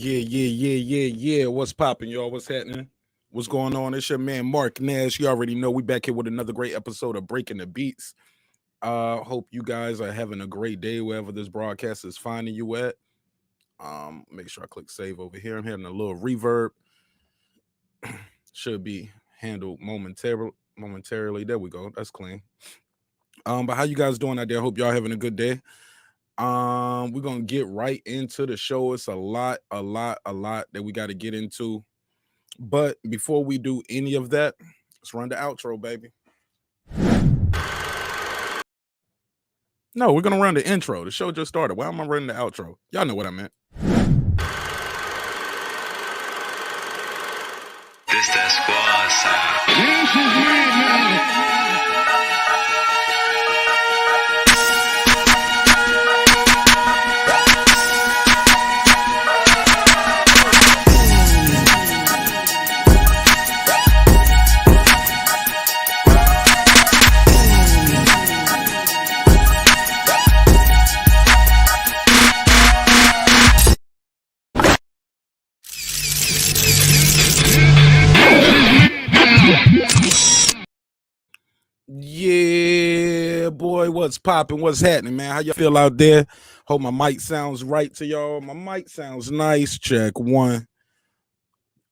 Yeah. What's popping, y'all? What's happening? What's going on? It's your man Marq Nash. You already know we back here with another great episode of Breaking the Beats. Hope you guys are having a great day wherever this broadcast is finding you at. Make sure I click save over here. I'm having a little reverb. Should be handled momentarily. There we go. That's clean. But how you guys doing out there? Hope y'all having a good day. We're gonna get right into the show. It's a lot that we got to get into. But before we do any of that, let's run the outro, baby. No, we're gonna run the intro. The show just started. Why am I running the outro? Y'all know what I meant. This that squad sound. This is me, Yeah, boy, what's popping? What's happening, man? How y'all feel out there? Hope my mic sounds right to y'all. My mic sounds nice. Check one.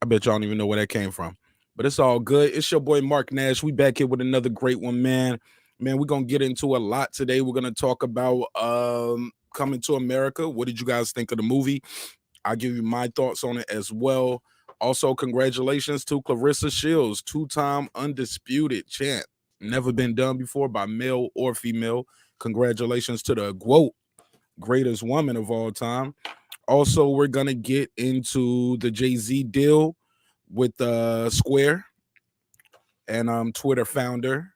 I bet y'all don't even know where that came from, but it's all good. It's your boy Marq Nash. We back here with another great one, man. Man, we're gonna get into a lot today. We're gonna talk about Coming to America. What did you guys think of the movie? I'll give you my thoughts on it as well. Also, congratulations to Clarissa Shields, two-time undisputed champ. Never been done before by male or female. Congratulations to the GOAT, greatest woman of all time. Also, we're gonna get into the Jay-Z deal with Square and Twitter founder.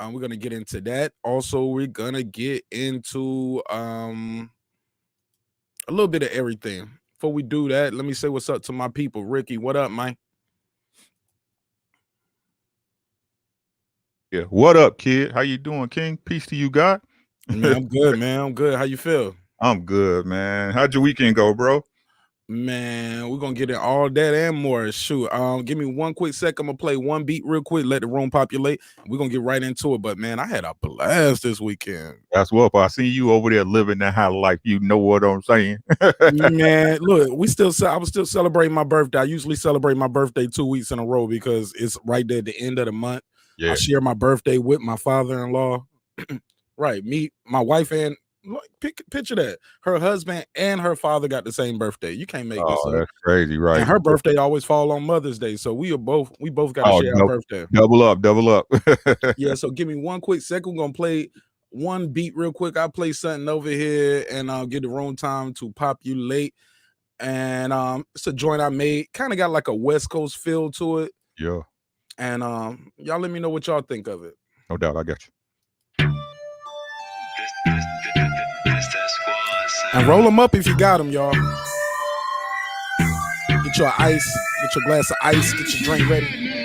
We're gonna get into that. Also, we're gonna get into a little bit of everything. Before we do that, let me say what's up to my people. Ricky, what up, man? Yeah, what up, kid? How you doing, King? Peace to you, God. Man, I'm good, man. I'm good. How you feel? I'm good, man. How'd your weekend go, bro? Man, we're gonna get in all that and more. Shoot, give me one quick second. I'm gonna play one beat real quick, let the room populate. We're gonna get right into it. But man, I had a blast this weekend. That's what I seen you over there living that high life. You know what I'm saying? Man, look, I was still celebrating my birthday. I usually celebrate my birthday 2 weeks in a row because it's right there at the end of the month. Yeah. I share my birthday with my father-in-law. Right, me, my wife, and picture that. Her husband and her father got the same birthday. You can't make this up. That's crazy, right? And her birthday always fall on Mother's Day, so we both got to share our birthday. Double up. Yeah, so give me one quick second. We're gonna play one beat real quick. I'll play something over here and I'll get the room time to populate. And it's a joint I made, kind of got like a West Coast feel to it. Yeah. And y'all let me know what y'all think of it. No doubt, I got you. And roll them up if you got them, y'all. Get your ice, get your glass of ice, get your drink ready.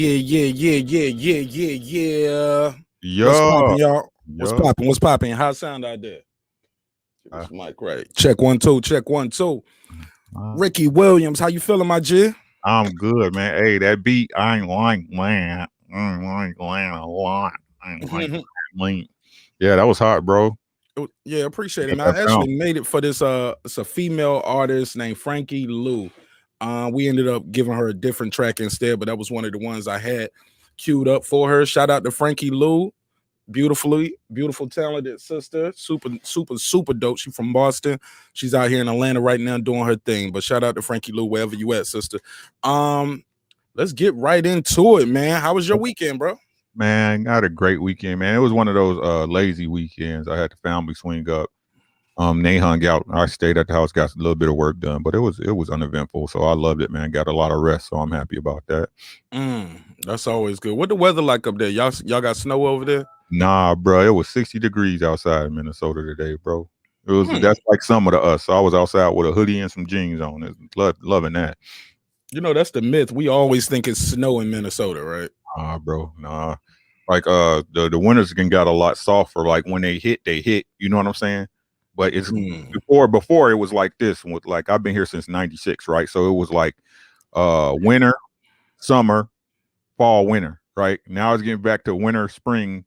Yeah. What's Yeah. popping, y'all? What's Yeah. popping? What's popping? How's sound out there? Get this mic right. Check 1 2. Check 1 2. Ricky Williams, how you feeling, my G? I'm good, man. Hey, that beat, I ain't like, man. I ain't like a lot. I ain't like. Yeah, that was hot, bro. Yeah, appreciate it, Get man. that I actually sound. made it for this. It's a female artist named Frankie Lou. We ended up giving her a different track instead, but that was one of the ones I had queued up for her. Shout out to Frankie Lou. Beautiful, talented sister. Super dope. She's from Boston. She's out here in Atlanta right now doing her thing. But shout out to Frankie Lou, wherever you at, sister. Let's get right into it, man. How was your weekend, bro? Man, I had a great weekend, man. It was one of those lazy weekends. I had the family swing up. They hung out. I stayed at the house, got a little bit of work done, but it was uneventful. So I loved it, man. Got a lot of rest, so I'm happy about that. That's always good. What the weather like up there? Y'all got snow over there? Nah, bro, it was 60 degrees outside in Minnesota today, bro. It was that's like summer to us. So I was outside with a hoodie and some jeans on. Loving that. You know, that's the myth. We always think it's snow in Minnesota, right? Bro, nah. Like the winters can get a lot softer. Like when they hit, you know what I'm saying? But it's before it was like this with like I've been here since 96, right? So it was like winter, summer, fall, winter, right? Now it's getting back to winter, spring,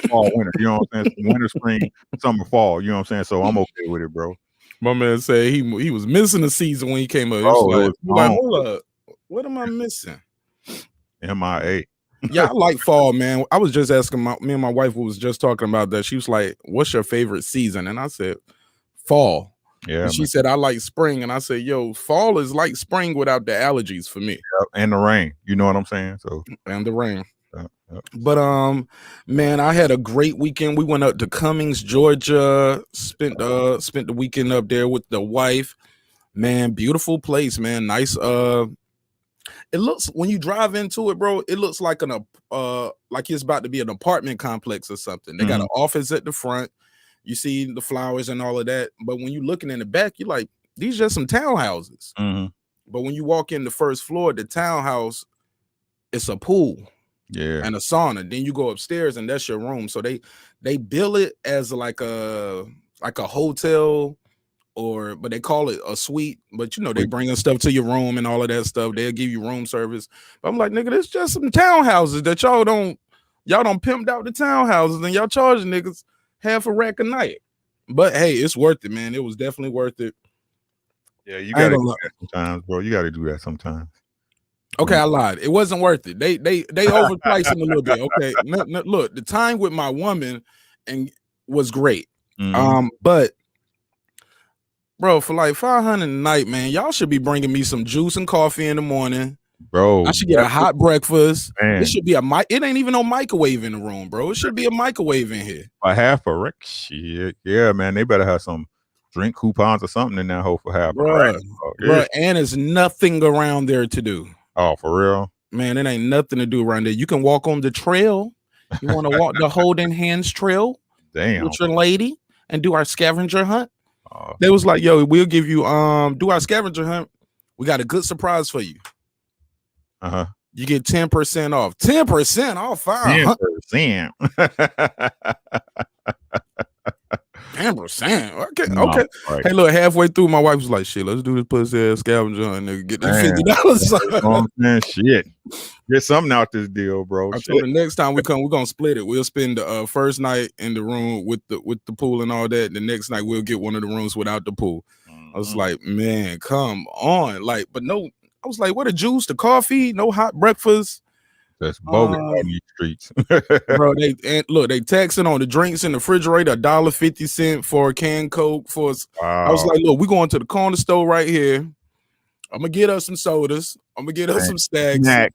fall, winter. You know what I'm saying? Winter, spring, summer, fall. You know what I'm saying? So I'm okay with it, bro. My man said he was missing the season when he came up. He was like, hold up, what am I missing? MIA. Yeah, I like fall, man. I was just asking me and my wife was just talking about that. She was like, what's your favorite season? And I said, fall. Yeah. And she said, I like spring. And I said, yo, fall is like spring without the allergies for me. Yep. And the rain. You know what I'm saying? So and the rain. Yep. But man, I had a great weekend. We went up to Cummings, Georgia, spent the weekend up there with the wife. Man, beautiful place, man. Nice. It looks when you drive into it, bro, it looks like like it's about to be an apartment complex or something. They got an office at the front. You see the flowers and all of that. But when you're looking in the back, you're like, these are just some townhouses. But when you walk in the first floor, the townhouse, it's a pool. Yeah. And a sauna. Then you go upstairs and that's your room. So they bill it as like a hotel, but they call it a suite. But you know, they bringing stuff to your room and all of that stuff. They'll give you room service. But I'm like, nigga, it's just some townhouses that y'all don't pimped out the townhouses and y'all charging niggas half a rack a night. But hey, it's worth it, man. It was definitely worth it. Yeah, you gotta do that sometimes, bro. You gotta do that sometimes. Okay, I lied. It wasn't worth it. They overpriced it a little bit. Okay, look, the time with my woman was great. But bro, for like $500 a night, man, y'all should be bringing me some juice and coffee in the morning, bro. I should get a hot breakfast. Man. It should be it ain't even no microwave in the room, bro. It should be a microwave in here. A half a rack, shit. Yeah, man, they better have some drink coupons or something in that hole for half a rack. Bro, and there's nothing around there to do. Oh, for real? Man, it ain't nothing to do around there. You can walk on the trail. You want to walk the holding hands trail with your lady and do our scavenger hunt? They was like, yo, we'll give you do our scavenger hunt. We got a good surprise for you. You get 10% off. 10% off. 10%. 10%. Okay. Right. Hey, look, halfway through, my wife was like, shit, let's do this pussy ass scavenger hunt, nigga. Get that $50. Man, shit. Get something out this deal, bro. I told her next time we come, we're gonna split it. We'll spend the first night in the room with the pool and all that. The next night we'll get one of the rooms without the pool. I was like, man, come on. Like, but no, I was like, what a juice, the coffee, no hot breakfast. That's bogus on these streets. Bro, they taxing on the drinks in the refrigerator, $1.50 for a canned Coke. I was like, look, we're going to the corner store right here. I'm gonna get us some sodas. I'm gonna get us some snacks. Right.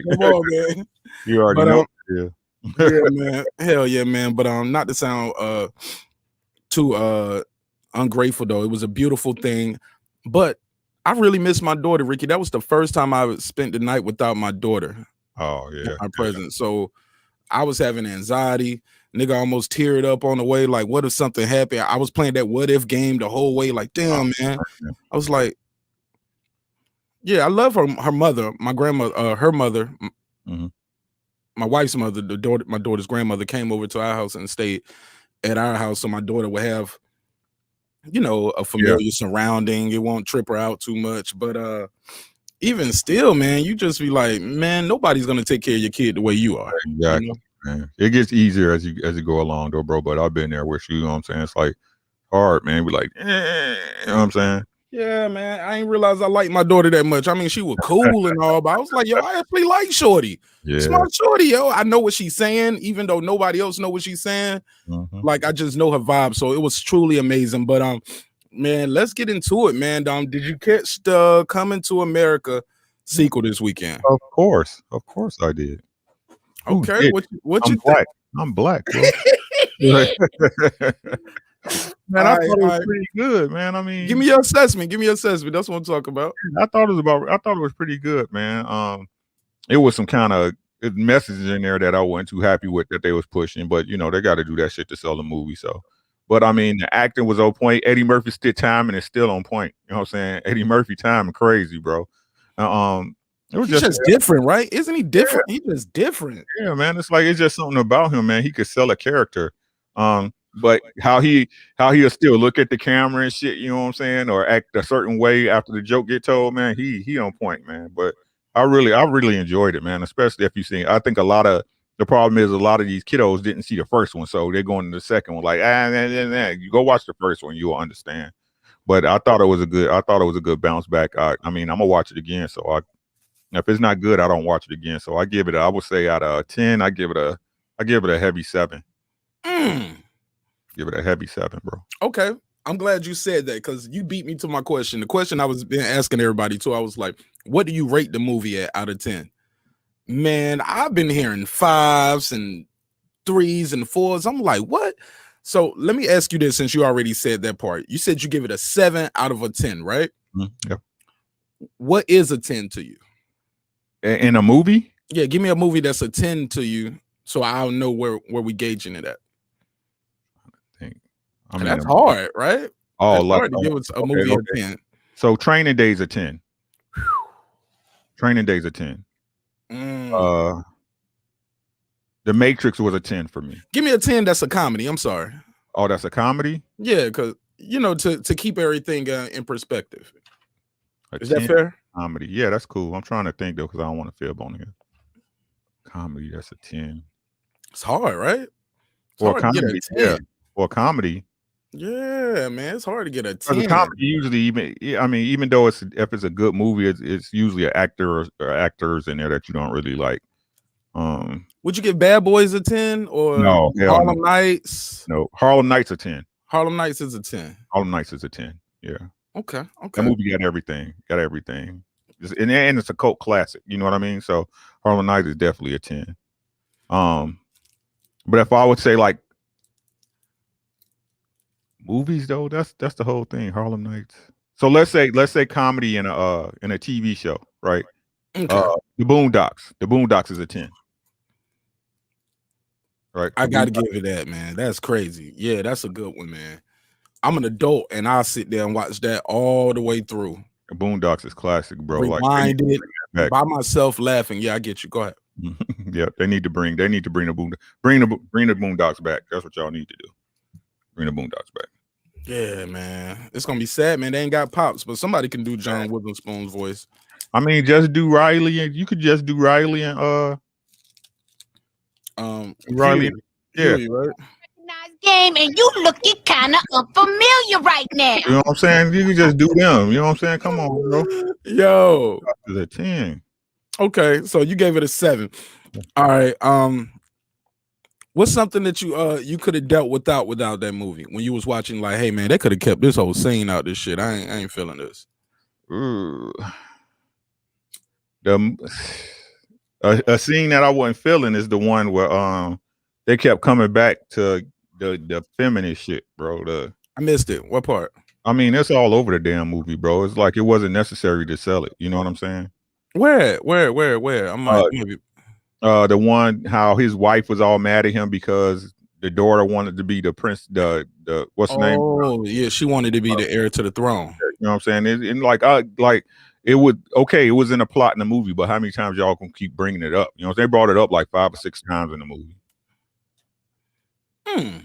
Come on, man. You already know. Yeah, man. Hell yeah, man. But not to sound too ungrateful though. It was a beautiful thing. But I really miss my daughter, Ricky. That was the first time I spent the night without my daughter. Oh yeah, my presence. So I was having anxiety. Nigga almost teared up on the way. Like, what if something happened? I was playing that what if game the whole way. Like, damn, man. I was like, yeah, I love her mother, my grandma, her mother, Mhm. My wife's mother, my daughter's grandmother, came over to our house and stayed at our house, so my daughter would have, you know, a familiar surrounding. It won't trip her out too much. But even still, man, you just be like, man, nobody's gonna take care of your kid the way you are. Exactly, You know? man. It gets easier as you go along, though, bro. But I've been there with you. You know what I'm saying? It's like hard, man. Be like, you know what I'm saying? Yeah, man. I ain't realize I liked my daughter that much. I mean, she was cool and all, but I was like, yo, I actually like Shorty. Yeah. Smart Shorty, yo. I know what she's saying, even though nobody else know what she's saying. Mhm. Like, I just know her vibe. So it was truly amazing. But man, let's get into it, man. Did you catch the Coming to America sequel this weekend? Of course I did. Who Okay, did? what I'm you black. I'm black, bro. Man, I thought it was pretty good, man. I mean, give me your assessment. Give me your assessment. That's what I'm talking about. I thought it was pretty good, man. It was some kind of messages in there that I wasn't too happy with that they was pushing, but you know, they got to do that shit to sell the movie. So, but I mean, the acting was on point. Eddie Murphy's timing is still on point. You know what I'm saying? Eddie Murphy timing crazy, bro. It was He's just different, right? Isn't he different? Yeah. He's just different. Yeah, man. It's like it's just something about him, man. He could sell a character. But how he'll still look at the camera and shit, you know what I'm saying, or act a certain way after the joke get told, man. He on point, man. But I really enjoyed it, man. Especially if you seen. I think a lot of the problem is a lot of these kiddos didn't see the first one, so they're going to the second one like, nah. You go watch the first one, you'll understand. But I thought it was a good bounce back. I mean, I'm gonna watch it again. So if it's not good, I don't watch it again. So I would say out of 10, I give it a heavy 7. Give it a heavy 7, bro. Okay. I'm glad you said that because you beat me to my question. The question I was been asking everybody too. I was like, what do you rate the movie at out of 10? Man, I've been hearing 5s and 3s and 4s. I'm like, what? So let me ask you this since you already said that part. You said you give it a 7 out of a 10, right? Yep. What is a 10 to you? In a movie? Yeah, give me a movie that's a 10 to you so I'll know where we gauging it at. I mean, that's hard, right? Oh, that's like hard to give us a movie a 10. So Training Day's a 10. Training Day's a 10. The Matrix was a 10 for me. Give me a 10 that's a comedy. I'm sorry. Oh, that's a comedy? Yeah, because you know, to keep everything in perspective. Is 10 that fair? Comedy. Yeah, that's cool. I'm trying to think though, because I don't want to fib on here. Comedy, that's a 10. It's hard, right? It's or hard comedy, to get a 10. yeah. Or comedy. Yeah, man, it's hard to get a 10. A comedy usually, even though if it's a good movie, it's usually an actor or actors in there that you don't really like. Would you give Bad Boys a 10 or no, Harlem Nights? No, Harlem Nights a 10. Harlem Nights is a 10. Harlem Nights is a 10. Yeah. Okay. That movie got everything. And it's a cult classic. You know what I mean? So Harlem Nights is definitely a 10. But if I would say like movies though, that's the whole thing. Harlem Nights. So let's say comedy in a TV show, right? Okay. The Boondocks. The Boondocks is a 10. Right. I gotta give it that, man. That's crazy. Yeah, that's a good one, man. I'm an adult and I'll sit there and watch that all the way through. The Boondocks is classic, bro. Rewind it by myself laughing. Yeah, I get you. Go ahead. Yeah, they need to bring the Boondocks back. That's what y'all need to do. Bring the Boondocks back. Yeah, man. It's gonna be sad, man. They ain't got Pops, but somebody can do John Witherspoon's voice. I mean, just do Riley, and you could just do Riley and Riley. Huey, right? Game, and you looking kind of unfamiliar right now. You know what I'm saying? You can just do them. You know what I'm saying? Come on, bro. Yo, it's a 10. Okay, so you gave it a 7. All right. What's something that you could have dealt without that movie when you was watching? Like, hey man, they could have kept this whole scene out. This shit, I ain't feeling this. Ooh. A scene that I wasn't feeling is the one where they kept coming back to the feminist shit, bro. I missed it. What part? I mean, it's all over the damn movie, bro. It's like it wasn't necessary to sell it. You know what I'm saying? Where? I'm like, maybe. The one how his wife was all mad at him because the daughter wanted to be the prince. The what's the name? Oh yeah, she wanted to be the heir to the throne. You know what I'm saying? And it was in a plot in the movie, but how many times y'all gonna keep bringing it up? You know, they brought it up like 5 or 6 times in the movie.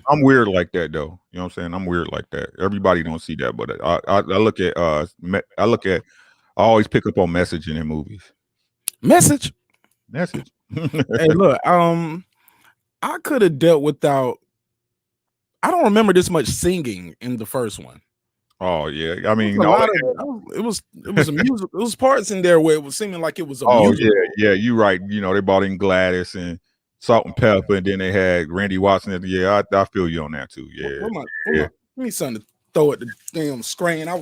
I'm weird like that though. You know what I'm saying? I'm weird like that. Everybody don't see that, but I look at I always pick up on messaging in movies. Message. Hey, look, I could have dealt without. I don't remember this much singing in the first one. Oh yeah, I mean, it was a music. It was parts in there where it was seeming like it was a music. Yeah, you right. You know, they brought in Gladys and Salt and Pepper, and then they had Randy Watson. Yeah, I feel you on that too. Yeah, Give me something to throw at the damn screen. Yeah,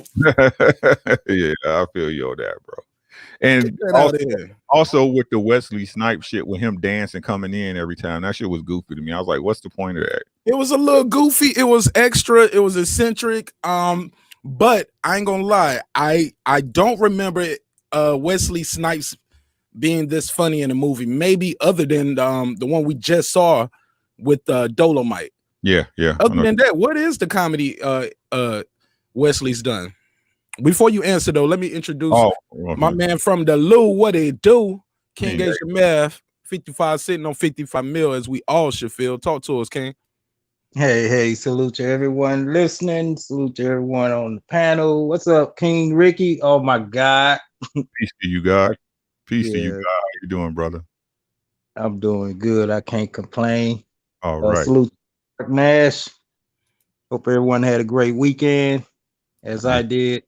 I feel you on that, bro. And also with the Wesley Snipes shit, with him dancing coming in every time, that shit was goofy to me. I was like, what's the point of that? It was a little goofy. It was extra. It was eccentric. But I ain't gonna lie, I don't remember Wesley Snipes being this funny in a movie. Maybe other than the one we just saw with Dolomite. Yeah. Other than that, what is the comedy Wesley's done? Before you answer though, let me introduce my man from the Lou. What it do? King Gauge the Math, 55 sitting on 55 mil, as we all should feel. Talk to us, King. Hey, salute to everyone listening. Salute to everyone on the panel. What's up, King Ricky? Oh my God. Peace to you, God. Peace to you, God. How you doing, brother? I'm doing good. I can't complain. All right. Salute to Marq Nash. Hope everyone had a great weekend, as I did.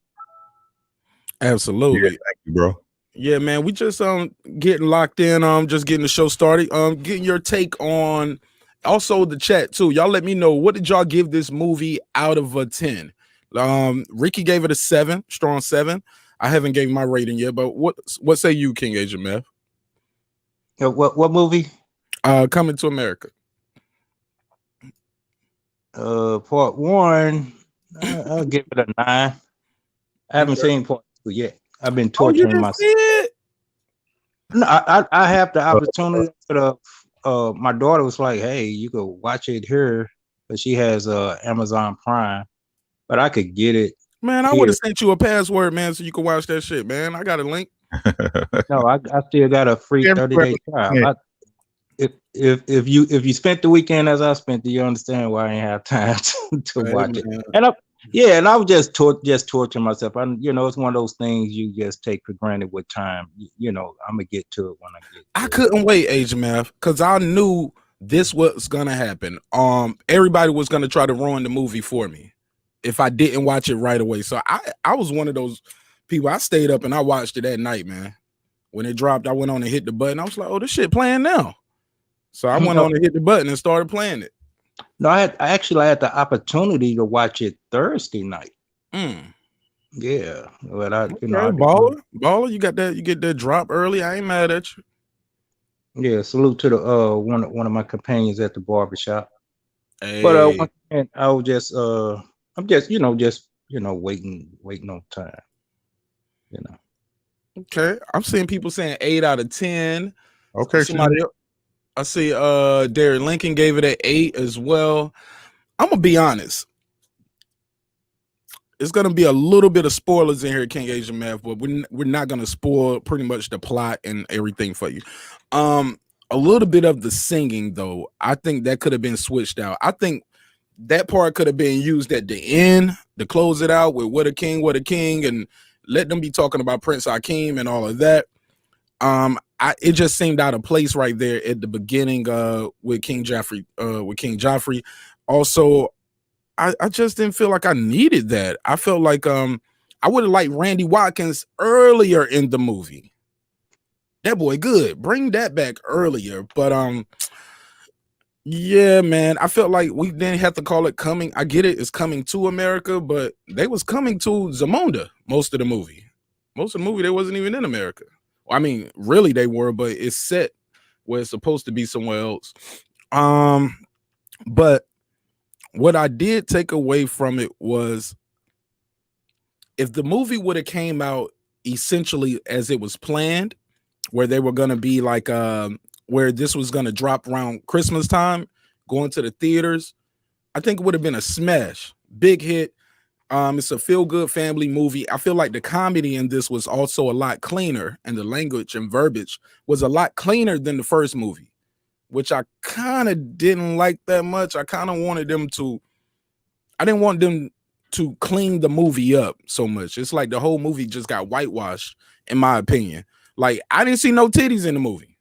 Absolutely. Yeah, thank you, bro. Yeah, man. We just getting locked in, just getting the show started. Getting your take on also the chat too. Y'all let me know, what did y'all give this movie out of a 10? Ricky gave it a 7, strong 7. I haven't gave my rating yet, but what say you, King Agent Meth? What movie? Coming to America. Part 1, I'll give it a 9. I haven't seen part 2 yet. I've been torturing myself. No, I have the opportunity. My daughter was like, "Hey, you go watch it here," but she has Amazon Prime. But I could get it. Man, I would have sent you a password, man, so you can watch that shit, man. I got a link. No, I still got a free 30-day trial. If you spent the weekend as I spent it, you understand why I ain't have time to watch it. And I was just torturing myself. It's one of those things you just take for granted with time. I'm gonna get to it when I get. I couldn't wait, Agent Math, because I knew this was gonna happen. Everybody was gonna try to ruin the movie for me if I didn't watch it right away. So I was one of those people. I stayed up and I watched it at night, man. When it dropped, I went on and hit the button. I was like, "Oh, this shit playing now." So I went on and hit the button and started playing it. No, I had the opportunity to watch it Thursday night. Yeah, but baller, you got that? You get that drop early. I ain't mad at you. Yeah, salute to the one of my companions at the barbershop. Hey. But I was just I'm just waiting on time. Okay, I'm seeing people saying 8 out of 10. Okay, I see Derek Lincoln gave it an 8 as well. I'm gonna be honest. It's gonna be a little bit of spoilers in here, King Asian Math, but we're not gonna spoil pretty much the plot and everything for you. A little bit of the singing, though, I think that could have been switched out. I think that part could have been used at the end to close it out with "What a King," and let them be talking about Prince Hakeem and all of that. It just seemed out of place right there at the beginning with King Joffrey. Also, I just didn't feel like I needed that. I felt like I would have liked Randy Watkins earlier in the movie. That boy good. Bring that back earlier. But yeah, man, I felt like we didn't have to call it coming. I get it, it's coming to America, but they was coming to Zamunda most of the movie. Most of the movie, they wasn't even in America. I mean, really they were, but it's set where it's supposed to be somewhere else. But what I did take away from it was, if the movie would have came out essentially as it was planned, where they were going to be like where this was going to drop around Christmas time, going to the theaters, I think it would have been a smash, big hit. It's a feel-good family movie. I feel like the comedy in this was also a lot cleaner, and the language and verbiage was a lot cleaner than the first movie, which I kind of didn't like that much. I kind of wanted them to, I didn't want them to clean the movie up so much. It's like the whole movie just got whitewashed, in my opinion. Like, I didn't see no titties in the movie.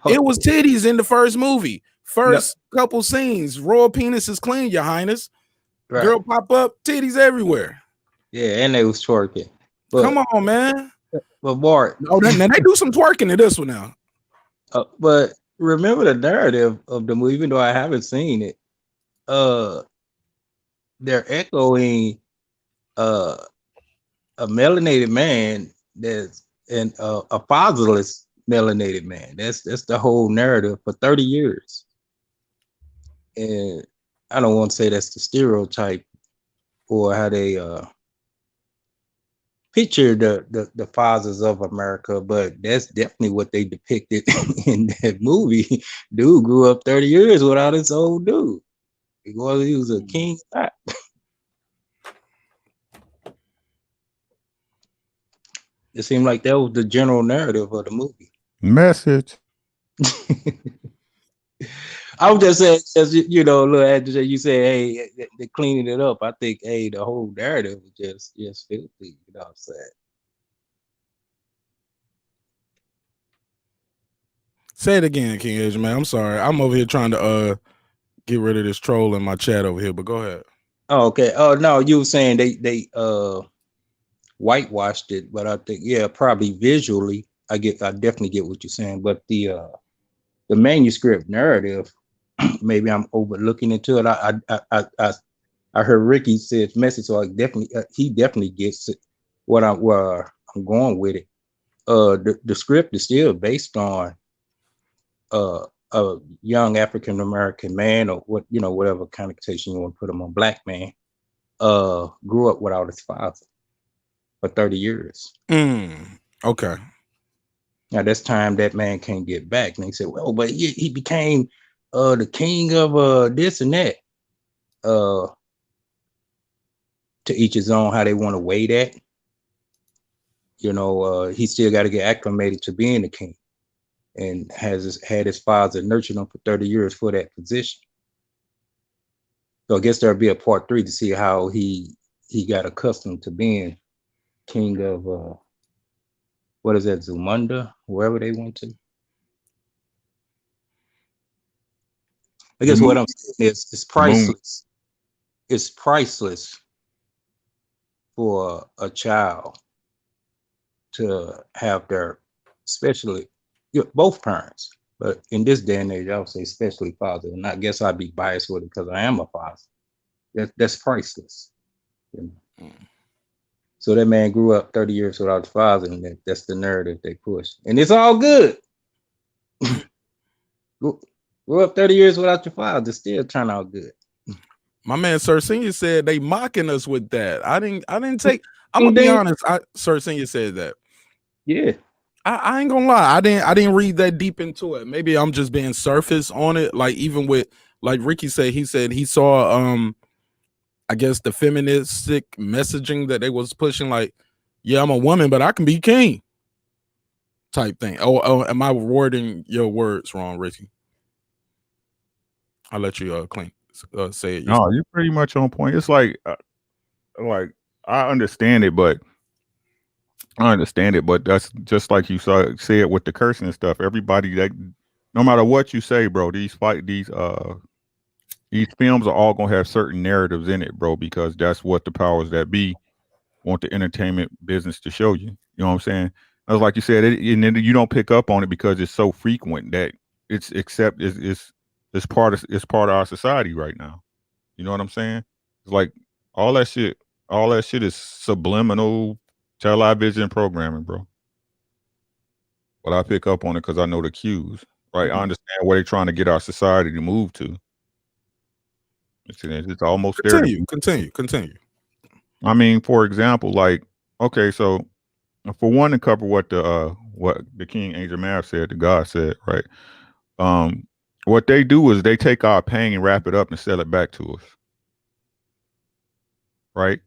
It was titties in the first movie. First couple scenes, raw penis is clean, Your Highness. Right. Girl pop up, titties everywhere. Yeah, and they was twerking. But, come on, man. But Mark, oh, now they do some twerking in this one now. But remember the narrative of the movie, even though I haven't seen it. They're echoing a melanated man that's a fatherless melanated man. That's the whole narrative for 30 years. And I don't want to say that's the stereotype or how they picture the fathers of America, but that's definitely what they depicted in that movie. Dude grew up 30 years without his old dude. Because he was a king. It seemed like that was the general narrative of the movie. Message. I was just saying, as you know, look, you say, hey, they're cleaning it up. I think, hey, the whole narrative was just filthy. You know what I'm saying? Say it again, King Age, man. I'm sorry. I'm over here trying to get rid of this troll in my chat over here, but go ahead. Oh, okay. Oh, no, you were saying they whitewashed it, but I think, yeah, probably visually, I definitely get what you're saying. But the manuscript narrative, maybe I'm overlooking into it. I heard Ricky said message, so he definitely gets it. Where I'm going with it. The script is still based on a young African American man, or whatever connotation you want to put him on, black man, grew up without his father for 30 years. Okay. Now that's time that man can't get back. And they said, well, but he became the king of this and that. To each his own, how they want to weigh that. He still got to get acclimated to being the king, and had his father nurtured him for 30 years for that position. So I guess there'll be a part 3 to see how he got accustomed to being king of what is that, Zamunda, wherever they went to. I guess what I'm saying is it's priceless. It's priceless for a child to have their, especially both parents, but in this day and age, I would say especially father. And I guess I'd be biased with it because I am a father. That's priceless. So that man grew up 30 years without his father, and that's the narrative they push. And it's all good. Grew up 30 years without your father, still turn out good. My man Sir Senior said they mocking us with that. I didn't take. I'm gonna be honest. Sir Senior said that. Yeah. I ain't gonna lie. I didn't read that deep into it. Maybe I'm just being surface on it. Like, even with, like Ricky said, he saw I guess the feministic messaging that they was pushing, like, yeah, I'm a woman, but I can be king type thing. Oh, am I wording your words wrong, Ricky? I'll let you say it. No, you're pretty much on point. It's like I understand it, but that's just like you say it with the cursing and stuff. Everybody, that no matter what you say, bro, these films are all gonna have certain narratives in it, bro, because that's what the powers that be want the entertainment business to show you. You know what I'm saying? That's like you said, and then you don't pick up on it because it's so frequent that it's part of our society right now. You know what I'm saying? It's like all that shit is subliminal television programming, bro. But I pick up on it because I know the cues, right? I understand where they're trying to get our society to move to. It's almost there. Continue. I mean, for example, like, okay, so for one, to cover what the King Angel Mav said, the God said, right? What they do is they take our pain and wrap it up and sell it back to us. right?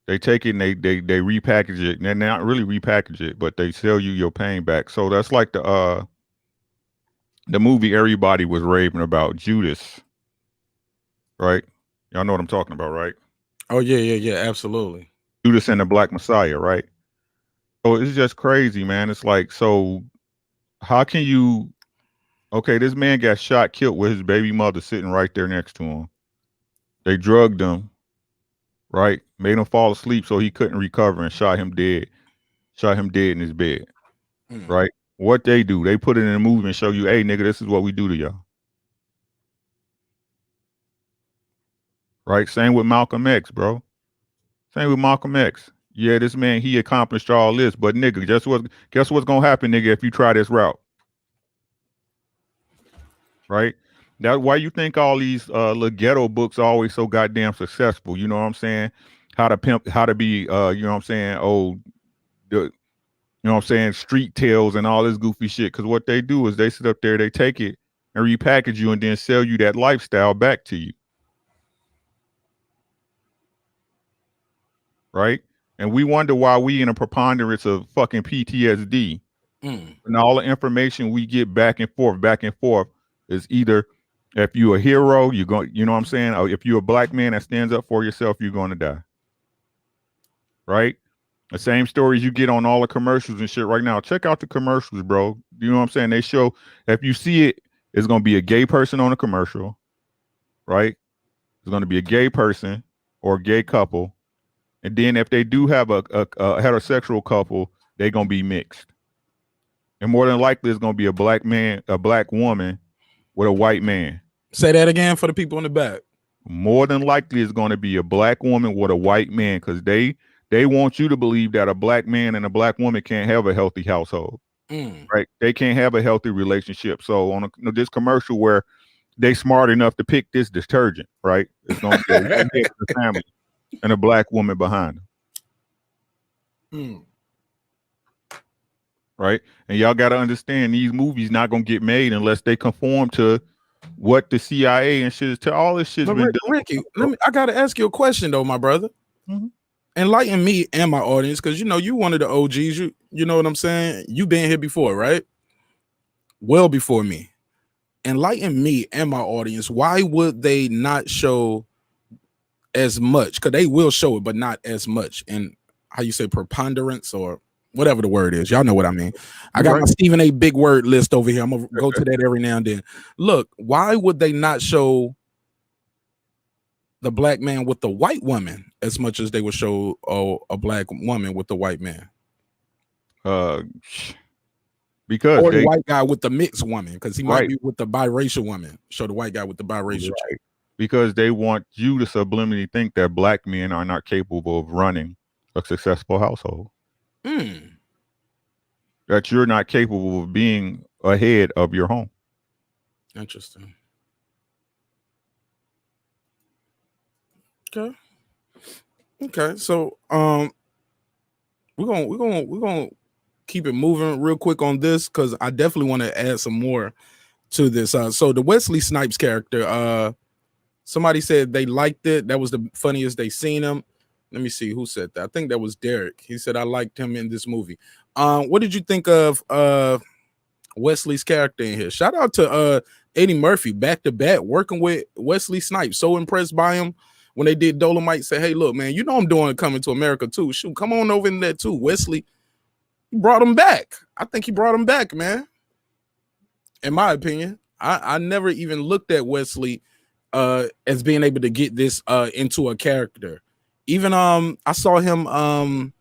They take it and they repackage it, and they're not really repackage it, but they sell you your pain back. So that's like the movie everybody was raving about, Judas, right? Y'all know what I'm talking about, right? Oh yeah, absolutely. Judas and the Black Messiah, right? So it's just crazy, man. It's like, so how can you? Okay, this man got shot, killed with his baby mother sitting right there next to him. They drugged him, right? Made him fall asleep so he couldn't recover and shot him dead. Shot him dead in his bed, right? What they do, they put it in a movie and show you, hey, nigga, this is what we do to y'all. Right? Same with Malcolm X, bro. Same with Malcolm X. Yeah, this man, he accomplished all this, but nigga, guess what's gonna happen, nigga, if you try this route? Right? That's why you think all these little ghetto books are always so goddamn successful. You know what I'm saying? How to pimp, how to be, you know what I'm saying? Oh, you know what I'm saying? Street tales and all this goofy shit. Because what they do is they sit up there, they take it and repackage you and then sell you that lifestyle back to you. Right? And we wonder why we in a preponderance of fucking PTSD. And all the information we get back and forth is either if you're a hero, you're going, you know what I'm saying? Or if you're a black man that stands up for yourself, you're going to die. Right? The same stories you get on all the commercials and shit right now. Check out the commercials, bro. You know what I'm saying? They show, if you see it, it's going to be a gay person on a commercial, right? It's going to be a gay person or a gay couple. And then if they do have a heterosexual couple, they're going to be mixed. And more than likely, it's going to be a black man, a black woman with a white man. Say that again for the people in the back. More than likely, it's going to be a black woman with a white man, because they want you to believe that a black man and a black woman can't have a healthy household, right? They can't have a healthy relationship. So on this commercial where they smart enough to pick this detergent, right? It's going to be a white head of the family and a black woman behind them. Right? And y'all got to understand, these movies not going to get made unless they conform to what the CIA and shit is. To all this shit's been done. Ricky, I got to ask you a question though, my brother. Enlighten me and my audience, because you know you one of the OGs. You know what I'm saying? You been here before, right? Well before me. Enlighten me and my audience. Why would they not show as much? Because they will show it, but not as much. And how you say preponderance or whatever the word is. Y'all know what I mean. I got my Stephen A. big word list over here. I'm going to go to that every now and then. Look, why would they not show the black man with the white woman as much as they would show a black woman with the white man? Because or the white guy with the mixed woman, because he might be with the biracial woman. Show the white guy with the biracial chick. Because they want you to subliminally think that black men are not capable of running a successful household. That you're not capable of being ahead of your home. Interesting. Okay. So we're gonna keep it moving real quick on this, because I definitely want to add some more to this. So the Wesley Snipes character, somebody said they liked it. That was the funniest they seen him. Let me see who said that. I think that was Derek. He said I liked him in this movie. What did you think of Wesley's character in here? Shout out to Eddie Murphy, back to back, working with Wesley Snipes. So impressed by him when they did Dolomite. Say, hey, look, man, you know I'm doing Coming to America too. Shoot, come on over in there too. Wesley, he brought him back. I think he brought him back, man. In my opinion, I never even looked at Wesley as being able to get this into a character. Even I saw him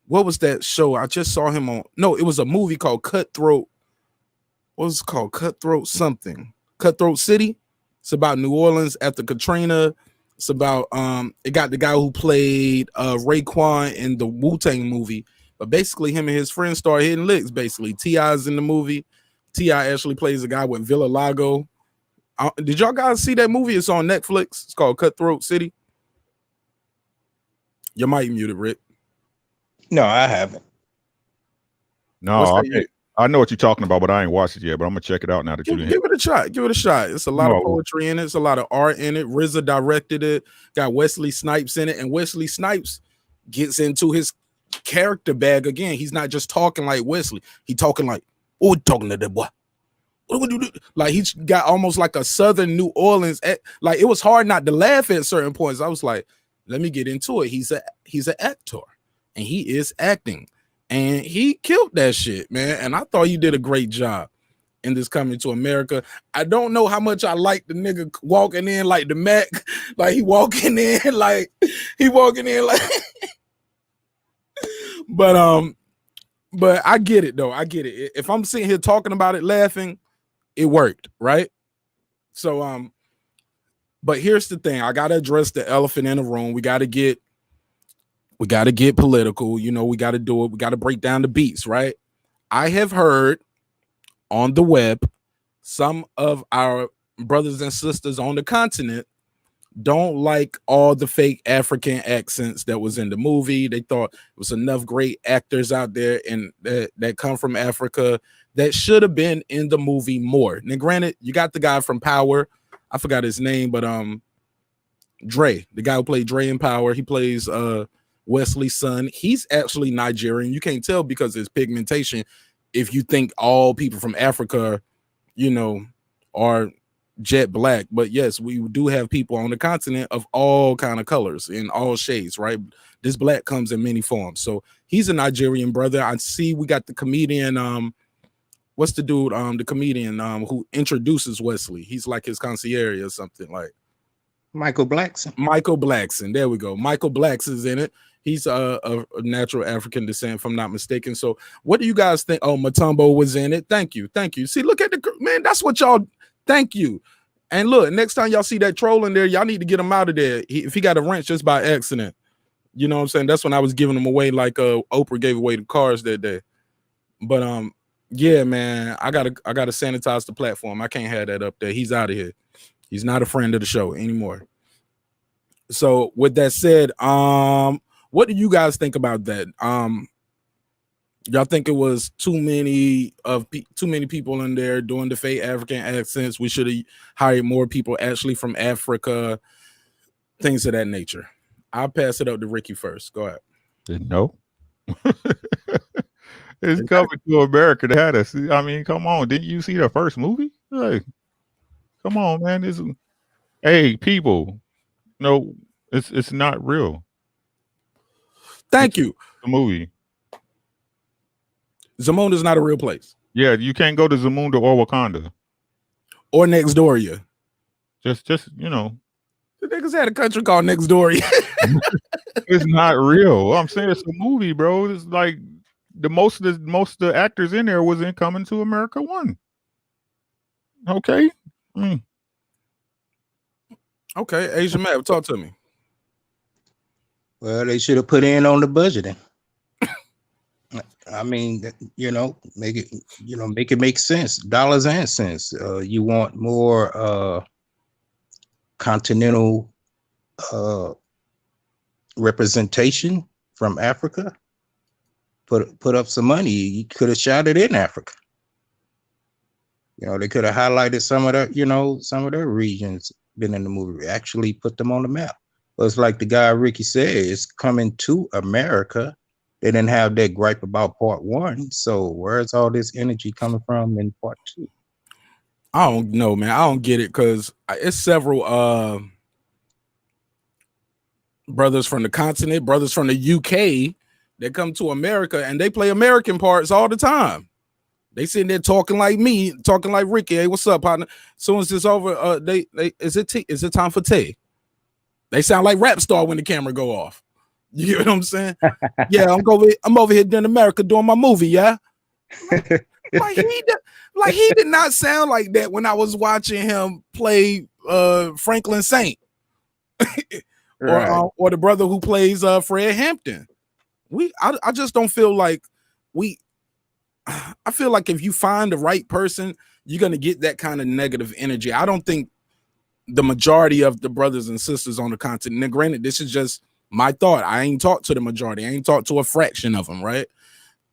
what was that show? I just saw him on, no, it was a movie called Cutthroat. What was it called? Cutthroat something. Cutthroat City. It's about New Orleans after Katrina. It's about it got the guy who played Raekwon in the Wu-Tang movie. But basically him and his friends start hitting licks. Basically, T.I.'s in the movie. T.I. actually plays a guy with Villa Lago. Did y'all guys see that movie? It's on Netflix. It's called Cutthroat City. You might muted, Rick. No, I haven't. No, I know what you're talking about, but I ain't watched it yet. But I'm gonna check it out now that you Give it a shot. Give it a shot. It's a lot of No. poetry in it. It's a lot of art in it. RZA directed it. Got Wesley Snipes in it, and Wesley Snipes gets into his character bag again. He's not just talking like Wesley. He talking like, oh, talking to that boy. What would you do? Like he's got almost like a Southern New Orleans. Like it was hard not to laugh at certain points. I was like, let me get into it. He's an actor, and he is acting, and he killed that shit, man. And I thought he did a great job in this Coming to America. I don't know how much I like the nigga walking in like the Mac, like he walking in like. But I get it though. I get it. If I'm sitting here talking about it, laughing, it worked, right? So but here's the thing. I gotta address the elephant in the room. We gotta get political. You know, we gotta do it. We gotta break down the beats, right? I have heard on the web some of our brothers and sisters on the continent don't like all the fake African accents that was in the movie. They thought it was enough great actors out there and that come from Africa that should have been in the movie more. Now, granted, you got the guy from Power. I forgot his name, but Dre, the guy who played Dre in Power, he plays Wesley's son. He's actually Nigerian. You can't tell because of his pigmentation if you think all people from Africa, you know, are jet black. But yes, we do have people on the continent of all kind of colors in all shades, right? This black comes in many forms. So he's a Nigerian brother. I see we got the comedian, what's the dude, the comedian who introduces Wesley. He's like his concierge or something, like Michael Blackson. Michael Blackson. There we go. Michael Blackson's in it. He's a natural African descent, if I'm not mistaken. So what do you guys think? Oh, Matumbo was in it. Thank you. See, look at the man. That's what y'all. Thank you. And look, next time y'all see that troll in there, y'all need to get him out of there. If he got a wrench just by accident, you know what I'm saying? That's when I was giving him away, like Oprah gave away the cars that day. But yeah, man, I gotta sanitize the platform. I can't have that up there. He's out of here. He's not a friend of the show anymore. So with that said, what do you guys think about that? Y'all think it was too many people in there doing the fake African accents? We should have hired more people actually from Africa, things of that nature. I'll pass it up to Ricky first. Go ahead. No. It's Coming to America. They had us. I mean, come on. Didn't you see the first movie? Hey, come on, man. Hey, people. No, it's not real. Thank you. The movie. Zamunda is not a real place. Yeah, you can't go to Zamunda or Wakanda. Or Next Doria. Just you know. The niggas had a country called Next Doria. It's not real. I'm saying it's a movie, bro. It's like most of the actors in there was in Coming to America 1. Okay. Okay, Asian Matt, talk to me. Well, they should have put in on the budgeting. I mean, you know, make it make sense, dollars and cents. You want more continental representation from Africa? Put up some money. You could have shot it in Africa. You know, they could have highlighted some of their regions been in the movie, actually put them on the map. But it's like the guy Ricky said, it's Coming to America. They didn't have that gripe about part 1. So where's all this energy coming from in part 2? I don't know, man. I don't get it because it's several brothers from the continent, brothers from the UK that come to America and they play American parts all the time. They sitting there talking like me, talking like Ricky. Hey, what's up, partner? As soon as it's over, is it time for tea? They sound like rap star when the camera go off. You get what I'm saying? Yeah, I'm over here in America doing my movie. Yeah, like he did not sound like that when I was watching him play Franklin Saint, Right. or the brother who plays Fred Hampton. I just don't feel like I feel like if you find the right person, you're gonna get that kind of negative energy. I don't think the majority of the brothers and sisters on the continent. Now, granted, this is just my thought. I ain't talked to the majority. I ain't talked to a fraction of them, right?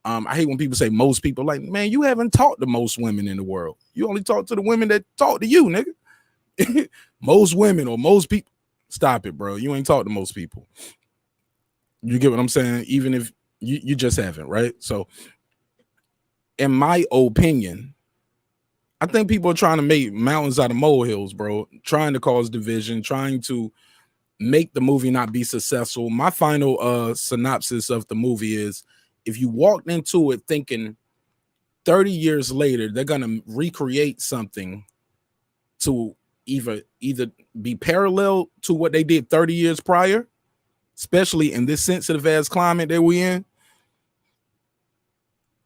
I hate when people say most people. Like, man, you haven't talked to most women in the world. You only talk to the women that talk to you, nigga. Most women or most people. Stop it, bro. You ain't talk to most people. You get what I'm saying? Even if you just haven't, right? So, in my opinion, I think people are trying to make mountains out of molehills, bro. Trying to cause division, trying to make the movie not be successful. My final synopsis of the movie is, if you walked into it thinking 30 years later they're gonna recreate something to either be parallel to what they did 30 years prior, especially in this sensitive ass climate that we in,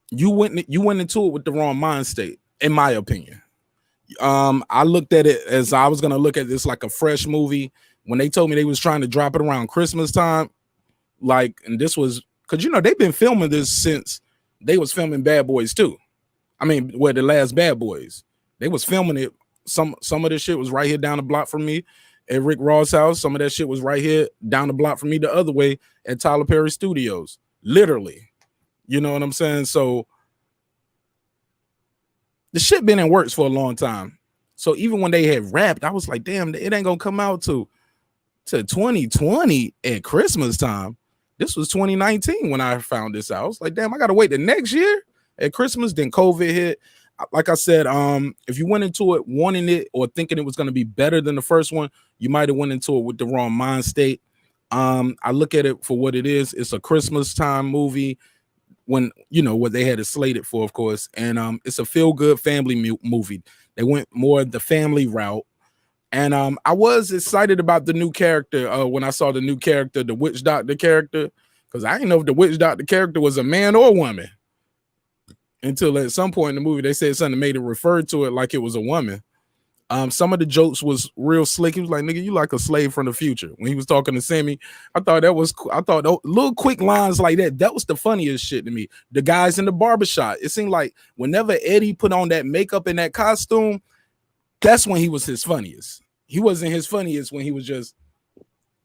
you went into it with the wrong mind state, in my opinion. I looked at it as I was gonna look at this like a fresh movie. When they told me they was trying to drop it around Christmas time, like, and this was because they've been filming this since they was filming Bad Boys 2. I mean, the last Bad Boys. They was filming it. Some of this shit was right here down the block from me at Rick Ross' house. Some of that shit was right here down the block from me the other way at Tyler Perry Studios. Literally. You know what I'm saying? So the shit been in works for a long time. So even when they had rapped, I was like, damn, it ain't gonna come out to 2020 at Christmas time. This was 2019 when I found this out. I was like, damn, I gotta wait the next year at Christmas. Then COVID hit. Like I said, if you went into it wanting it or thinking it was gonna be better than the first one, you might have went into it with the wrong mind state. I look at it for what it is. It's a Christmas time movie, when what they had it slated for, of course, and it's a feel-good family movie. They went more the family route. And I was excited about the new character when I saw the new character, the witch doctor character, because I didn't know if the witch doctor character was a man or a woman until at some point in the movie they said something that made it refer to it like it was a woman. Some of the jokes was real slick. He was like, nigga, you like a slave from the future. When he was talking to Sammy, I thought little quick lines like that was the funniest shit to me. The guys in the barbershop, it seemed like whenever Eddie put on that makeup and that costume, that's when he was his funniest. He wasn't his funniest when he was just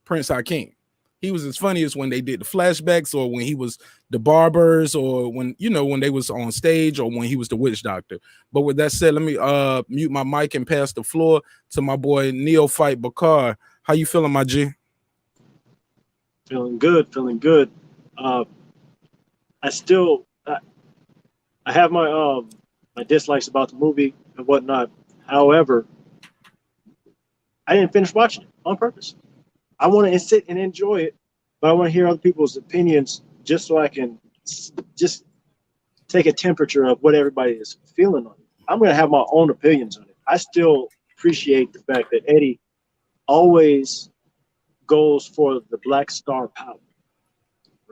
Prince Hakeem. He was his funniest when they did the flashbacks, or when he was the barbers, or when they was on stage, or when he was the witch doctor. But with that said, let me mute my mic and pass the floor to my boy Neophyte Bakar. How you feeling, my G? Feeling good. I have my my dislikes about the movie and whatnot. However, I didn't finish watching it on purpose. I want to sit and enjoy it, but I want to hear other people's opinions just so I can just take a temperature of what everybody is feeling on it. I'm going to have my own opinions on it. I still appreciate the fact that Eddie always goes for the black star power,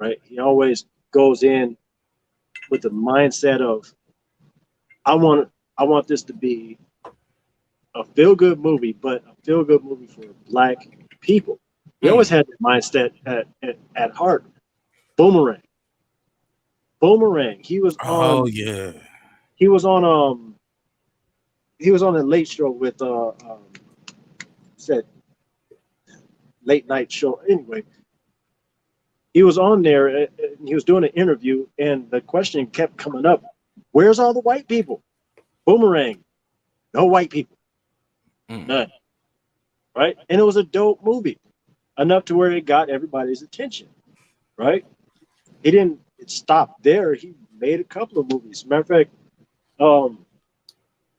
right? He always goes in with the mindset of, I want this to be a feel-good movie, but a feel-good movie for black people. He always had that mindset at heart. Boomerang. He was on. Oh yeah. He was on a late show with said late night show. Anyway, he was on there and he was doing an interview, and the question kept coming up: where's all the white people? Boomerang. No white people. None. Right? And it was a dope movie, enough to where it got everybody's attention. Right? He didn't stop there. He made a couple of movies. Matter of fact,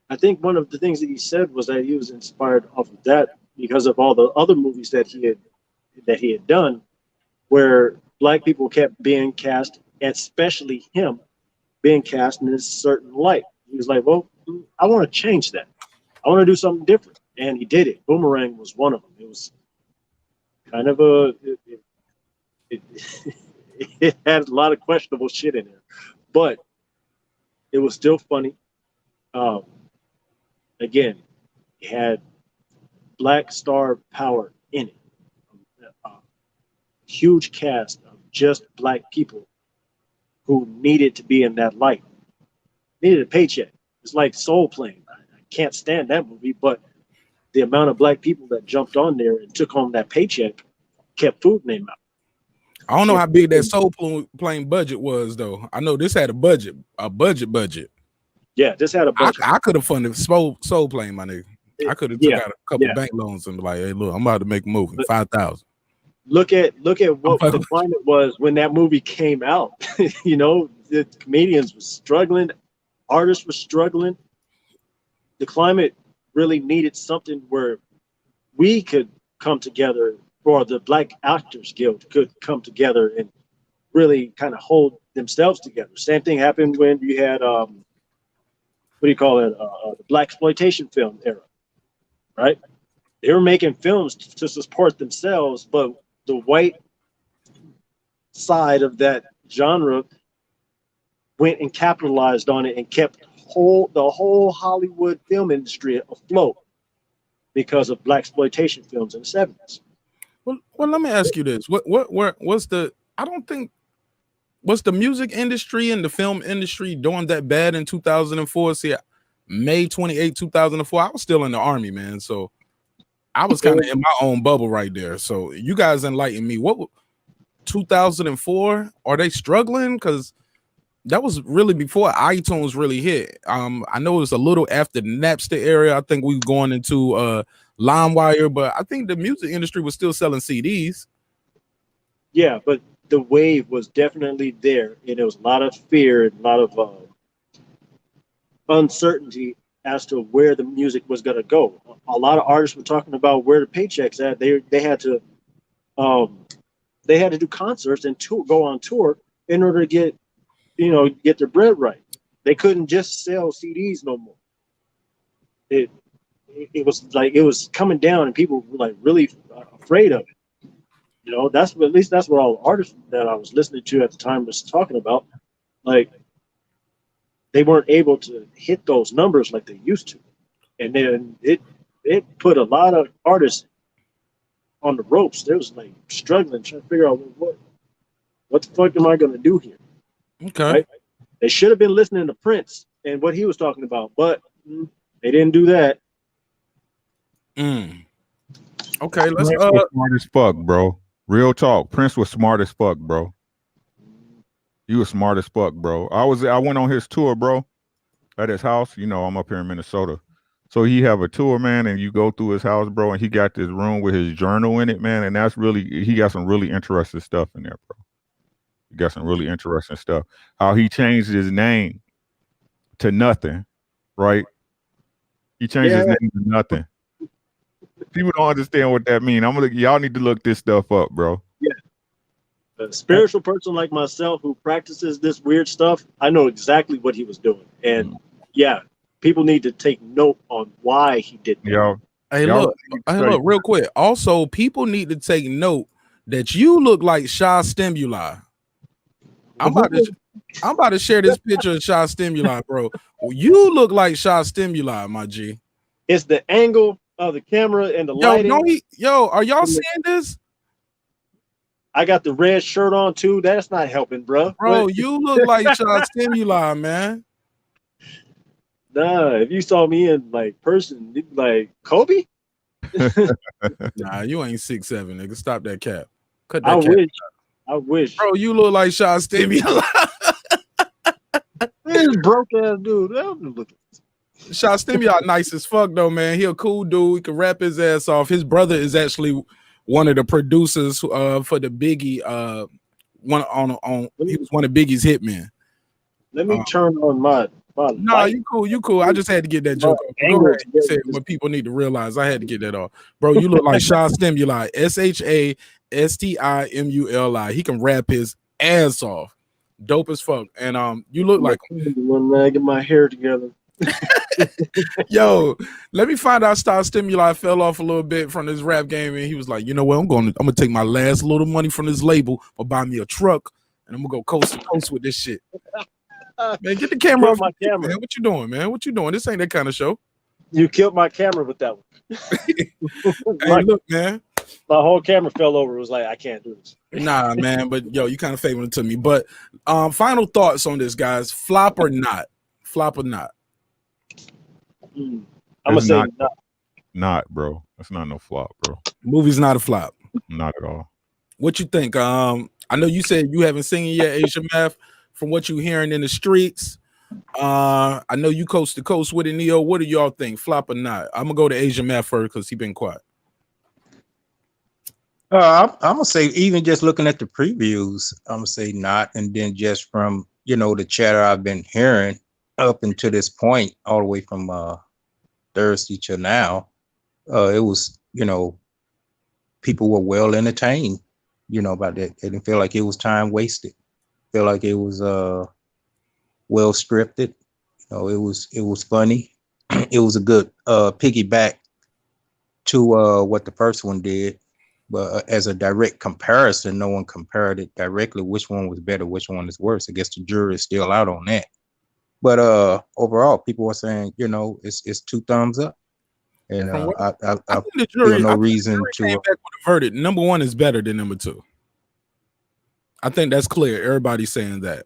I think one of the things that he said was that he was inspired off of that because of all the other movies that he had done, where black people kept being cast, especially him being cast in a certain light. He was like, well, I want to change that. I want to do something different. And he did it. Boomerang was one of them. It was kind of it had a lot of questionable shit in there, but it was still funny. Again, it had black star power in it. Huge cast of just black people who needed to be in that light. Needed a paycheck. It's like Soul Plane. I can't stand that movie, but the amount of black people that jumped on there and took home that paycheck kept food in their mouth. I don't know how big that Soul Plane budget was though. I know this had a budget. Yeah, this had a budget. I could have funded Soul Plane, my nigga. I could have took out a couple bank loans and be like, hey, look, I'm about to make a movie. 5,000. Look at what the climate was when that movie came out. You know, the comedians were struggling, artists were struggling. The climate really needed something where we could come together, or the Black Actors Guild could come together and really kind of hold themselves together. Same thing happened when you had what do you call it? The Black exploitation film era, right? They were making films to support themselves, but the white side of that genre went and capitalized on it and kept the whole Hollywood film industry afloat because of Black exploitation films in the 70s. Well, let me ask you this: what's the music industry and the film industry doing that bad in 2004? See, May 28, 2004, I was still in the Army, man. So I was kind of in my own bubble right there. So you guys enlighten me. What 2004? Are they struggling? Because that was really before iTunes really hit. I know it was a little after the Napster area. I think we were going into LimeWire, but I think the music industry was still selling CDs. Yeah, but the wave was definitely there, and there was a lot of fear and a lot of uncertainty as to where the music was going to go. A lot of artists were talking about where the paychecks at. They had to do concerts and go on tour in order to get their bread right. They couldn't just sell CDs no more. It was coming down, and people were like really afraid of it. You know, that's what all the artists that I was listening to at the time was talking about. Like, they weren't able to hit those numbers like they used to, and then it put a lot of artists on the ropes. They was like struggling, trying to figure out what the fuck am I going to do here. Okay, right? They should have been listening to Prince and what he was talking about, but they didn't do that. Okay, let's smart as fuck, bro. Real talk. Prince was smart as fuck, bro. He was smart as fuck, bro. I went on his tour, bro, at his house. You know, I'm up here in Minnesota. So he have a tour, man, and you go through his house, bro, and he got this room with his journal in it, man, and he got some really interesting stuff in there, bro. He got some really interesting stuff. How he changed his name to Nothing, right? He changed his name to Nothing. People don't understand what that means. Y'all need to look this stuff up, bro. Yeah. A spiritual person like myself who practices this weird stuff, I know exactly what he was doing. And yeah, people need to take note on why he did that. Hey, look, real quick. Also, people need to take note that you look like Sha Stimuli. I'm about to share this picture of Sha Stimuli, bro. You look like Sha Stimuli, my G. It's the angle of the camera and the lighting. Are y'all seeing this? I got the red shirt on too. That's not helping, bro. Bro, you look like Sha Stimuli, man. Nah, if you saw me in like person, you'd be like, Kobe? Nah, you ain't 6'7", nigga. Stop that cap. Cut that I cap. wish. I wish. Bro, you look like Sha Stimuli. This broke ass dude. Sha Stimuli nice as fuck though, man. He a cool dude. He can rap his ass off. His brother is actually one of the producers for the Biggie. He was one of Biggie's hitmen. Let me turn on my Nah, you cool. I just had to get that joke off. Go ahead. You said what people need to realize. I had to get that off. Bro, you look like Sha Stimuli. SHASTIMULI. He can rap his ass off. Dope as fuck. And you look like when I get my hair together. Yo, let me find out Star Stimuli fell off a little bit from this rap game, and he was like, you know what, I'm gonna take my last little money from this label or buy me a truck, and I'm gonna go coast to coast with this shit. Man, get the camera off my camera. Man. What you doing, man? What you doing? This ain't that kind of show. You killed my camera with that one. Hey, look, man. My whole camera fell over. It was like, I can't do this. Nah, man, but yo, you kind of favoring it to me. But final thoughts on this, guys. Flop or not? Flop or not? I'm gonna say not, bro. That's not no flop, bro. Movie's not a flop. Not at all. What you think? I know you said you haven't seen it yet, Asia Math. From what you're hearing in the streets, I know you coast to coast with it, Neo. What do y'all think, flop or not? I'm gonna go to Asia Math first because he been quiet. I'm gonna say even just looking at the previews, I'm gonna say not, and then just from the chatter I've been hearing up until this point, all the way from Thursday to now, it was people were well entertained, about that. They didn't feel like it was time wasted. Feel like it was well scripted. It was funny. It was a good piggyback to what the first one did. But as a direct comparison, no one compared it directly. Which one was better? Which one is worse? I guess the jury is still out on that. But overall, people were saying, it's 2 thumbs up, and I think the jury, feel no reason jury to came back with a verdict. Number 1 is better than number 2. I think that's clear. Everybody's saying that.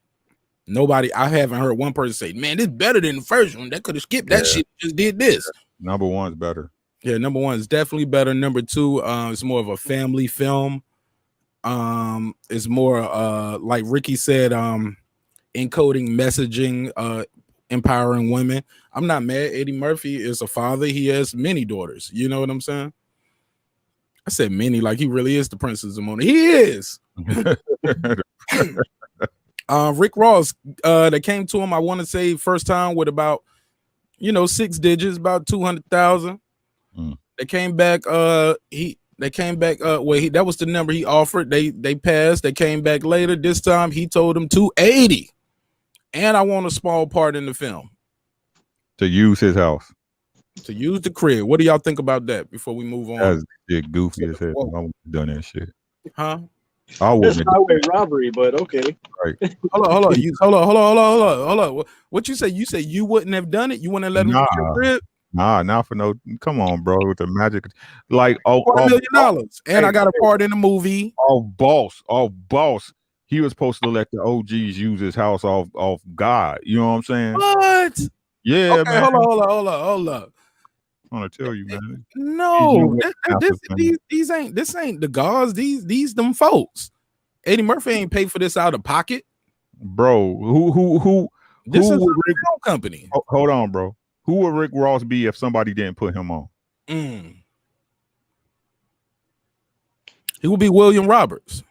Nobody, I haven't heard one person say, "Man, this better than the first one. That could have skipped that shit. Just did this." Number 1's better. Yeah, number 1 is definitely better. Number 2, it's more of a family film. It's more like Ricky said, encoding messaging, empowering women. I'm not mad. Eddie Murphy is a father. He has many daughters. You know what I'm saying? I said many, like he really is the Prince of Zamunda. He is. Rick Ross, that came to him, I want to say first time with about 6 digits, about 200,000. They came back. That was the number he offered. They passed. They came back later. This time he told them 280, and I want a small part in the film to use his house, to use the crib. What do y'all think about that? Before we move on, that's goofy as hell. I wouldn't have done that shit. Huh? I wouldn't. It's highway robbery, but okay. Right. Hold on. What you say? You say you wouldn't have done it? You wouldn't have let him use your crib? Nah, not for no. Come on, bro. With the magic, like $250 million, and I got a part in the movie. Boss. He was supposed to let the OGs use his house off God. You know what I'm saying? What? Yeah, okay, man. Hold up. I want to tell you, man. No, these ain't the gods. These them folks. Eddie Murphy ain't paid for this out of pocket, bro. Who? This is a film company. Hold on, bro. Who would Rick Ross be if somebody didn't put him on? He would be William Roberts.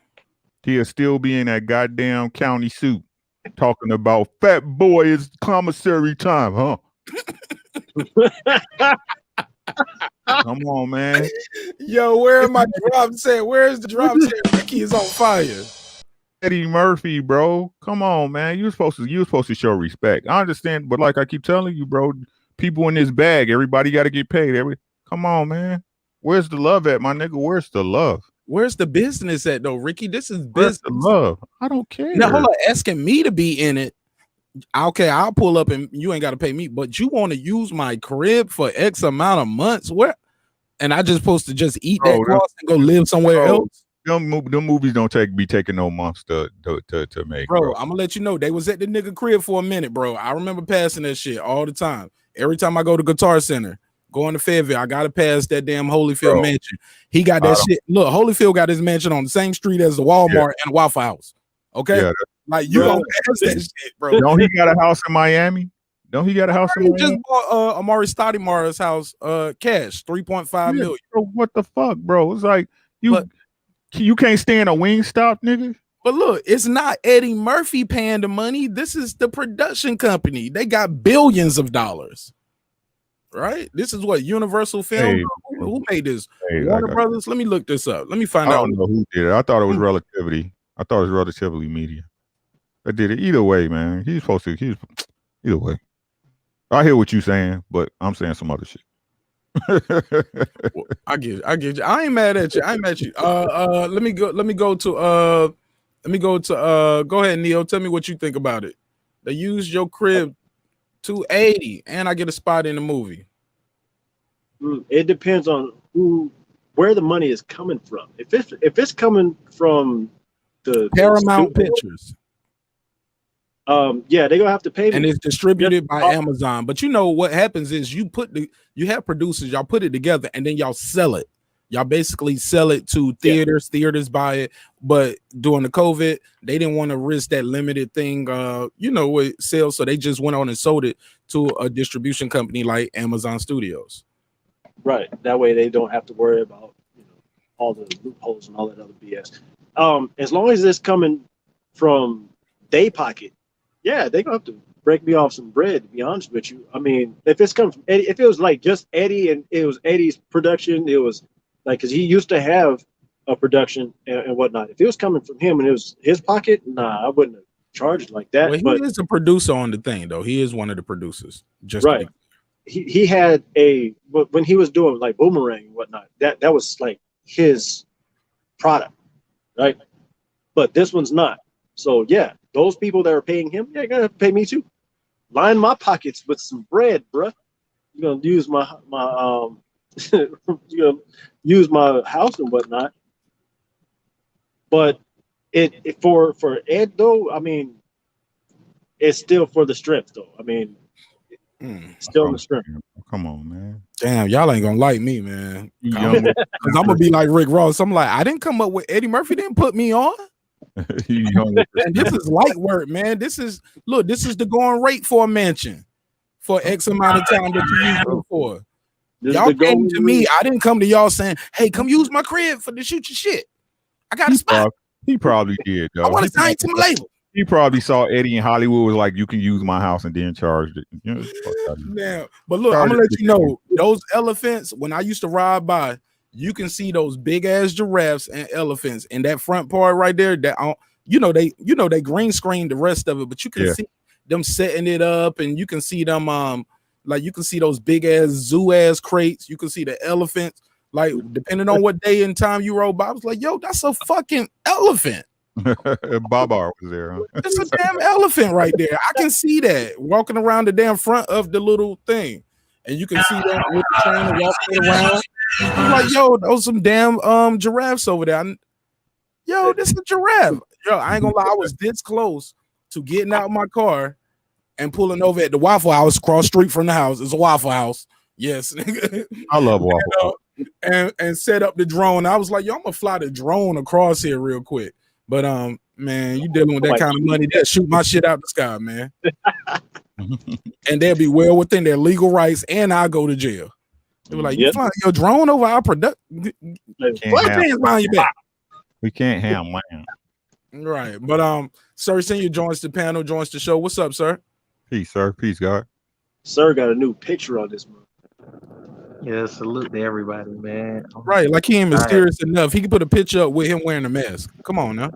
He'll still be in that goddamn county suit talking about fat boy is commissary time, huh? Come on, man. Yo, where am I drops at? Where's the drops at? Ricky is on fire. Eddie Murphy, bro. Come on, man. You're supposed to show respect. I understand, but like I keep telling you, bro, people in this bag, everybody got to get paid. Come on, man. Where's the love at, my nigga? Where's the love? Where's the business at, though, Ricky? This is Where's business. the love? I don't care. Now, hold on, asking me to be in it. Okay, I'll pull up and you ain't got to pay me, but you want to use my crib for X amount of months? Where? And I just supposed to just eat that cost and go live somewhere else? Them movies don't be taking no months to make. Bro, I'm gonna let you know they was at the nigga crib for a minute, bro. I remember passing that shit all the time. Every time I go to Guitar Center, going to Fayetteville, I gotta pass that damn Holyfield mansion. He got that shit. Look, Holyfield got his mansion on the same street as the Walmart and Waffle House. Okay, like you don't pass that shit, bro. Don't he got a house in Miami? Don't he got a house in Miami? Just bought Amari Stoudemire's house, cash, 3.5 million. Bro, what the fuck, bro? It's like you can't stand a Wingstop, nigga. But look, it's not Eddie Murphy paying the money. This is the production company. They got billions of dollars. Right? This is what Universal Film. Who made this? Warner Brothers. Let me look this up. Let me find out. I don't know who did it. I thought it was Relativity. I thought it was Relatively Media. I did it either way, man. He's supposed to. Either way. I hear what you're saying, but I'm saying some other shit. I get you. I ain't mad at you. Let me go to go ahead, Neo. Tell me what you think about it. They used your crib 280 and I get a spot in the movie. It depends on where the money is coming from. If it's coming from the Paramount Pictures. Yeah, they're gonna have to pay me. And it's distributed by Amazon. But you know what happens is you have producers, y'all put it together and then y'all sell it. Y'all basically sell it to theaters. Theaters buy it, but during the COVID, they didn't want to risk that limited thing, with sales, so they just went on and sold it to a distribution company like Amazon Studios. Right. That way they don't have to worry about all the loopholes and all that other BS. As long as it's coming from their pocket, they're gonna have to break me off some bread, to be honest with you. I mean, if it's coming from Eddie, if it was like just Eddie and it was Eddie's production, it was like, because he used to have a production and whatnot. If it was coming from him and it was his pocket, nah, I wouldn't have charged like that. Well, he is a producer on the thing, though. He is one of the producers. Just right. He had when he was doing like Boomerang and whatnot, that was like his product, right? But this one's not. So yeah, those people that are paying him, you're gonna have to pay me too. Line my pockets with some bread, bruh. You're gonna use my you're gonna use my house and whatnot. But it for Ed though, I mean, it's still for the strength though. I mean, still in the strength. Come on, man. Damn, y'all ain't gonna like me, man. Because I'm gonna be like Rick Ross. I'm like, I didn't come up with Eddie Murphy. Didn't put me on. And this is light work, man. This is the going rate for a mansion for X amount of time that you use it for. Y'all came to me. I didn't come to y'all saying, "Hey, come use my crib to shoot your shit." I got a spot. He probably did, though. I want to sign to my label. He probably saw Eddie in Hollywood was like, "You can use my house," and then charged it. Yeah, but look, I'm gonna let you know those elephants. When I used to ride by, you can see those big ass giraffes and elephants in that front part right there. That they green screen the rest of it, but you can see them setting it up, and you can see them like you can see those big ass zoo ass crates. You can see the elephants. Like depending on what day and time you rode by, I was like, "Yo, that's a fucking elephant." Babar was there. Huh? It's a damn elephant right there. I can see that walking around the damn front of the little thing, and you can see them with the train walking around. I'm like, yo, those some damn giraffes over there. Yo, this is a giraffe. Yo, I ain't gonna lie, I was this close to getting out my car and pulling over at the Waffle House across street from the house. It's a Waffle House. Yes, I love Waffle House. And set up the drone. I was like, yo, I'm gonna fly the drone across here real quick. But man, you dealing with that kind of money that shoot my shit out the sky, man. And they'll be well within their legal rights, and I'll go to jail. They were like, you flying your drone over our product? We can't have man. Right. But Sir Senior joins the panel, joins the show. What's up, sir? Peace, sir. Peace, God. Sir got a new picture on this month. Yeah, salute to everybody, man. Right, like he ain't mysterious enough. He can put a picture up with him wearing a mask. Come on now.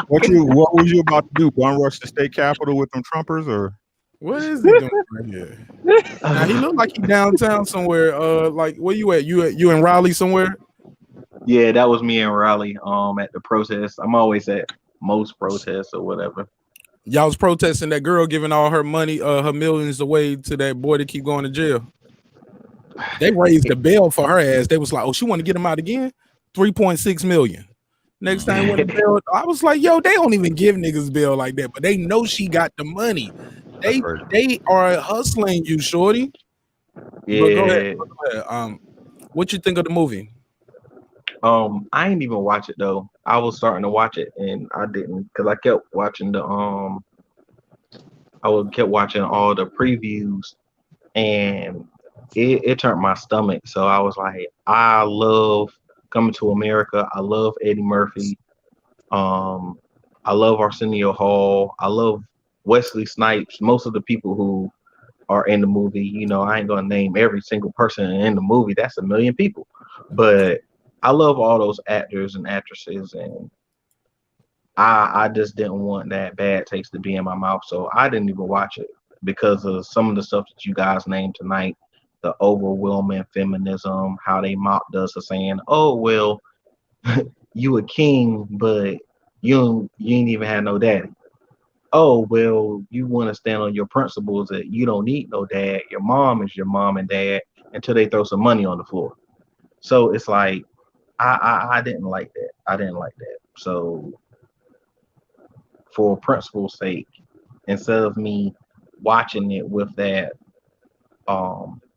What was you about to do? Bum rush the state capitol with them Trumpers, or what is he doing right here? Now, he look like he downtown somewhere. Like where you at? You in Raleigh somewhere? Yeah, that was me in Raleigh. At the protest. I'm always at most protests or whatever. Y'all was protesting that girl giving all her money, her millions away to that boy to keep going to jail. They raised the bail for her ass. They was like, oh, she want to get him out again? 3.6 million. Next time when the bail, I was like, yo, they don't even give niggas bail like that, but they know she got the money. They are hustling you, shorty. Yeah. But go ahead. What you think of the movie? I ain't even watch it though. I was starting to watch it and I didn't, because I kept watching kept watching all the previews, and it turned my stomach. So I was like, I love Coming to America. I love Eddie Murphy. I love Arsenio Hall. I love Wesley Snipes. Most of the people who are in the movie, I ain't gonna name every single person in the movie. That's a million people, but I love all those actors and actresses, and I just didn't want that bad taste to be in my mouth, so I didn't even watch it because of some of the stuff that you guys named tonight, the overwhelming feminism, how they mocked us for saying, oh, well, you a king, but you ain't even had no daddy. Oh, well, you want to stand on your principles that you don't need no dad. Your mom is your mom and dad until they throw some money on the floor. So it's like, I didn't like that. I didn't like that. So for principle's sake, instead of me watching it with that,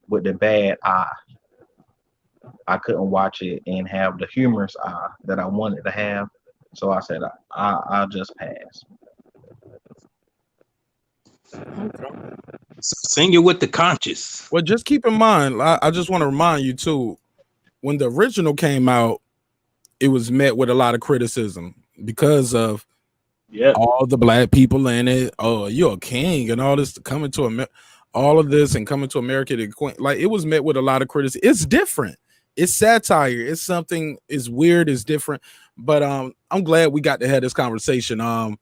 with the bad eye, I couldn't watch it and have the humorous eye that I wanted to have. So I said I'll just pass. Sing it with the conscious. Well, just keep in mind, I just want to remind you too, when the original came out, it was met with a lot of criticism because of all the black people in it. Oh, you're a king and all this coming to America, all of this and coming to America. Like it was met with a lot of criticism. It's different. It's satire. It's something. It's weird. It's different. But I'm glad we got to have this conversation. I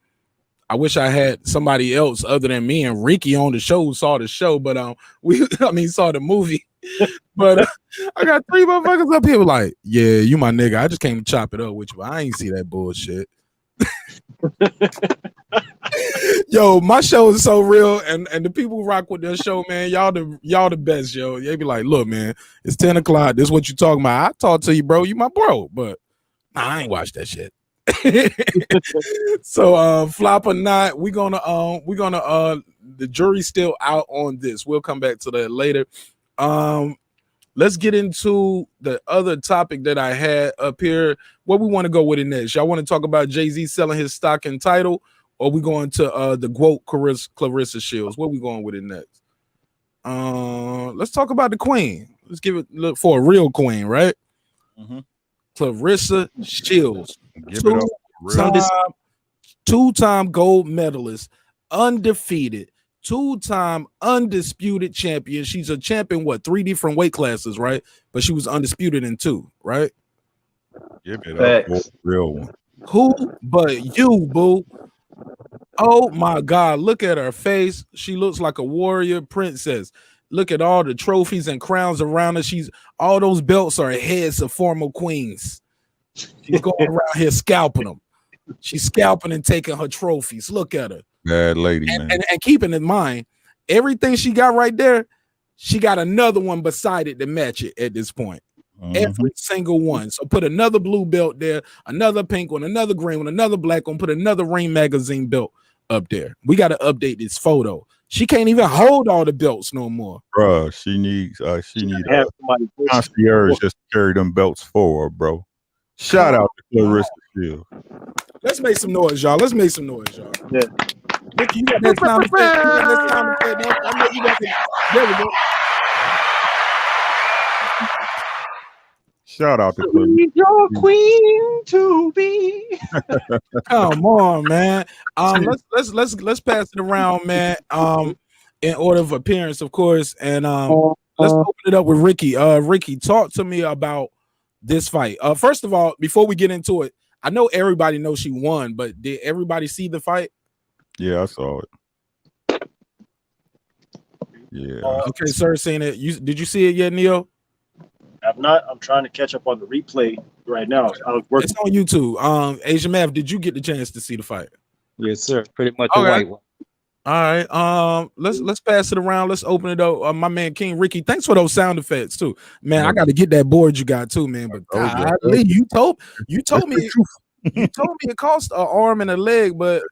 wish I had somebody else other than me and Ricky on the show who saw the show, but saw the movie. But I got 3 motherfuckers up here like, yeah, you my nigga. I just came to chop it up with you. I ain't see that bullshit. Yo, my show is so real, and the people who rock with this show, man, y'all the best, yo. They be like, look, man, it's 10 o'clock. This is what you talking about. I talk to you, bro. You my bro, but I ain't watch that shit. So flop or not, we're gonna the jury's still out on this. We'll come back to that later. Let's get into the other topic that I had up here. What we want to go with it next? Y'all want to talk about Jay-Z selling his stock and Tidal, or we going to the GWOAT Clarissa Shields? What we going with it next? Let's talk about the queen. Let's give it look for a real queen, right? Clarissa Shields, two-time gold medalist, undefeated, 2-time undisputed champion. She's a champion, 3 different weight classes, right? But she was undisputed in 2, right? Give it up for a real one. Who but you, boo? Oh my God, look at her face. She looks like a warrior princess. Look at all the trophies and crowns around her. All those belts are heads of former queens. She's going around here scalping them. She's scalping and taking her trophies. Look at her. Bad lady, man. And keeping in mind, everything she got right there, she got another one beside it to match it at this point. Every single one. So put another blue belt there, another pink one, another green one, another black one, put another Ring magazine belt up there. We got to update this photo. She can't even hold all the belts no more. Bruh, she needs a concierge just to carry them belts forward, bro. Shout out to Clarissa Shields. Let's make some noise, y'all. Let's make some noise, y'all. Yeah. Ricky, you got that sound effect. I know you got that. There we go. Shout out to Clarissa. Your queen to be. Come on, man. Let's pass it around, man. In order of appearance, of course, and let's open it up with Ricky. Ricky, talk to me about this fight. First of all, before we get into it, I know everybody knows she won, but did everybody see the fight? Yeah, I saw it. Yeah. Okay, sir, seen it. Did you see it yet, Neo? I've not. I'm trying to catch up on the replay right now. It's on YouTube. Asian Mav, did you get the chance to see the fight? Yes, sir. Pretty much a white one. All right. Let's pass it around. Let's open it up. My man King Ricky, thanks for those sound effects too, man. I got to get that board you got too, man. But golly, you told me it cost an arm and a leg, but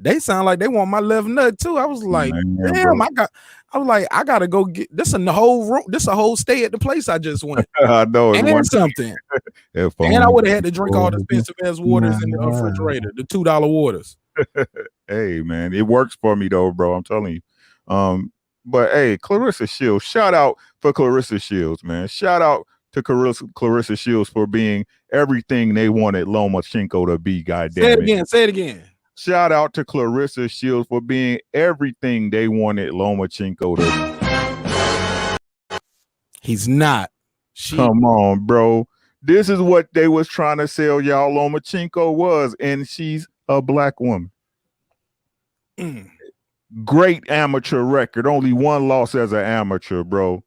they sound like they want my left nut too. I was like, damn, I gotta go get this a whole stay at the place I just went. I know, and something. And I would have had to drink all the expensive ass waters in the refrigerator, the $2 waters. Hey man, it works for me though, bro. I'm telling you. But hey, Clarissa Shields, shout out for Clarissa Shields, man. Shout out to Clarissa Shields for being everything they wanted Lomachenko to be. Goddamn it! Say it again. Shout out to Clarissa Shields for being everything they wanted Lomachenko to be. He's not. Come on, bro. This is what they was trying to sell y'all Lomachenko was, and she's a black woman. Great amateur record. Only 1 loss as an amateur, bro.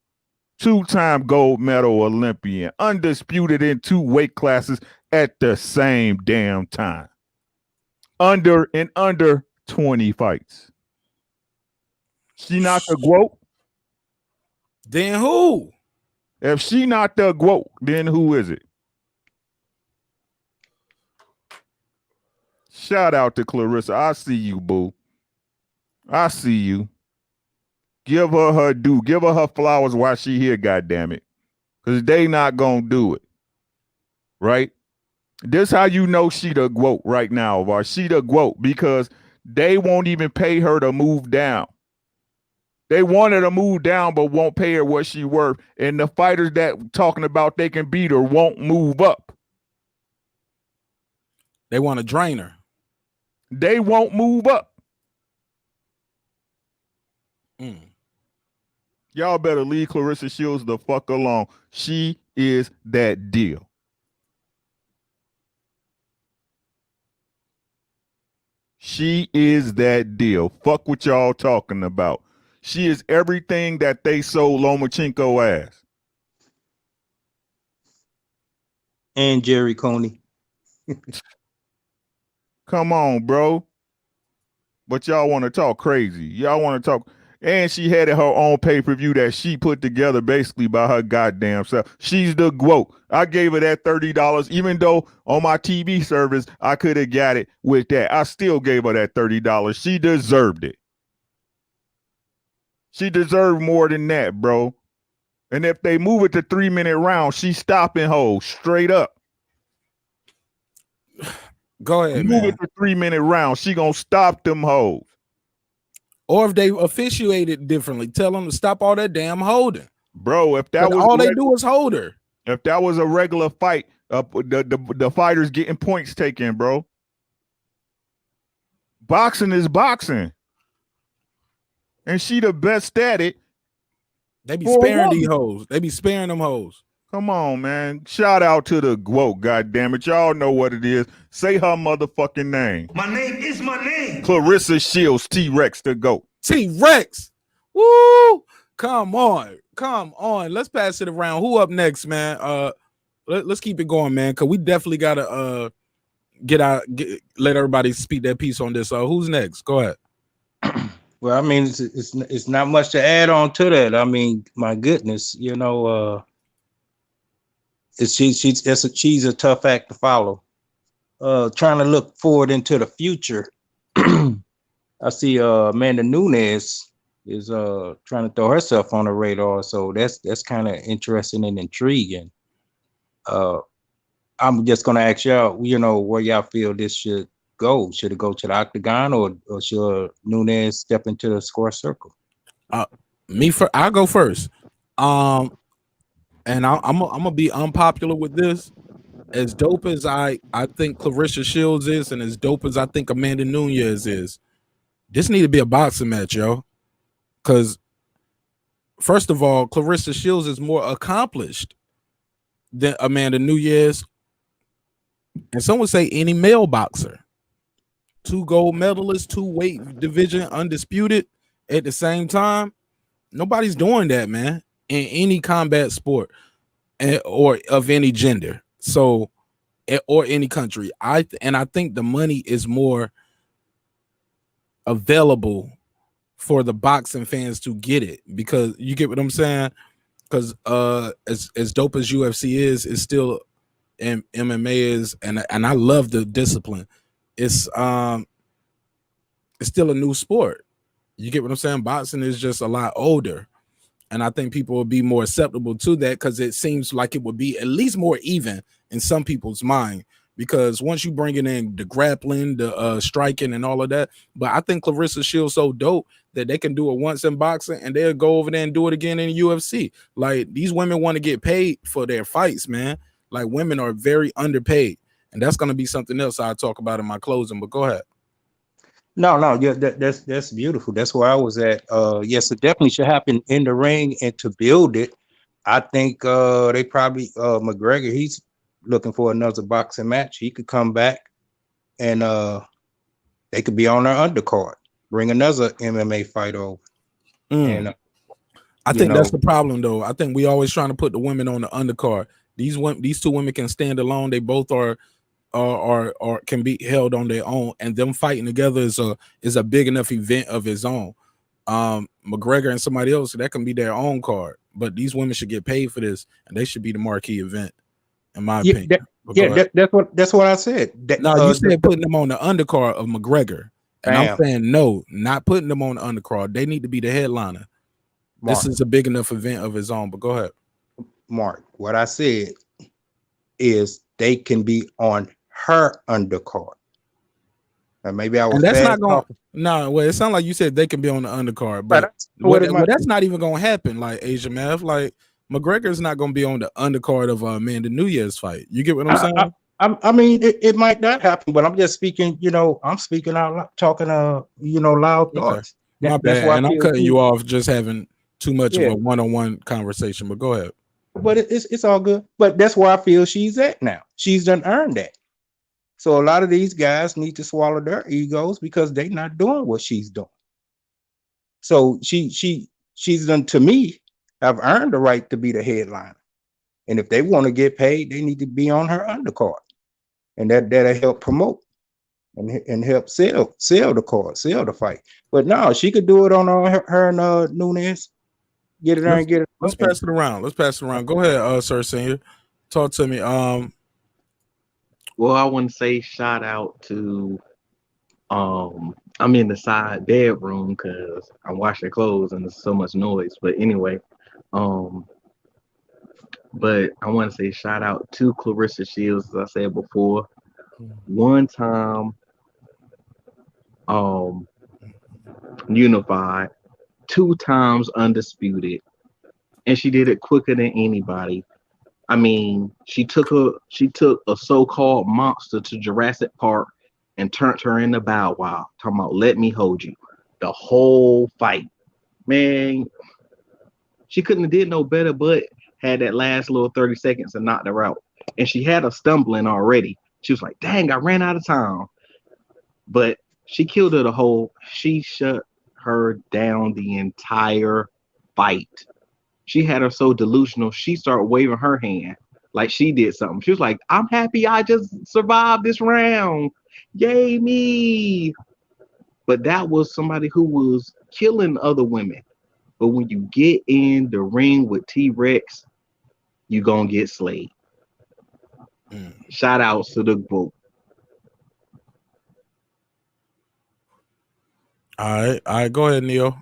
2-time gold medal Olympian. Undisputed in 2 weight classes at the same damn time. Under 20 fights. She not the GWOAT? Then who? If she not the GWOAT, then who is it? Shout out to Clarissa. I see you, boo. I see you. Give her her due. Give her her flowers while she here, goddammit. because they not gonna do it. Right? This how you know she the GOAT right now, or she the GOAT, because they won't even pay her to move down. They want her to move down, but won't pay her what she worth. And the fighters that talking about they can beat her won't move up. They want to drain her. They won't move up. Y'all better leave Clarissa Shields the fuck alone. She is that deal. She is that deal. Fuck what y'all talking about. She is everything that they sold Lomachenko as. And Jerry Coney. Come on, bro. But y'all want to talk crazy. Y'all want to talk. And she had her own pay-per-view that she put together basically by her goddamn self. She's the GOAT. I gave her that $30, even though on my TV service, I could have got it with that. I still gave her that $30. She deserved it. She deserved more than that, bro. And if they move it to 3-minute round, she's stopping hoes straight up. Go ahead, move man. it to 3-minute round. She gonna stop them hoes. Or if they officiated differently, tell them to stop all that damn holding. Bro, if that was all they do is hold her. If that was a regular fight, the fighters getting points taken, bro. Boxing is boxing. And she the best at it. They be sparing these hoes. They be sparing them hoes. Come on, man. Shout out to the GOAT, goddammit. Y'all know what it is. Say her motherfucking name. My name is my name. Clarissa Shields, T-Rex the GOAT. T-Rex. Woo! Come on. Come on. Let's pass it around. Who up next, man? Let's keep it going, man, because we definitely gotta let everybody speak their piece on this. Who's next? Go ahead. Well, I mean, it's not much to add on to that. I mean, my goodness, you know, she's a tough act to follow. Trying to look forward into the future. I see Amanda Nunes is trying to throw herself on the radar, so that's kind of interesting and intriguing. I'm just gonna ask y'all, you know, where y'all feel this should go. Should it go to the octagon, or should Nunes step into the square circle? I'll go first. And I'm gonna be unpopular with this. As dope as I think Clarissa Shields is, and as dope as I think Amanda Nunes is, this need to be a boxing match, yo. Because first of all, Clarissa Shields is more accomplished than Amanda Nunes, and some would say any male boxer. 2 gold medalists, 2 weight division undisputed at the same time. Nobody's doing that, man, in any combat sport or of any gender. So, or any country. I think the money is more available for the boxing fans to get it, because you get what I'm saying? Because as dope as UFC is, it's still MMA is, and I love the discipline. It's still a new sport. You get what I'm saying? Boxing is just a lot older, and I think people will be more acceptable to that, because it seems like it would be at least more even in some people's mind, because once you bring it in the grappling, the striking and all of that. But I think Clarissa Shields so dope that they can do it once in boxing and they'll go over there and do it again in the UFC. Like, these women want to get paid for their fights, man. Like, women are very underpaid, and that's going to be something else I'll talk about in my closing. But go ahead. No, yeah, that's beautiful. That's where I was at. Yes, it definitely should happen in the ring, and to build it, I think they probably McGregor, he's looking for another boxing match. He could come back, and they could be on their undercard, bring another MMA fight over. And I think that's the problem, though. I think we always trying to put the women on the undercard. These 2 women can stand alone. They both are can be held on their own, and them fighting together is a big enough event of its own. McGregor and somebody else, that can be their own card, but these women should get paid for this, and they should be the marquee event, in my opinion. That's what I said. You said putting them on the undercard of McGregor, and I'm saying no, not putting them on the undercard. They need to be the headliner. This is a big enough event of its own. But go ahead. Mark. What I said is they can be on her undercard. Now maybe I was And that's fast not going. talking. No, well, it sounds like you said they can be on the undercard, but that's not even going to happen. Like Asia Math, like McGregor's not going to be on the undercard of Amanda Nunes fight. You get what I'm saying? I mean, it might not happen, but I'm just speaking. I'm speaking out loud, talking loud thoughts. My That's bad, why and I'm cutting you off just having too much of Yeah. a one-on-one conversation. But go ahead. But it's all good. But that's where I feel she's at now. She's done earned that. So a lot of these guys need to swallow their egos because they're not doing what she's doing. So she's done, to me, have earned the right to be the headliner. And if they want to get paid, they need to be on her undercard. And that'll help promote and help sell the card, sell the fight. But no, she could do it on her and Nunes. Get it there and get it. Let's pass it around. Go ahead, Sir Senior. Talk to me. Well, I want to say shout out to I'm in the side bedroom because I'm washing clothes and there's so much noise. But anyway, but I want to say shout out to Clarissa Shields, as I said before. One time, unified, 2 times undisputed, and she did it quicker than anybody. I mean, she took a so-called monster to Jurassic Park and turned her into Bow Wow. Talking about let me hold you. The whole fight. Man, she couldn't have did no better, but had that last little 30 seconds and knocked her out. And she had her stumbling already. She was like, dang, I ran out of time. But she killed her she shut her down the entire fight. She had her so delusional, she started waving her hand like she did something. She was like, I'm happy I just survived this round. Yay me. But that was somebody who was killing other women. But when you get in the ring with T-Rex, you're going to get slayed. Shout out to the group. All right. Go ahead, Neil.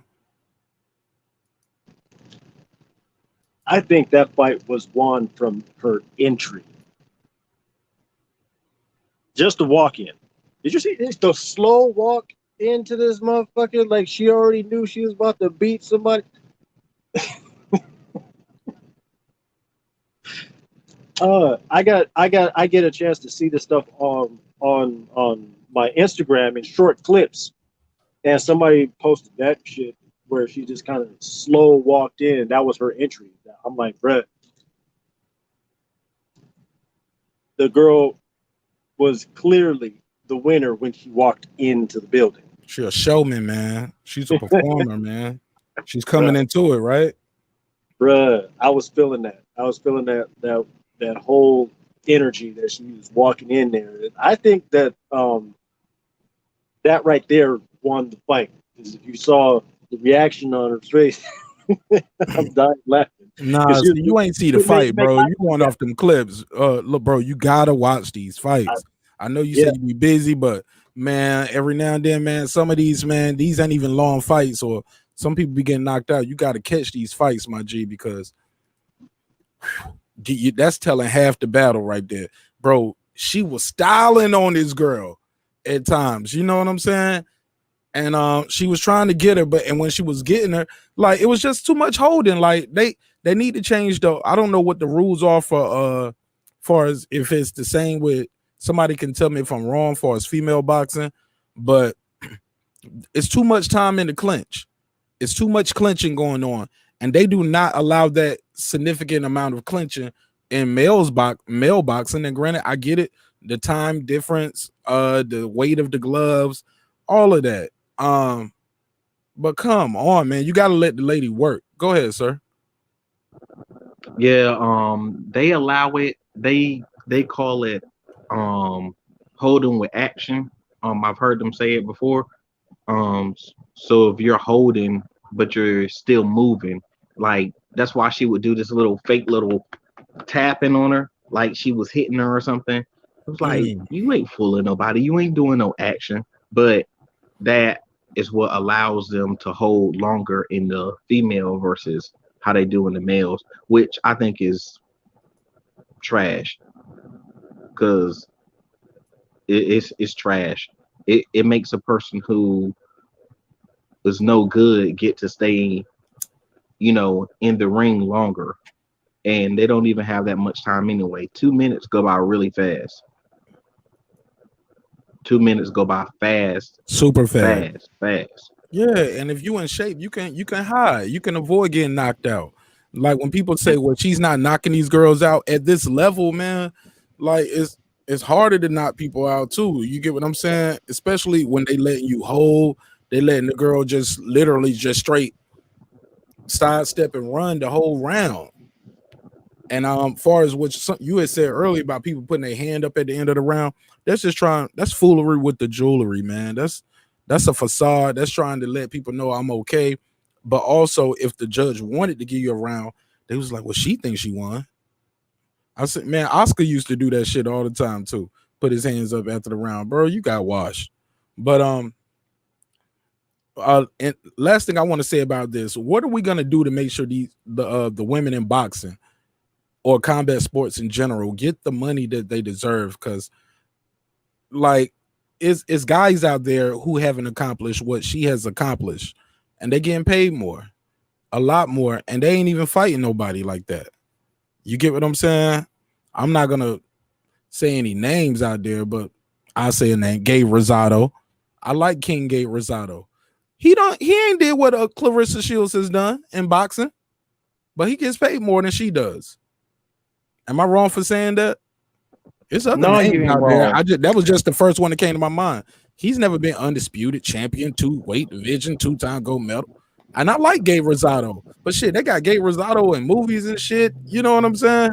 I think that fight was won from her entry. Just the walk in. Did you see the slow walk into this motherfucker? Like she already knew she was about to beat somebody. I get a chance to see this stuff on my Instagram in short clips, and somebody posted that shit where she just kind of slow walked in. That was her entry. I'm like, bruh, the girl was clearly the winner when she walked into the building. She's a showman, man. She's a performer, man. She's coming into it, right? Bruh, I was feeling that. I was feeling that whole energy that she was walking in there. I think that that right there won the fight. Because if you saw the reaction on her face, I'm dying laughing. Nah, see, you ain't see the fight, bro. You going off them clips. Look, bro, you gotta watch these fights. I know you said you be busy, but man, every now and then, man, some of these, man, these ain't even long fights, or some people be getting knocked out. You got to catch these fights, my G, because that's telling half the battle right there, bro. She was styling on this girl at times. You know what I'm saying? And she was trying to get her, and when she was getting her, like it was just too much holding. Like they need to change though. I don't know what the rules are for far as if it's the same with somebody can tell me if I'm wrong for as female boxing, but it's too much time in the clinch. It's too much clinching going on, and they do not allow that significant amount of clinching in male boxing. And granted, I get it, the time difference, the weight of the gloves, all of that. But come on, man, you gotta let the lady work. Go ahead, sir. Yeah, they allow it. They call it holding with action. I've heard them say it before. So if you're holding but you're still moving, like that's why she would do this little fake little tapping on her, like she was hitting her or something. It was like you ain't fooling nobody, you ain't doing no action, but that is what allows them to hold longer in the female versus how they do in the males, which I think is trash because it's trash. It makes a person who is no good get to stay, in the ring longer, and they don't even have that much time anyway. 2 minutes go by really fast. 2 minutes go by fast, Super fast. fast. Yeah, and if you in shape, you can hide. You can avoid getting knocked out. Like when people say, "Well, she's not knocking these girls out at this level, man." Like it's harder to knock people out too. You get what I'm saying? Especially when they letting you hold, they letting the girl just literally just straight sidestep and run the whole round. And far as what you had said earlier about people putting their hand up at the end of the round, that's foolery with the jewelry, man. That's a facade. That's trying to let people know I'm okay. But also, if the judge wanted to give you a round, they was like, well, she thinks she won. I said, man, Oscar used to do that shit all the time too. Put his hands up after the round, bro. You got washed. But and last thing I want to say about this, what are we gonna do to make sure the women in boxing or combat sports in general get the money that they deserve? Because like it's guys out there who haven't accomplished what she has accomplished, and they getting paid more, a lot more, and they ain't even fighting nobody like that. You get what I'm saying? I'm not gonna say any names out there, but I'll say a name: Gabe Rosado. I like King Gabe Rosado. He ain't did what Clarissa Shields has done in boxing, but he gets paid more than she does. Am I wrong for saying that? It's other No, you names ain't out there. wrong. That was just the first one that came to my mind. He's never been undisputed champion, 2 weight division, 2-time gold medal. And I like Gabe Rosado, but shit, they got Gabe Rosado in movies and shit. You know what I'm saying?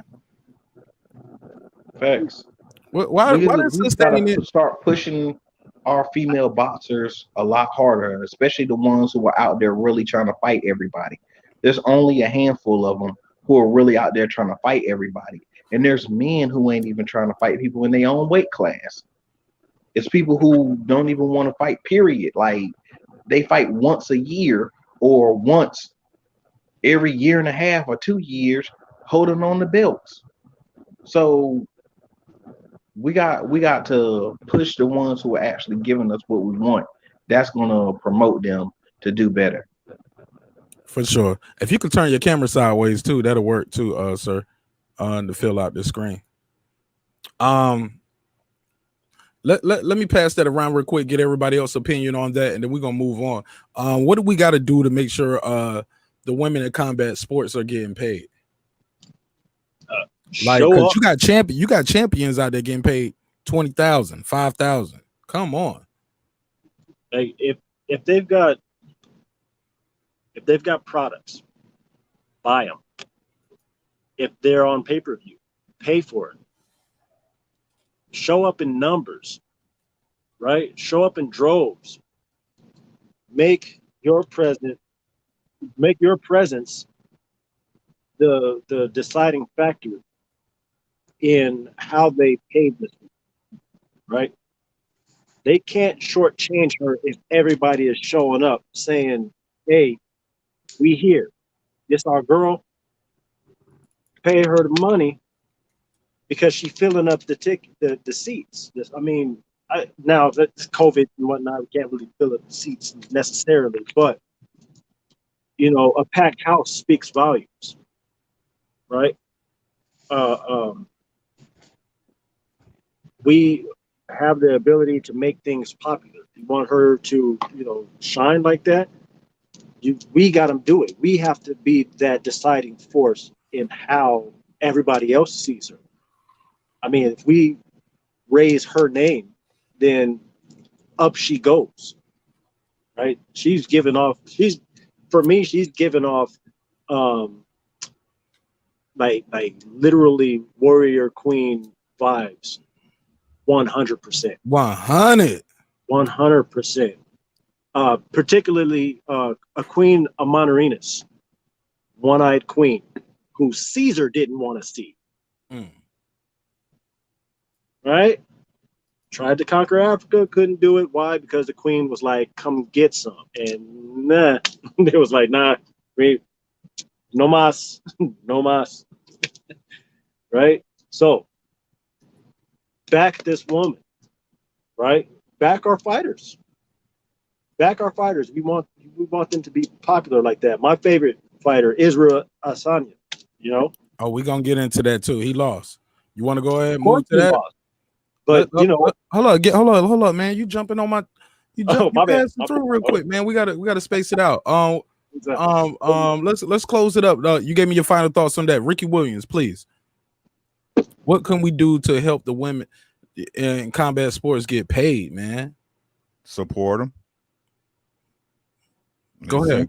Facts. Why We does we sustain gotta it? start pushing our female boxers a lot harder, especially the ones who are out there really trying to fight everybody. There's only a handful of them who are really out there trying to fight everybody, and there's men who ain't even trying to fight people in their own weight class. It's people who don't even want to fight. Period. Like they fight once a year or once every year and a half or 2 years, holding on the belts. So we got to push the ones who are actually giving us what we want. That's gonna promote them to do better. For sure. If you could turn your camera sideways too, that'll work too, sir. To fill out the screen. Let me pass that around real quick, get everybody else's opinion on that, and then we're gonna move on. What do we got to do to make sure the women in combat sports are getting paid? Like, Show because up. you got champions out there getting paid 20,000, 5,000. Come on. Like if they've got products, buy them. If they're on pay-per-view, pay for it. Show up in numbers, right? Show up in droves. Make your presence the deciding factor in how they pay this, right? They can't shortchange her if everybody is showing up saying, "Hey, we here. This our girl. Pay her the money because she's filling up the seats." Now that's COVID and whatnot. We can't really fill up the seats necessarily, but a packed house speaks volumes, right? We have the ability to make things popular. You want her to, shine like that. We got to do it. We have to be that deciding force in how everybody else sees her. I mean, if we raise her name, then up she goes, right? She's given off. She's given off, like literally warrior queen vibes, 100%. 100%. Particularly a queen Amonarinas, one-eyed queen, who Caesar didn't want to see. Right? Tried to conquer Africa, couldn't do it. Why? Because the queen was like, "Come get some," and nah, it was like, "Nah, No mas, no mas. Right? So back this woman, right? Back our fighters. Back our fighters. We want them to be popular like that. My favorite fighter, Israel Asanya. You know, Oh, we're gonna get into that too. He lost. You want to go ahead and of course move to he that? lost, but you know, Hold up, man. You jumping on my you oh my bad. passing through real quick, man. We gotta space it out. Exactly. Let's close it up. You gave me your final thoughts on that. Ricky Williams, please. What can we do to help the women in combat sports get paid, man? Support them. Go ahead.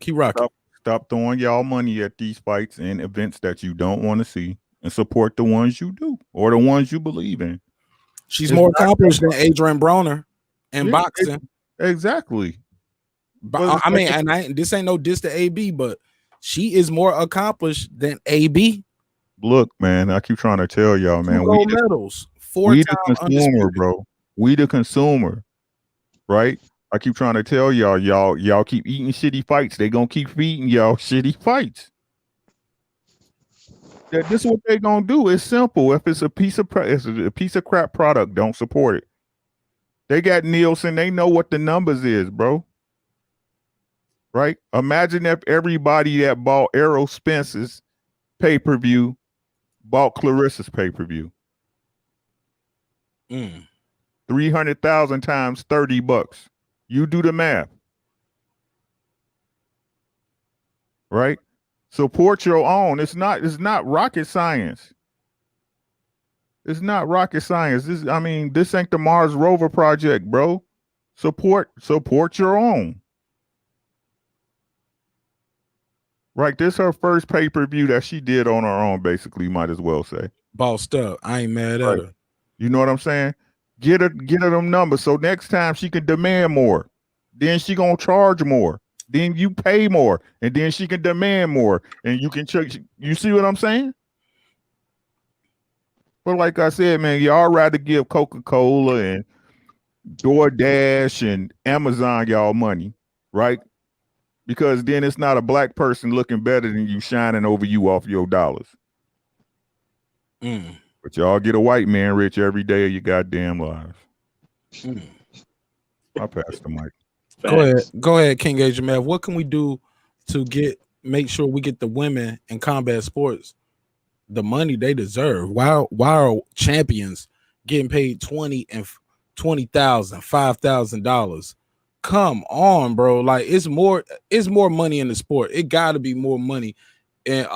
Keep rocking. Stop throwing y'all money at these fights and events that you don't want to see, and support the ones you do or the ones you believe in. She's more accomplished than Adrian Broner in boxing. Exactly. But I mean, this ain't no diss to AB, but she is more accomplished than AB. Look, man, I keep trying to tell y'all, man. Gold medals, we the consumer, bro. We the consumer, right? I keep trying to tell y'all keep eating shitty fights. They gonna keep feeding y'all shitty fights. This is what they gonna do. It's simple. If it's a piece of crap product, don't support it. They got Nielsen. They know what the numbers is, bro. Right? Imagine if everybody that bought Errol Spence's pay-per-view bought Clarissa's pay-per-view. 300,000 times $30. You do the math. Right? Support your own. It's not rocket science. It's not rocket science. This ain't the Mars rover project, bro. Support your own. Right? This her first pay-per-view that she did on her own, basically, you might as well say. Bossed up. I ain't mad at her. You know what I'm saying? Get her them numbers so next time she can demand more. Then she gonna charge more. Then you pay more, and then she can demand more, and you can check. You see what I'm saying? But like I said, man, y'all rather give Coca-Cola and DoorDash and Amazon y'all money, right? Because then it's not a black person looking better than you shining over you off your dollars. But y'all get a white man rich every day of your goddamn lives. I pass the mic. Go ahead, King Agent Mav. What can we do to make sure we get the women in combat sports the money they deserve? Why are champions getting paid $20,000 $5,000? Come on, bro. Like it's more money in the sport. It gotta be more money in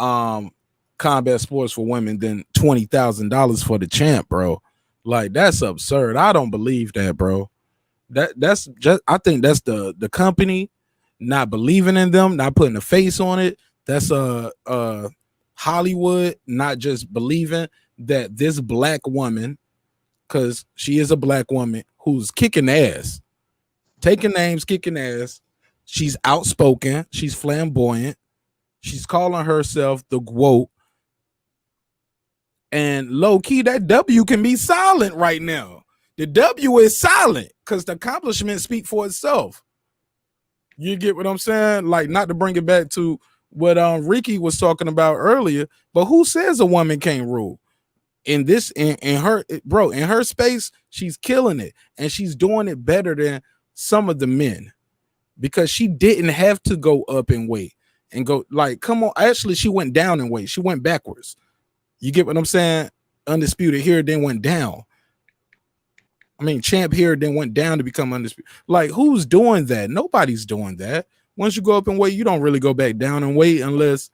combat sports for women than $20,000 for the champ, bro. Like that's absurd. I don't believe that, bro. That's just, I think that's the company not believing in them, not putting a face on it. That's Hollywood not just believing that this black woman, because she is a black woman who's kicking ass, taking names, kicking ass. She's outspoken, she's flamboyant, she's calling herself the GWOAT. And low key, that W can be silent right now. The W is silent because the accomplishments speak for itself. You get what I'm saying? Like, not to bring it back to what Ricky was talking about earlier, but who says a woman can't rule? In her space, she's killing it, and she's doing it better than some of the men because she didn't have to go up in weight and go like, come on. Actually, she went down in weight. She went backwards. You get what I'm saying? Undisputed here, then went down. I mean, champ here, then went down to become undisputed. Like, who's doing that? Nobody's doing that. Once you go up in weight, you don't really go back down in weight unless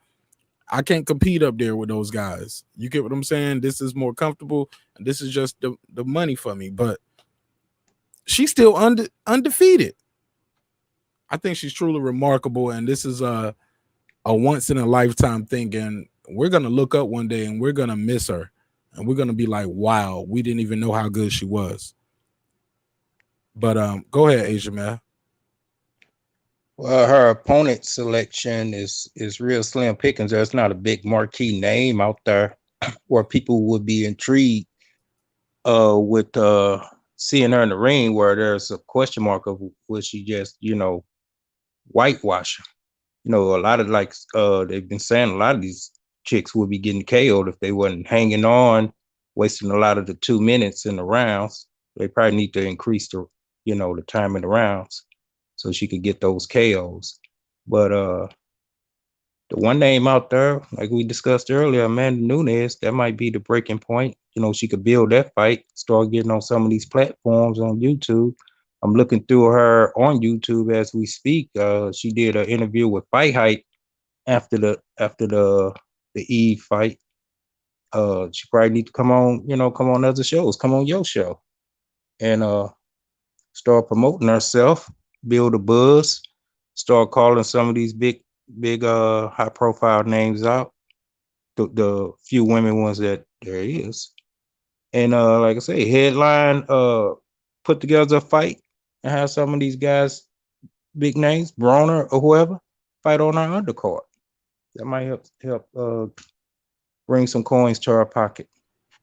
I can't compete up there with those guys. You get what I'm saying? This is more comfortable, and this is just the money for me. But she's still undefeated. I think she's truly remarkable, and this is a once in a lifetime thing. And we're gonna look up one day, and we're gonna miss her, and we're gonna be like, "Wow, we didn't even know how good she was." But go ahead, Asia, man. Well, her opponent selection is real slim pickings. There's not a big marquee name out there where people would be intrigued with seeing her in the ring, where there's a question mark of will she just, whitewash her. you know, a lot of they've been saying a lot of these chicks would be getting KO'd if they wasn't hanging on, wasting a lot of the 2 minutes in the rounds. They probably need to increase the, you know, the time in the rounds so she could get those KOs. But the one name out there, like we discussed earlier, Amanda Nunes, that might be the breaking point. You know, she could build that fight, start getting on some of these platforms on YouTube. I'm looking through her on YouTube as we speak. She did an interview with Fight Hype after the Eve fight. She probably need to come on other shows, come on your show, and start promoting herself, build a buzz, start calling some of these big high profile names out, the few women ones that there is. And like I say, headline, put together a fight and have some of these guys, big names, Broner or whoever, fight on our undercard. That might help bring some coins to her pocket.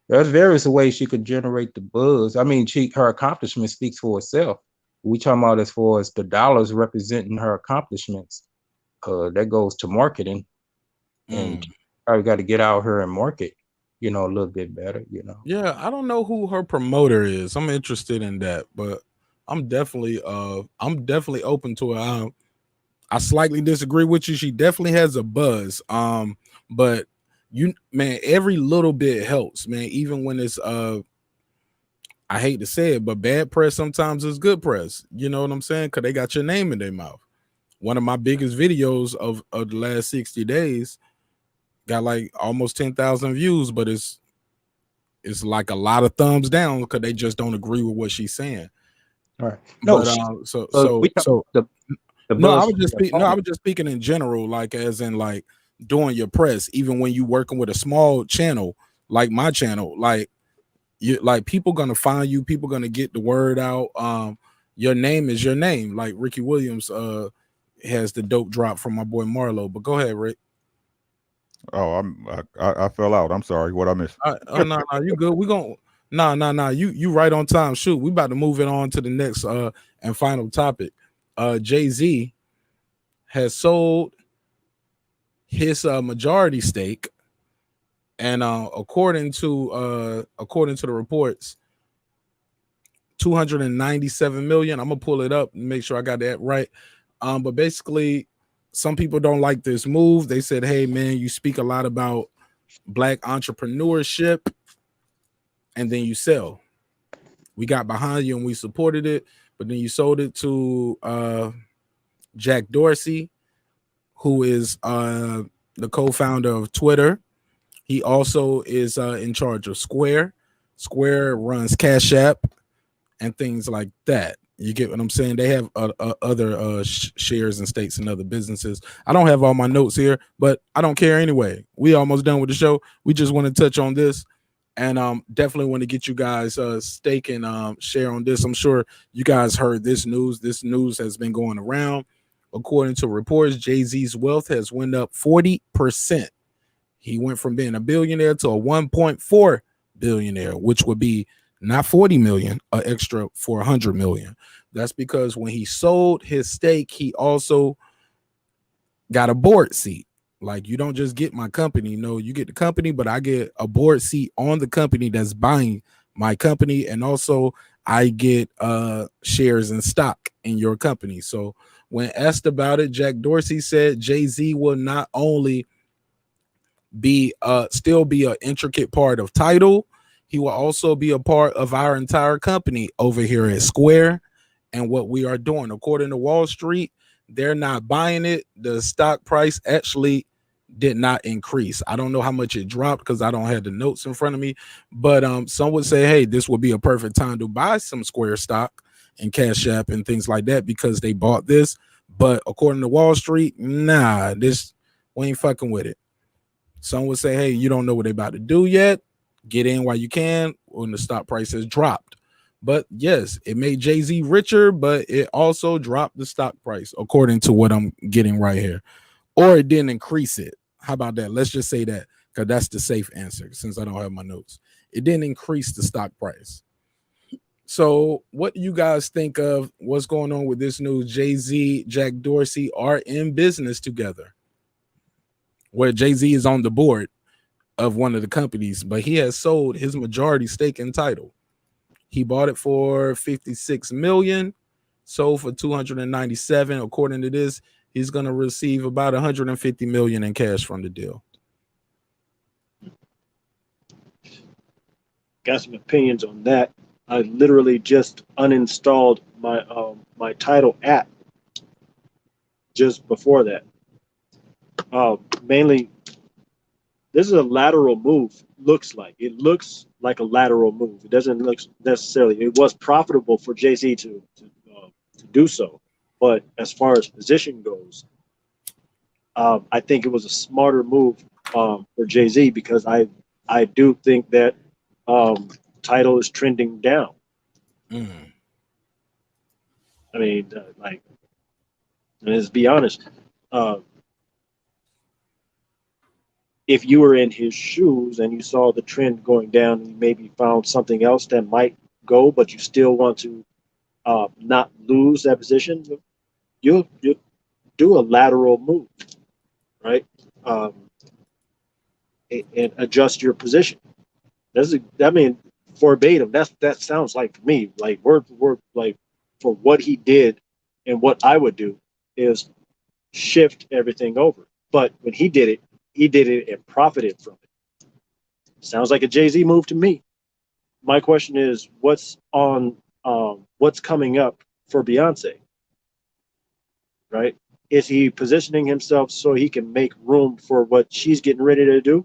There's various ways she could generate the buzz. I mean, her accomplishment speaks for itself. We talking about as far as the dollars representing her accomplishments. That goes to marketing, and probably got to get out here and market, you know, a little bit better, you know. Yeah, I don't know who her promoter is. I'm interested in that, but I'm definitely open to it. I slightly disagree with you. She definitely has a buzz. But man, every little bit helps, man. Even when it's I hate to say it, but bad press sometimes is good press. You know what I'm saying? Because they got your name in their mouth. One of my biggest videos of the last 60 days got like almost 10,000 views, but it's like a lot of thumbs down because they just don't agree with what she's saying. All right. No, but the no, I buzz. was just speaking in general, like as in like doing your press, even when you working with a small channel like my channel, like people gonna find you, people gonna get the word out. Your name is your name. Like Ricky Williams has the dope drop from my boy Marlo. But go ahead, Rick. Oh, I fell out. I'm sorry. What I missed? Oh no, you good. We gonna no. You right on time. Shoot, we about to move it on to the next and final topic. Jay-Z has sold his majority stake, and according to the reports, 297 million. I'm gonna pull it up and make sure I got that right. But basically, some people don't like this move. They said, "Hey, man, you speak a lot about Black entrepreneurship, and then you sell. We got behind you and we supported it, but then you sold it to Jack Dorsey, who is the co-founder of Twitter. He also is in charge of Square. Square runs Cash App and things like that. You get what I'm saying? They have other shares and stakes in other businesses. I don't have all my notes here, but I don't care anyway. We almost done with the show. We just want to touch on this, and definitely want to get you guys stake and share on this. I'm sure you guys heard this news. This news has been going around. According to reports, Jay-Z's wealth has went up 40%. He went from being a billionaire to a 1.4 billionaire, which would be not 40 million, an extra 400 million. That's because when he sold his stake, he also got a board seat. Like, you don't just get my company. No, you get the company, but I get a board seat on the company that's buying my company. And also I get shares and stock in your company. So when asked about it, Jack Dorsey said Jay-Z will not only be still be an intricate part of Tidal, he will also be a part of our entire company over here at Square and what we are doing. According to Wall Street, they're not buying it. The stock price actually did not increase. I don't know how much it dropped because I don't have the notes in front of me, but some would say, hey, this would be a perfect time to buy some Square stock and Cash App and things like that because they bought this. But according to Wall Street, nah, we ain't fucking with it. Some would say, hey, you don't know what they're about to do yet. Get in while you can when the stock price has dropped. But yes, it made Jay-Z richer, but it also dropped the stock price, according to what I'm getting right here. Or it didn't increase it. How about that? Let's just say that, because that's the safe answer since I don't have my notes. It didn't increase the stock price. So, what do you guys think of what's going on with this news? Jay-Z, Jack Dorsey are in business together, where Jay-Z is on the board of one of the companies, but he has sold his majority stake in Tidal. He bought it for $56 million, sold for $297. According to this, he's going to receive about $150 million in cash from the deal. Got some opinions on that. I literally just uninstalled my my Tidal app just before that. Mainly, this is a lateral move. Looks like a lateral move. It doesn't look necessarily. It was profitable for Jay-Z to do so, but as far as position goes, I think it was a smarter move for Jay-Z because I do think that Tidal is trending down. I mean, let's be honest. If you were in his shoes and you saw the trend going down, and you maybe found something else that might go, but you still want to not lose that position, you'll do a lateral move, right? And adjust your position. I mean, verbatim. That sounds like to me, like word for word, like for what he did and what I would do is shift everything over. But when he did it and profited from it. Sounds like a Jay-Z move to me. My question is, what's coming up for Beyonce? Right? Is he positioning himself so he can make room for what she's getting ready to do?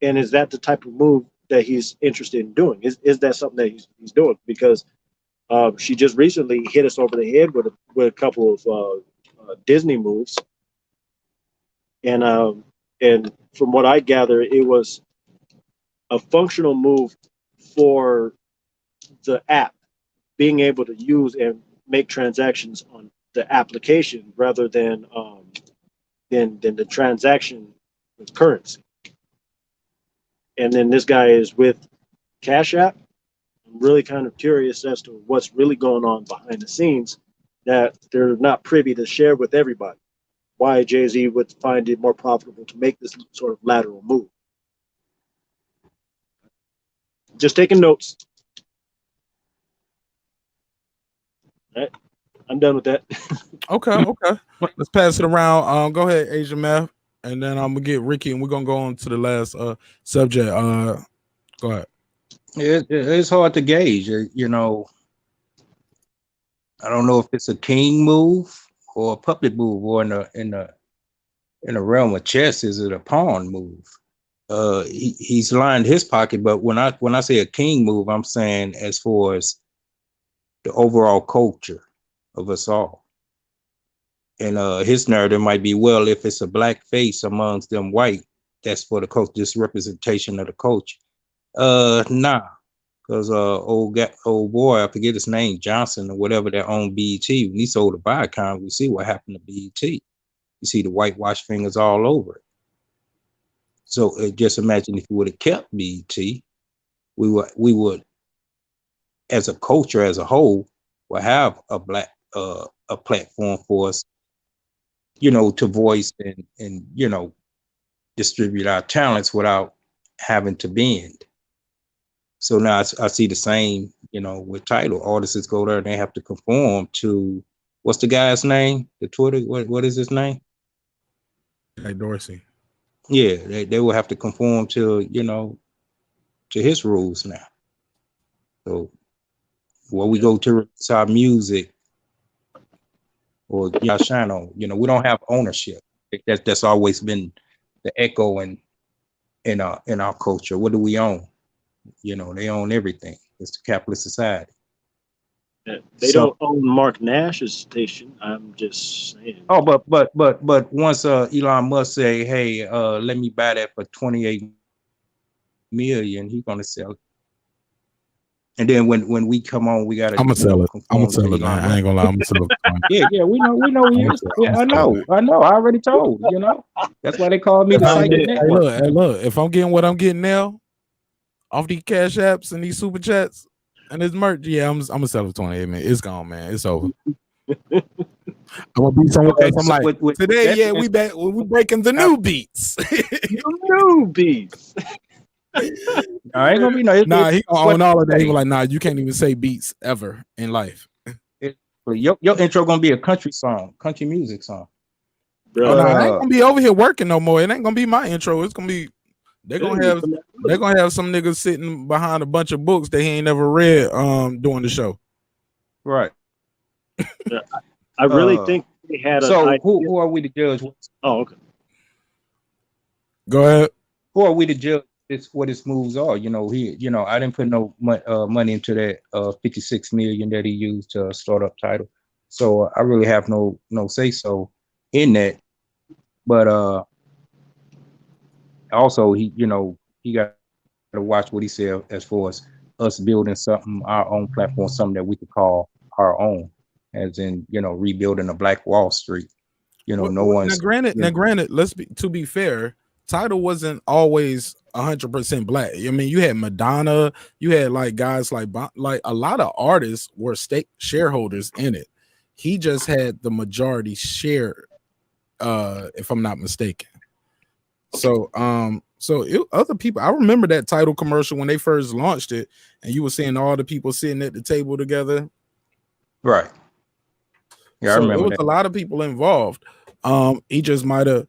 And is that the type of move that he's interested in doing? Is that something that he's doing? Because she just recently hit us over the head with a couple of Disney moves, and from what I gather, it was a functional move for the app being able to use and make transactions on the application rather than the transaction with currency. And then this guy is with Cash App. I'm really kind of curious as to what's really going on behind the scenes that they're not privy to share with everybody. Why Jay-Z would find it more profitable to make this sort of lateral move. Just taking notes. All right, I'm done with that. Okay. Let's pass it around. Go ahead, Asia Math, and then I'm gonna get Ricky, and we're gonna go on to the last subject. Go ahead. It's hard to gauge. You know, I don't know if it's a king move or a puppet move, or in the realm of chess, is it a pawn move? He's lined his pocket, but when I say a king move, I'm saying as far as the overall culture of us all. And his narrative might be, well, if it's a black face amongst them white, that's for the culture, this representation of the culture. Nah, because old boy, I forget his name, Johnson or whatever, that owned B.E.T. When he sold the Viacom, we see what happened to B.E.T. You see the whitewash fingers all over it. So just imagine if we would have kept B.E.T., we would, as a culture as a whole, will have a platform for us, to voice and distribute our talents without having to bend. So now I see the same, with Tidal. Artists go there and they have to conform to, what's the guy's name? The Twitter, what is his name? Hey, Dorsey. Yeah, they will have to conform to, to his rules now. So when we go to our music or channel, we don't have ownership. That's always been the echo in our culture. What do we own? They own everything. It's the capitalist society. They don't own Marq Nash's station. I'm just saying. Oh, but once Elon Musk say, hey, let me buy that for 28 million, he's gonna sell it. And then when we come on, we gotta. I'm gonna sell it. I'm gonna sell it, man. I ain't gonna lie. I'm gonna sell it. Yeah, we know he is. Yeah, I know. I already told. That's why they call me the psychic network. Hey, look. If I'm getting what I'm getting now, off these cash apps and these super chats, And his merch, yeah, I'm gonna sell it for 28, man. It's gone, man. It's over. I'm gonna be somewhere else. I'm so like, with today, that yeah, being we back. We breaking the new beats. New beats. I ain't gonna be no. Nah, he gonna own all of that. He was Hey, like, nah, you can't even say beats ever in life. your intro gonna be a country song, country music song. Bro, Oh, But no, I ain't gonna be over here working no more. It ain't gonna be my intro. It's gonna be they're gonna have some niggas sitting behind a bunch of books that he ain't never read during the show. right. I really think they had So an idea. who are we to judge? Oh, okay. Go ahead. Who are we to judge what his moves are? You know, I didn't put no money into that 56 million that he used to start up Tidal. So I really have no say so in that. But also he got to watch what he said as far as us building something, our own platform, something that we could call our own, as in, rebuilding a Black Wall Street. No one's now granted, to be fair, Tidal wasn't always 100% black. I mean, you had Madonna, you had like guys like a lot of artists were stake shareholders in it. He just had the majority share, if I'm not mistaken. So other people, I remember that Tidal commercial when they first launched it, and you were seeing all the people sitting at the table together. Right. Yeah, So I remember it was that. a lot of people involved. He just might have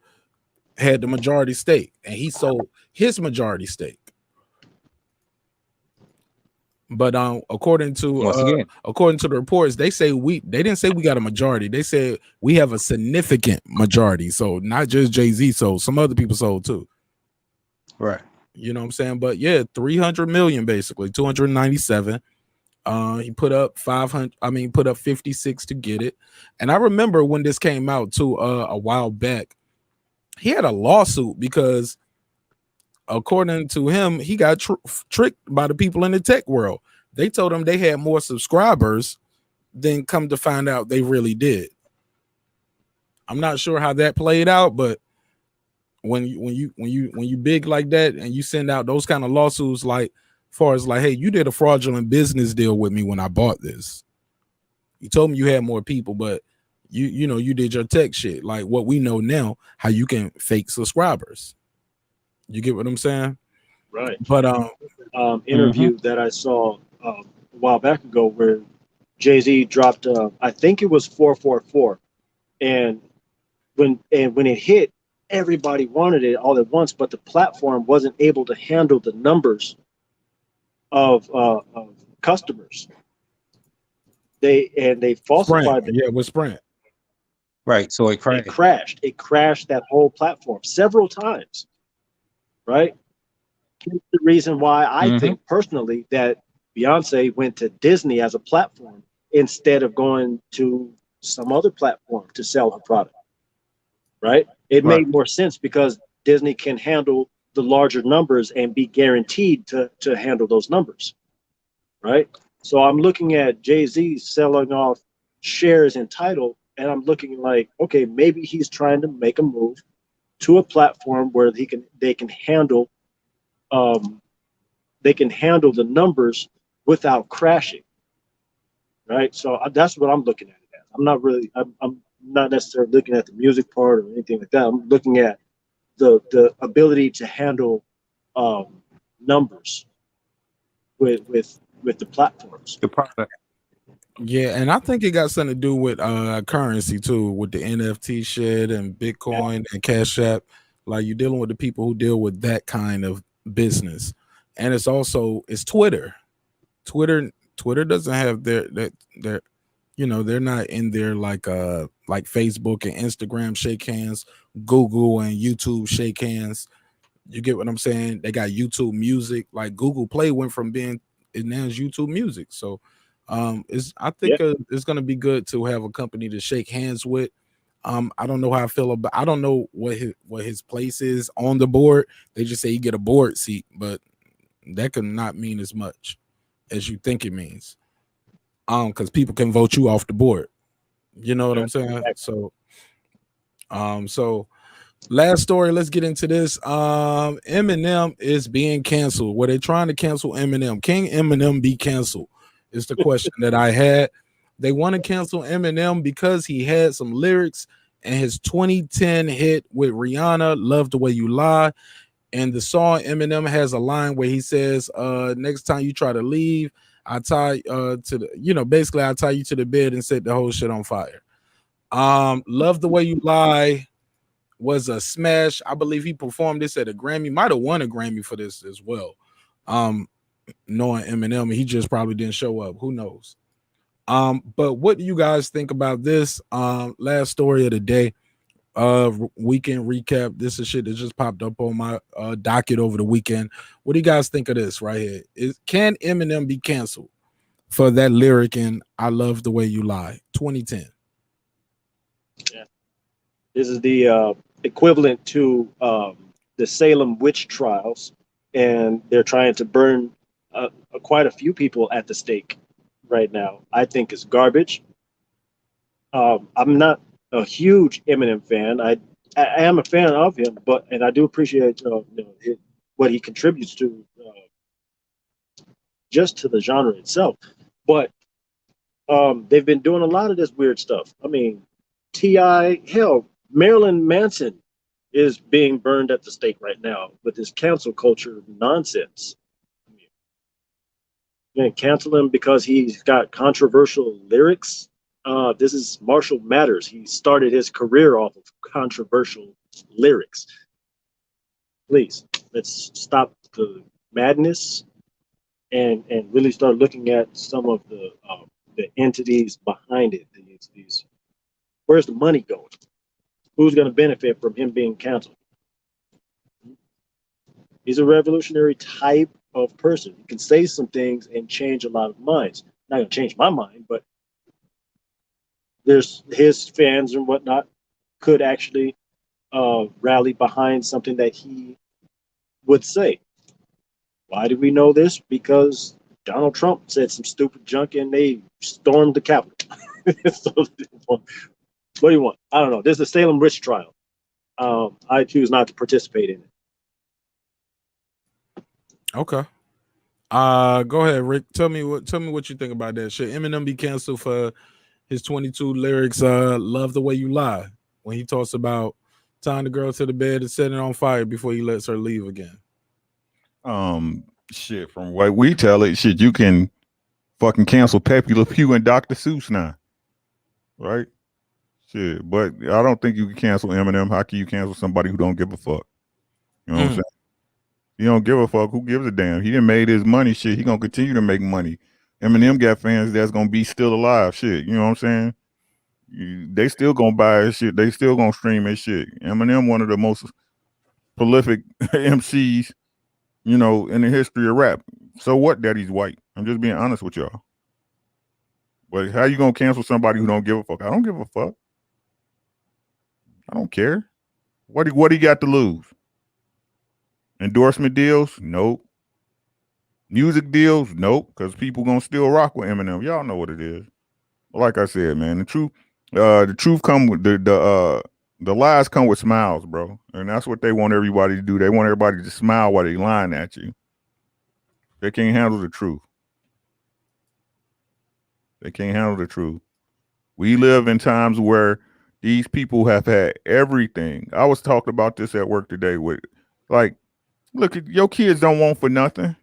had the majority stake, and he sold his majority stake. But according to the reports, they didn't say we got a majority. They said we have a significant majority. So not just Jay-Z sold, some other people sold too. Right. You know what I'm saying? But yeah, 300 million basically, 297. He put up 500. I mean, put up 56 to get it. And I remember when this came out too, a while back, he had a lawsuit because, according to him, he got tricked by the people in the tech world. They told him they had more subscribers than come to find out they really did. I'm not sure how that played out, but when you big like that and you send out those kind of lawsuits, like far as like, hey, you did a fraudulent business deal with me when I bought this. You told me you had more people, but you did your tech shit. Like what we know now, how you can fake subscribers. You get what I'm saying? Right. But interview that I saw a while back ago where Jay-Z dropped I think it was 444, and when it hit, everybody wanted it all at once, but the platform wasn't able to handle the numbers of customers. They falsified Sprint, with Sprint. Right. So it crashed. It crashed that whole platform several times. Right. Here's the reason why I think personally that Beyonce went to Disney as a platform instead of going to some other platform to sell her product. Right. It made more sense because Disney can handle the larger numbers and be guaranteed to handle those numbers. Right. So I'm looking at Jay-Z selling off shares in Tidal, and I'm looking like, okay, maybe he's trying to make a move to a platform where they can handle the numbers without crashing. Right. So that's what I'm looking at it as. I'm not necessarily looking at the music part or anything like that. I'm looking at the ability to handle numbers with the platforms. The product. Yeah, and I think it got something to do with currency too, with the NFT shit and Bitcoin and Cash App. Like you're dealing with the people who deal with that kind of business, and it's Twitter. Twitter doesn't have their they're not in there like Facebook and Instagram shake hands, Google and YouTube shake hands. You get what I'm saying? They got YouTube Music. Like Google Play went from being now it's YouTube Music. So I think it's gonna be good to have a company to shake hands with. I don't know how I feel about. I don't know what his place is on the board. They just say you get a board seat, but that could not mean as much as you think it means. Because people can vote you off the board. You know what I'm saying? So, last story. Let's get into this. Eminem is being canceled. Were they trying to cancel Eminem? Can Eminem be canceled? is the question that I had. They want to cancel Eminem because he had some lyrics and his 2010 hit with Rihanna, Love the Way You Lie. And the song Eminem has a line where he says, next time you try to leave, I tie to the, basically I tie you to the bed and set the whole shit on fire. Love the Way You Lie was a smash. I believe he performed this at a Grammy, might have won a Grammy for this as well. Knowing Eminem, he just probably didn't show up. Who knows? But what do you guys think about this? Last story of the day. Weekend recap. This is shit that just popped up on my docket over the weekend. What do you guys think of this right here? Can Eminem be canceled for that lyric in I Love the Way You Lie 2010? Yeah. This is the equivalent to the Salem witch trials, and they're trying to burn quite a few people at the stake right now. I think it's garbage. I'm not a huge Eminem fan. I am a fan of him, and I do appreciate what he contributes to just to the genre itself. But they've been doing a lot of this weird stuff. I mean, T.I., hell, Marilyn Manson is being burned at the stake right now with this cancel culture nonsense. You're going to cancel him because he's got controversial lyrics. This is Marshall Mathers. He started his career off of controversial lyrics. Please, let's stop the madness and really start looking at some of the entities behind it. These, where's the money going? Who's going to benefit from him being canceled? He's a revolutionary type of person. He can say some things and change a lot of minds. Not going to change my mind, but there's his fans and whatnot could actually rally behind something that he would say. Why do we know this? Because Donald Trump said some stupid junk and they stormed the Capitol. So, what do you want? I don't know. This is the Salem witch trial. I choose not to participate in it. Okay. Go ahead, Rick. Tell me what you think about that. Should Eminem be canceled for his 22 lyrics, Love the Way You Lie, when he talks about tying the girl to the bed and setting it on fire before he lets her leave again? Shit, from what we tell it, shit, you can fucking cancel Pepe Le Pew and Dr. Seuss now. Right? Shit, but I don't think you can cancel Eminem. How can you cancel somebody who don't give a fuck? You know what I'm saying? He don't give a fuck. Who gives a damn? He done made his money. Shit, he gonna continue to make money. Eminem got fans that's gonna be still alive. Shit, you know what I'm saying? They still gonna buy his shit. They still gonna stream his shit. Eminem, one of the most prolific MCs, in the history of rap. So what that he's white? I'm just being honest with y'all. But how you gonna cancel somebody who don't give a fuck? I don't give a fuck. I don't care. What he got to lose? Endorsement deals? Nope. Music deals? Nope. Because people gonna still rock with Eminem. Y'all know what it is. Like I said, man, the truth come with the lies come with smiles, bro. And that's what they want everybody to do. They want everybody to smile while they lying at you. They can't handle the truth. They can't handle the truth. We live in times where these people have had everything. I was talking about this at work today with, like, look, your kids don't want for nothing.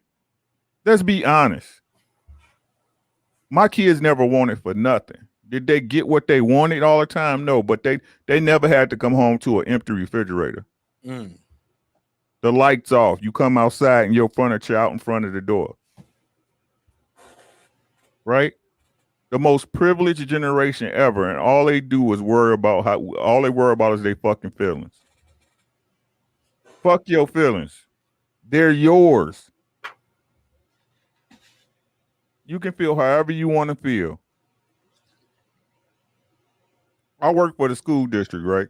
Let's be honest. My kids never wanted for nothing. Did they get what they wanted all the time? No, but they never had to come home to an empty refrigerator. The lights off. You come outside and your furniture out in front of the door. Right? The most privileged generation ever, and all they do is worry about all they worry about is their fucking feelings. Fuck your feelings. They're yours. You can feel however you want to feel. I work for the school district, right?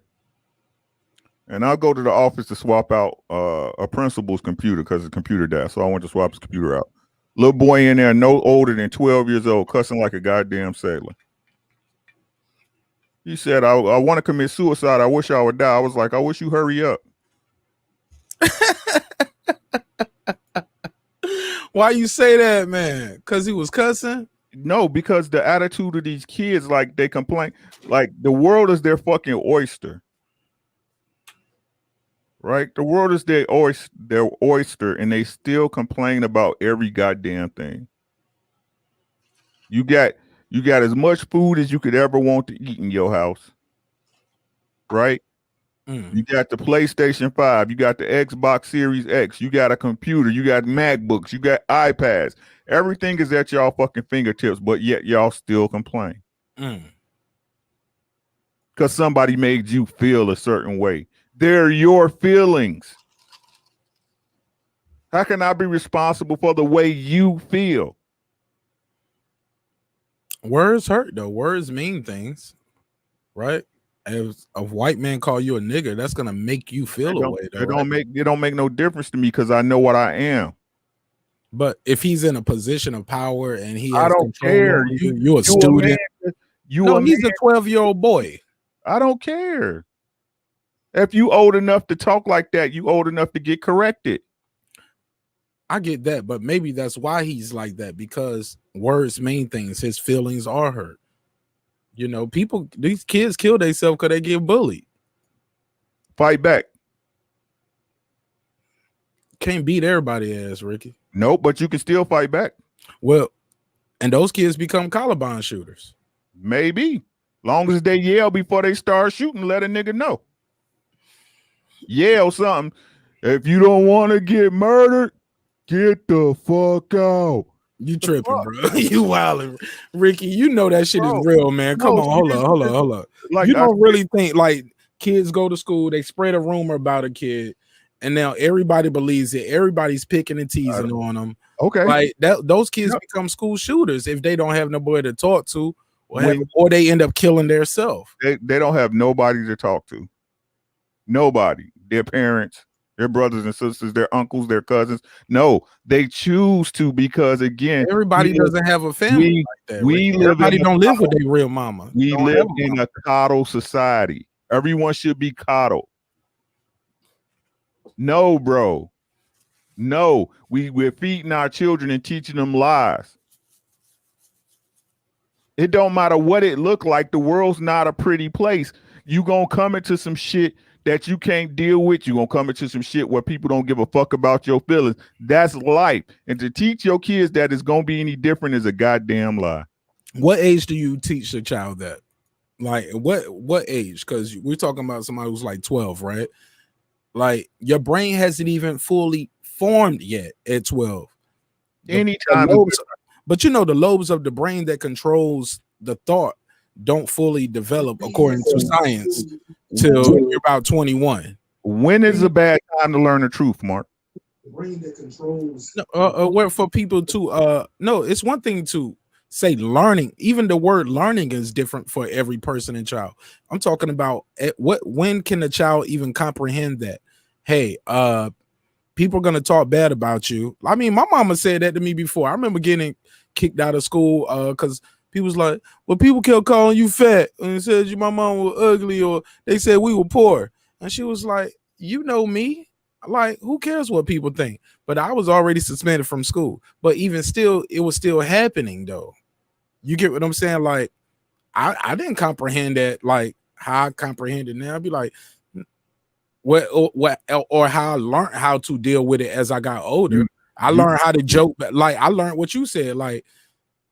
And I'll go to the office to swap out a principal's computer because the computer died. So I went to swap his computer out. Little boy in there, no older than 12 years old, cussing like a goddamn sailor. He said, I want to commit suicide. I wish I would die. I was like, I wish you hurry up. Why you say that, man? Because he was cussing? No, because the attitude of these kids, like they complain, like the world is their fucking oyster. Right? The world is their oyster, and they still complain about every goddamn thing. You got as much food as you could ever want to eat in your house. Right? You got the PlayStation 5, you got the Xbox Series X, you got a computer, you got MacBooks, you got iPads. Everything is at y'all fucking fingertips, but yet y'all still complain. Because somebody made you feel a certain way. They're your feelings. How can I be responsible for the way you feel? Words hurt though. Words mean things, right? If a white man call you a nigger, that's gonna make you feel a way. Though, it don't make no difference to me because I know what I am. But if he's in a position of power and he I has don't control care. over you're a student. He's a 12-year-old boy. I don't care. If you old enough to talk like that, you old enough to get corrected. I get that, but maybe that's why he's like that, because words mean things. His feelings are hurt. You know, these kids kill themselves because they get bullied. Fight back. Can't beat everybody ass, Ricky. Nope, but you can still fight back. Well, and those kids become Columbine shooters. Maybe. Long as they yell before they start shooting, let a nigga know. Yell something. If you don't want to get murdered, get the fuck out. You tripping, bro. You wilding. Ricky, you know that shit is real, man. Come on, hold up. Like, you don't really think like kids go to school, they spread a rumor about a kid, and now everybody believes it. Everybody's picking and teasing on them. Okay. Like those kids become school shooters if they don't have nobody to talk to, or they end up killing themselves. They don't have nobody to talk to. Nobody. Their parents, their brothers and sisters, their uncles, their cousins. No, they choose to, because again, everybody doesn't have a family like that. Everybody don't live with their real mama. We live in a coddle society. Everyone should be coddled. No, bro. No, we're feeding our children and teaching them lies. It don't matter what it look like. The world's not a pretty place. You gonna come into some shit that you can't deal with. You gonna come into some shit where people don't give a fuck about your feelings. That's life. And to teach your kids that it's gonna be any different is a goddamn lie. What age do you teach a child that? Like what age? Because we're talking about somebody who's like 12, right? Like your brain hasn't even fully formed yet at 12. Anytime. But you know, the lobes of the brain that controls the thought don't fully develop according to science till you're about 21. When is a bad time to learn the truth, Marq? The brain that controls for people to no, it's one thing to say learning. Even the word learning is different for every person and child. I'm talking about when can a child even comprehend that? Hey, people are gonna talk bad about you. I mean, my mama said that to me before. I remember getting kicked out of school because people was like, well, people kept calling you fat and it said my mom was ugly, or they said we were poor. And she was like, you know me, like, who cares what people think? But I was already suspended from school. But even still, it was still happening though. You get what I'm saying? Like, I didn't comprehend that like how I comprehend it now. I'd be like, what or how I learned how to deal with it as I got older. I learned how to joke, like I learned what you said, like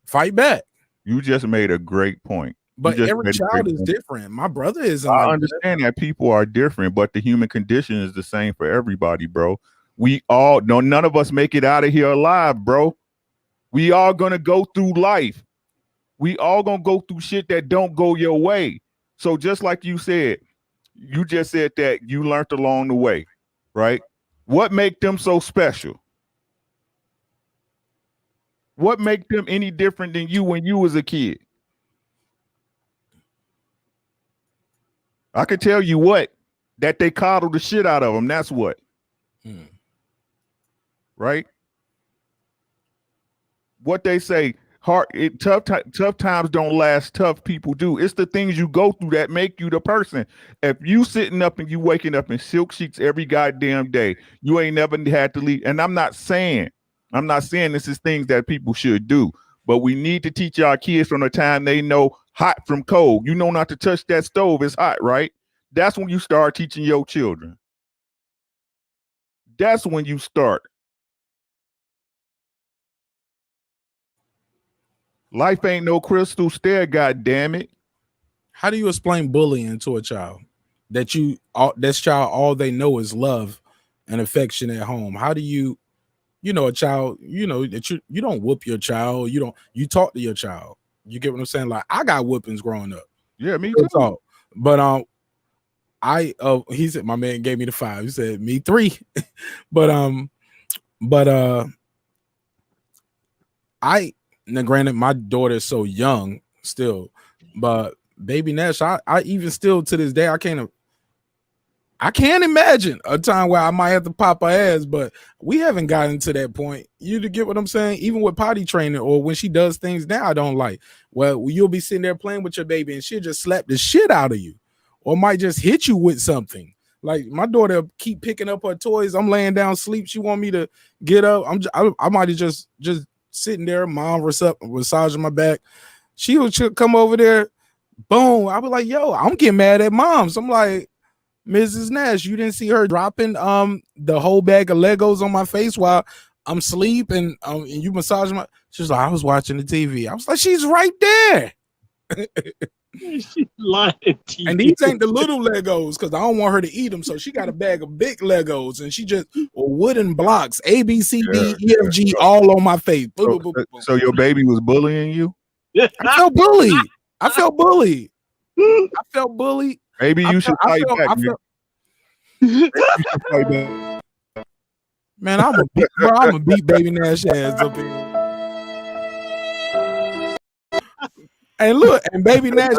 fight back. You just made a great point. But every child is different. My brother isn't. I understand that people are different, but the human condition is the same for everybody, bro. We all none of us make it out of here alive, bro. We all gonna go through life. We all gonna go through shit that don't go your way. So just like you said, you just said that you learned along the way, right? What make them so special? What make them any different than you when you was a kid? I could tell you what, that they coddle the shit out of them. That's what. Right? What they say, tough times don't last, tough people do. It's the things you go through that make you the person. If you sitting up and you waking up in silk sheets every goddamn day, you ain't never had to leave. And I'm not saying this is things that people should do, But we need to teach our kids from the time they know hot from cold. You know not to touch that stove. It's hot, right? That's when you start teaching your children. That's when you start. Life ain't no crystal stair, God damn it. How do you explain bullying to a child? This child, all they know is love and affection at home. How do you a child, that you don't whoop your child, you talk to your child. You get what I'm saying? Like, I got whoopings growing up. Yeah, me too. Talk. But he said, my man gave me the 5. He said me 3. but now granted, my daughter is so young still, but baby Nash, I even still to this day, I can't imagine a time where I might have to pop her ass, but we haven't gotten to that point. You to get what I'm saying? Even with potty training or when she does things now I don't like. Well, you'll be sitting there playing with your baby and she'll just slap the shit out of you or might just hit you with something. Like my daughter keep picking up her toys. I'm laying down sleep. She want me to get up. I might have just sitting there, mom massaging my back. She would come over there, boom. I was like, yo, I'm getting mad at mom. So I'm like, Mrs. Nash, you didn't see her dropping the whole bag of Legos on my face while I'm asleep and you massaging my. She's like, I was watching the TV. I was like, she's right there. She's lying to you. And these ain't the little Legos because I don't want her to eat them. So she got a bag of big Legos and she just wooden blocks, A, B, C, D, E, F, G, all on my face. Boom, boom, boom, boom. So your baby was bullying you? I felt bullied. I felt bullied. Maybe you should fight back. Man, I'm gonna beat baby Nash ass up here. And look, and baby Nash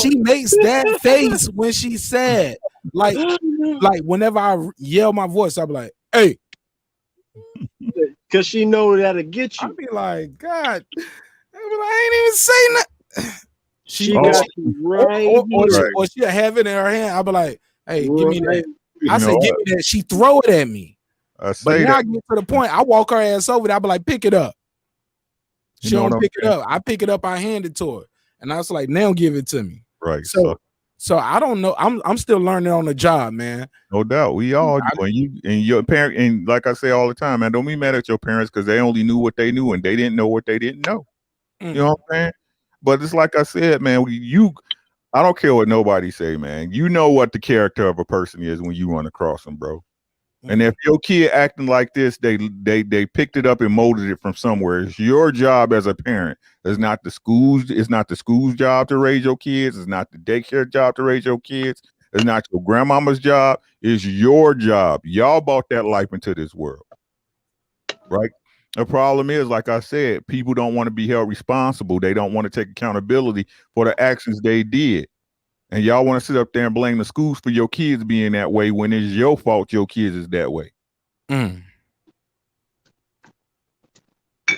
she makes that face when she's sad. Like whenever I yell my voice, I'll be like, hey. Because she know that'll get you. I'll be like, God, I ain't even saying that. She got you right. Or she'll have it in her hand. I'll be like, hey, give me that. I say, give me that. She throw it at me. But now I get to the point, I walk her ass over there. I'll be like, pick it up. She don't pick it up. I pick it up. I hand it to her. And I was like, now give it to me. Right. So I don't know. I'm still learning on the job, man. No doubt. We all do. And you and your parent, and like I say all the time, man, don't be mad at your parents because they only knew what they knew and they didn't know what they didn't know. You know what I'm saying? But it's like I said, man, I don't care what nobody say, man. You know what the character of a person is when you run across them, bro. And if your kid acting like this, they picked it up and molded it from somewhere. It's your job as a parent. It's not the school's job to raise your kids. It's not the daycare job to raise your kids. It's not your grandmama's job. It's your job. Y'all brought that life into this world. Right? The problem is, like I said, people don't want to be held responsible. They don't want to take accountability for the actions they did. And y'all want to sit up there and blame the schools for your kids being that way when it's your fault your kids is that way.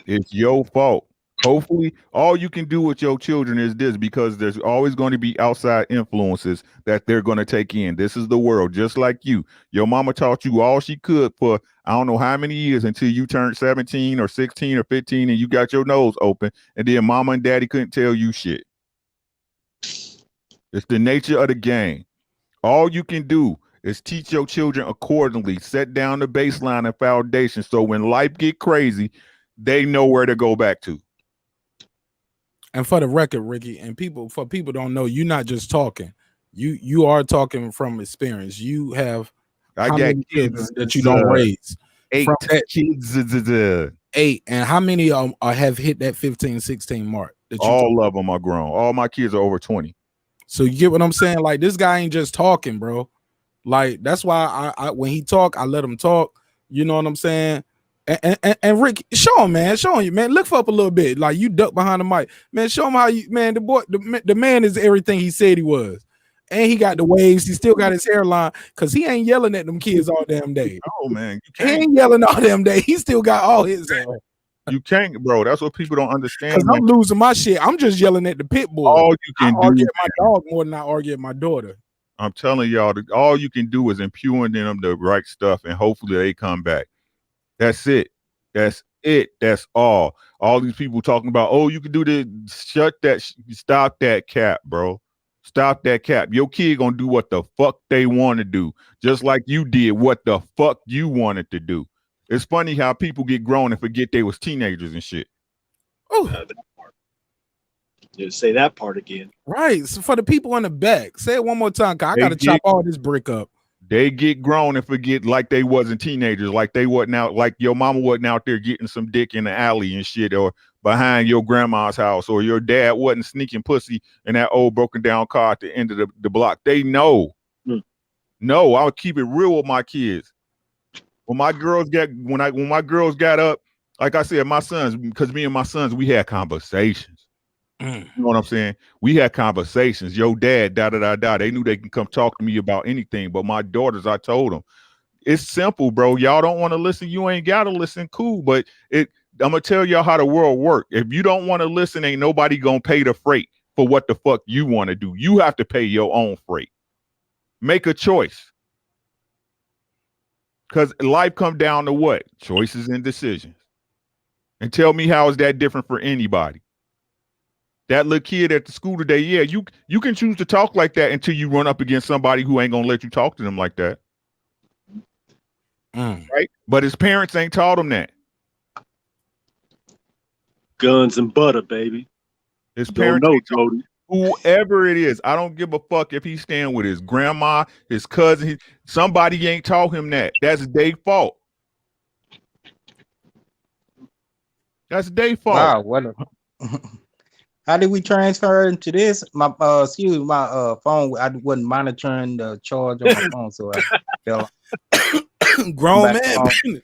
It's your fault. Hopefully, all you can do with your children is this, because there's always going to be outside influences that they're going to take in. This is the world, just like you. Your mama taught you all she could for I don't know how many years until you turned 17 or 16 or 15 and you got your nose open, and then mama and daddy couldn't tell you shit. It's the nature of the game. All you can do is teach your children accordingly, set down the baseline and foundation so when life get crazy, they know where to go back to. And for the record, Ricky, and people don't know, you're not just talking. You are talking from experience. You have I got kids that you don't raise. 8 kids. 8. And how many have hit that 15, 16 mark? All of them are grown. All my kids are over 20. So you get what I'm saying? Like, this guy ain't just talking, bro. Like, that's why I when he talk, I let him talk. You know what I'm saying? And Rick, show him, man. Show him, man. Lift up a little bit. Like, you duck behind the mic. Man, show him how you, man, the man is everything he said he was. And he got the waves. He still got his hairline because he ain't yelling at them kids all damn day. Oh, man. He ain't yelling all damn day. He still got all his hair. You can't, bro. That's what people don't understand. Because I'm losing my shit. I'm just yelling at the pit bull. All you can do, argue at my dog more than I argue at my daughter. I'm telling y'all, all you can do is impugn them the right stuff, and hopefully they come back. That's it. That's it. That's all. All these people talking about, oh, you can do this. Stop that cap, bro. Stop that cap. Your kid gonna do what the fuck they want to do, just like you did what the fuck you wanted to do. It's funny how people get grown and forget they was teenagers and shit. Oh, that part. Just say that part again. right. So for the people in the back, say it one more time. Cause I gotta chop all this brick up. They get grown and forget like they wasn't teenagers, like they wasn't out, like your mama wasn't out there getting some dick in the alley and shit, or behind your grandma's house, or your dad wasn't sneaking pussy in that old broken down car at the end of the block. They know. No, I'll keep it real with my kids. When my girls got up, like I said, my sons, because me and my sons, we had conversations. You know what I'm saying? We had conversations. Yo, dad, da da da da. They knew they can come talk to me about anything. But my daughters, I told them, it's simple, bro. Y'all don't want to listen. You ain't gotta listen. Cool, but I'm gonna tell y'all how the world works. If you don't want to listen, ain't nobody gonna pay the freight for what the fuck you want to do. You have to pay your own freight. Make a choice. Because life come down to what? Choices and decisions. And tell me how is that different for anybody? That little kid at the school today, yeah, you can choose to talk like that until you run up against somebody who ain't gonna let you talk to them like that. Right? But his parents ain't taught him that. Guns and butter, baby. His parents don't know, Jody. Whoever it is, I don't give a fuck if he's staying with his grandma, his cousin, somebody ain't taught him that. That's their fault. That's their fault. Wow, what a how did we transfer into this? My excuse me, my phone. I wasn't monitoring the charge on my phone, so I fell. Grown man.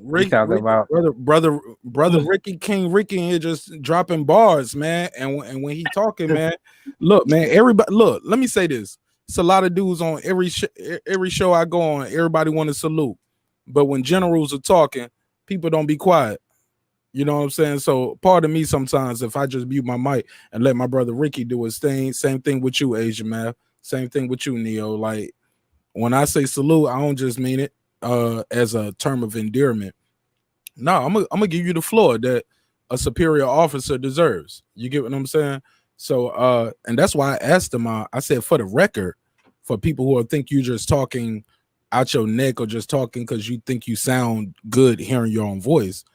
Rick, about brother Ricky King Ricky here just dropping bars, man. And when he talking, man, look, man, everybody, look. Let me say this: it's a lot of dudes on every show I go on. Everybody want to salute, but when generals are talking, people don't be quiet. You know what I'm saying? So pardon me sometimes if I just mute my mic and let my brother Ricky do his thing. Same thing with you, Asian man. Same thing with you, Neo. Like when I say salute, I don't just mean it as a term of endearment. No, I'm gonna give you the floor that a superior officer deserves. You get what I'm saying? So and that's why I asked him, I said, for the record, for people who think you just talking out your neck or just talking because you think you sound good hearing your own voice.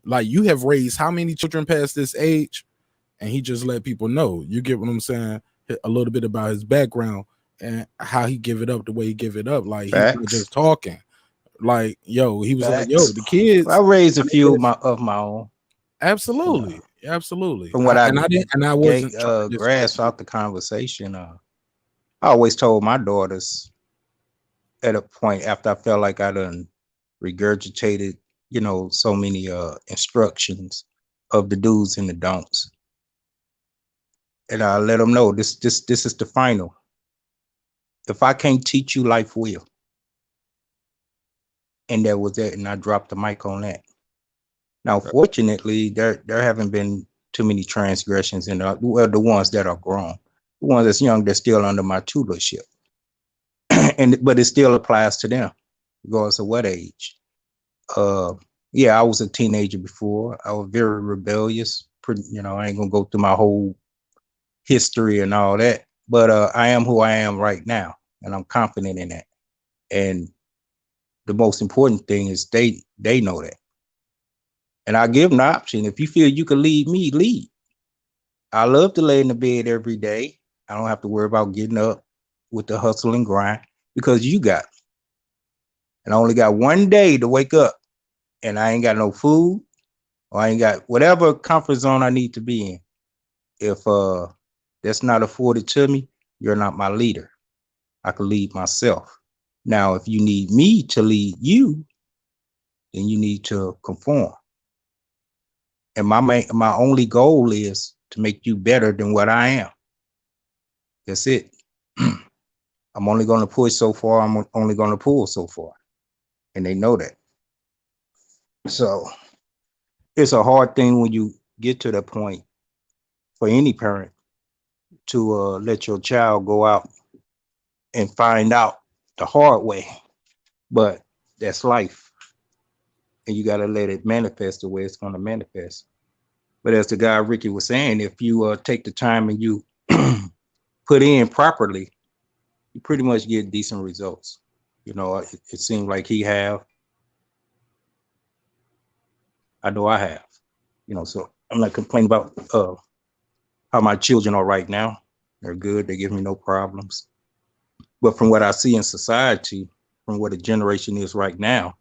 Like you have raised how many children past this age? And he just let people know. You get what I'm saying? A little bit about his background and how he give it up the way he give it up. Like he's not just talking. Like, yo, he was like, yo, the kids. I raised a few of my own. Absolutely. Absolutely. From what I wasn't grasp out the conversation. I always told my daughters at a point after I felt like I done regurgitated, you know, so many instructions of the do's and the don'ts. And I let them know this is the final. If I can't teach you, life will. And that was it. And I dropped the mic on that. Now, fortunately, there haven't been too many transgressions in the ones that are grown. The ones that's young, they're still under my tutorship. But it still applies to them, regardless of what age. Yeah, I was a teenager before. I was very rebellious. You know, I ain't gonna go through my whole history and all that, but I am who I am right now, and I'm confident in that. And the most important thing is they know that. And I give them the option. If you feel you can lead me, lead. I love to lay in the bed every day. I don't have to worry about getting up with the hustle and grind because you got it. And I only got one day to wake up and I ain't got no food or I ain't got whatever comfort zone I need to be in. If that's not afforded to me, you're not my leader. I can lead myself. Now, if you need me to lead you, then you need to conform. And my only goal is to make you better than what I am. That's it. I'm only going to push so far. I'm only going to pull so far. And they know that. So it's a hard thing when you get to the point for any parent to let your child go out and find out the hard way. But that's life. and you got to let it manifest the way it's going to manifest. But as the guy Ricky was saying, if you take the time and you put in properly, you pretty much get decent results. You know, it seemed like he have. I know I have. You know, so I'm not complaining about how my children are right now. They're good. They give me no problems. But from what I see in society, from what a generation is right now,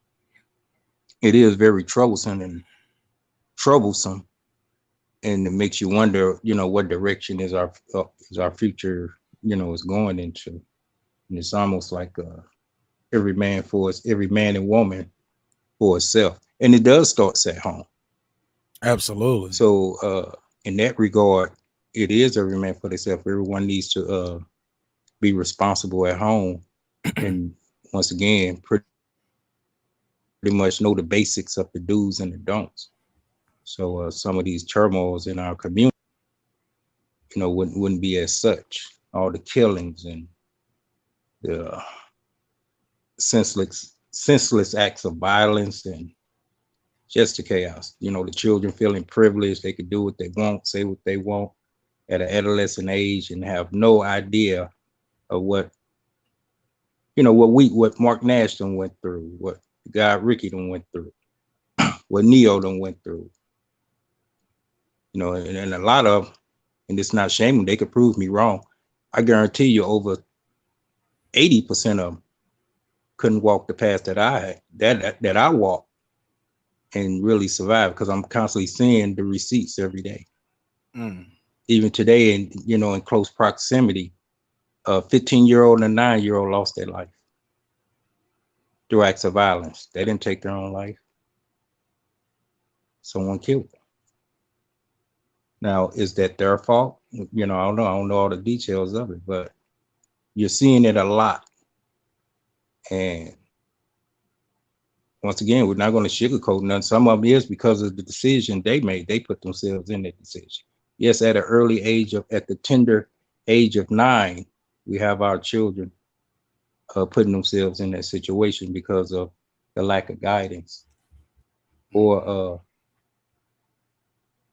it is very troublesome, and it makes you wonder, you know, what direction is our future, you know, is going into. And it's almost like every man and woman for itself, and it does start at home. Absolutely. So in that regard, it is every man for themselves. Everyone needs to be responsible at home, and once again, pretty much know the basics of the do's and the don'ts. So some of these turmoils in our community, you know, wouldn't be as such. All the killings and the senseless acts of violence and just the chaos. You know, the children feeling privileged, they could do what they want, say what they want at an adolescent age, and have no idea of what, you know, what Marq Nash done went through, what the guy Ricky done went through, what Neo done went through. You know, and a lot of, and it's not shaming, they could prove me wrong. I guarantee you over 80% of them couldn't walk the path that I walked and really survive, because I'm constantly seeing the receipts every day. Even today, and you know, in close proximity, a 15-year-old and a 9-year-old lost their life through acts of violence. They didn't take their own life. Someone killed them. Now, is that their fault? You know, I don't know. I don't know all the details of it, but you're seeing it a lot. And once again, we're not going to sugarcoat nothing. Some of it is because of the decision they made. They put themselves in that decision. Yes, at an early age at the tender age of 9, we have our children putting themselves in that situation because of the lack of guidance or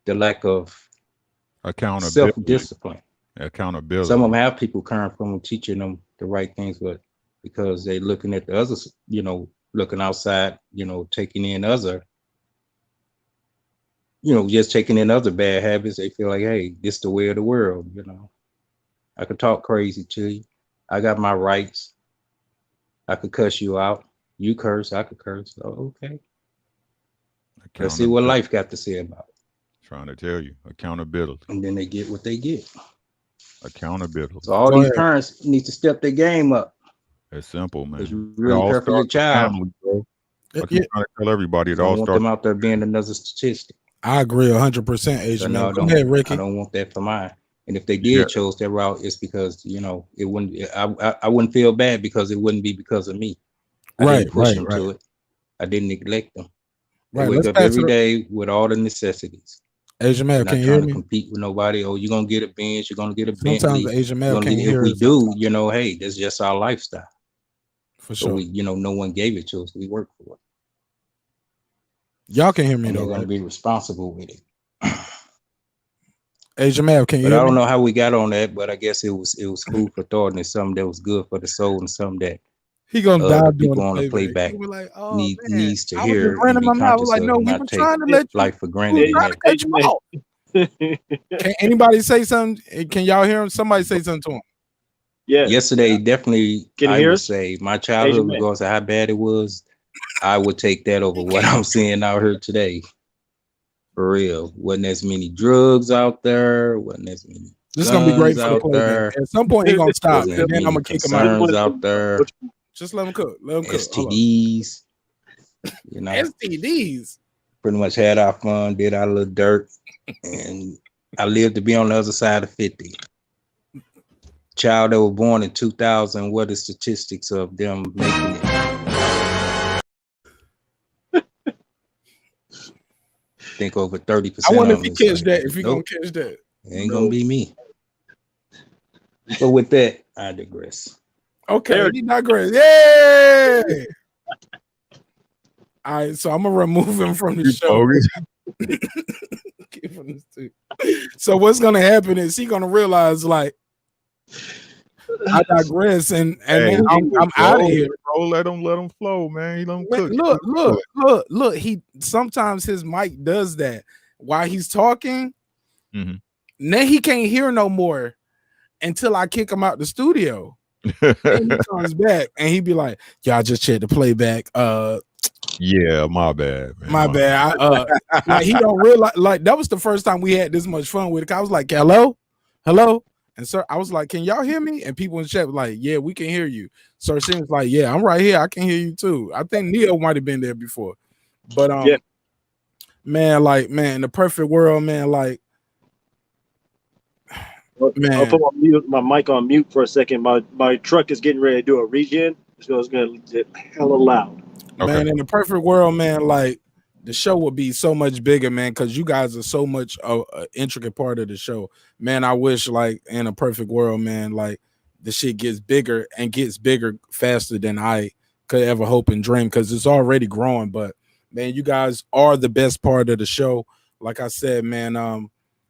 the lack of accountability. self-discipline. Accountability. Some of them have people coming from them teaching them the right things, but because they're looking at the others, you know, looking outside, you know, taking in other, you know, just taking in other bad habits, they feel like, hey, this is the way of the world, you know. I could talk crazy to you. I got my rights. I could cuss you out. You curse, I could curse. Oh, okay. Let's see what life got to say about it. Trying to tell you, accountability. And then they get what they get. Accountability. So all these parents need to step their game up. It's simple, man. You really care for your child. Family, bro. I keep trying to tell everybody it all starts. I want them out there being another statistic. I agree 100%, Asian man. Go ahead, Ricky. I don't want that for mine. And if they did chose that route, it's because, you know, it wouldn't. I wouldn't feel bad because it wouldn't be because of me. I didn't push them to it. I didn't neglect them. They wake up every day with all the necessities. Asian man, can you hear me? To compete with nobody. Oh, you're gonna get a Benz. You're gonna get a Bentley. Bentley. Sometimes Asian male can't hear. If we do, you know, hey, that's just our lifestyle. For sure. So we, you know, no one gave it to us. We worked for it. Y'all can hear me and though. They're gonna be responsible with it. Asian man, can you hear me? I don't know how we got on that, but I guess it was food for thought, and it's something that was good for the soul, and something that he gonna die doing people on the playback like, needs to hear and be conscious of, and not take life for granted. Can anybody say something? Can y'all hear him? Somebody say something to him. Yeah. Yesterday, definitely, I would say my childhood, regardless of how bad it was, I would take that over what I'm seeing out here today. For real, wasn't as many drugs out there. Wasn't as many. This is gonna be great for the play. At some point, he's gonna stop, and then I'm gonna kick him out there. Just let him cook. Let him cook. STDs, you know. STDs. Pretty much had our fun, did our little dirt, and I lived to be on the other side of 50. Child that was born in 2000. What are the statistics of them making it? I think over 30%. I wonder if he catch that. If he gonna catch that, it ain't gonna be me. But with that, I digress. Okay, he digress. Yay! All right, so I'm gonna remove him from the You show. bogus. Give him this too. So what's gonna happen is he gonna realize like I digress, and Hey, then I'm bro, out of here. Bro, let him flow, man. He let him Man, cook. look. He sometimes his mic does that while he's talking. Mhm. Then he can't hear no more until I kick him out the studio. And he comes back and he be like, "Y'all just check the playback. Yeah, my bad, man. My bad. Like he don't realize. Like that was the first time we had this much fun with it. I was like, hello, and sir, I was like, can y'all hear me? And people in the chat were like, yeah, we can hear you. Sir Sim was like, yeah, I'm right here. I can hear you too. I think Neo might have been there before, but Yeah. man, like man, in the perfect world, man, like. Man. I'll put my mic on mute for a second. My truck is getting ready to do a regen. So it's gonna get hella loud. Okay. Man, in the perfect world, man, like the show would be so much bigger, man, because you guys are so much an intricate part of the show. Man, I wish, like, in a perfect world, man, like the shit gets bigger and gets bigger faster than I could ever hope and dream, because it's already growing. But man, you guys are the best part of the show. Like I said, man,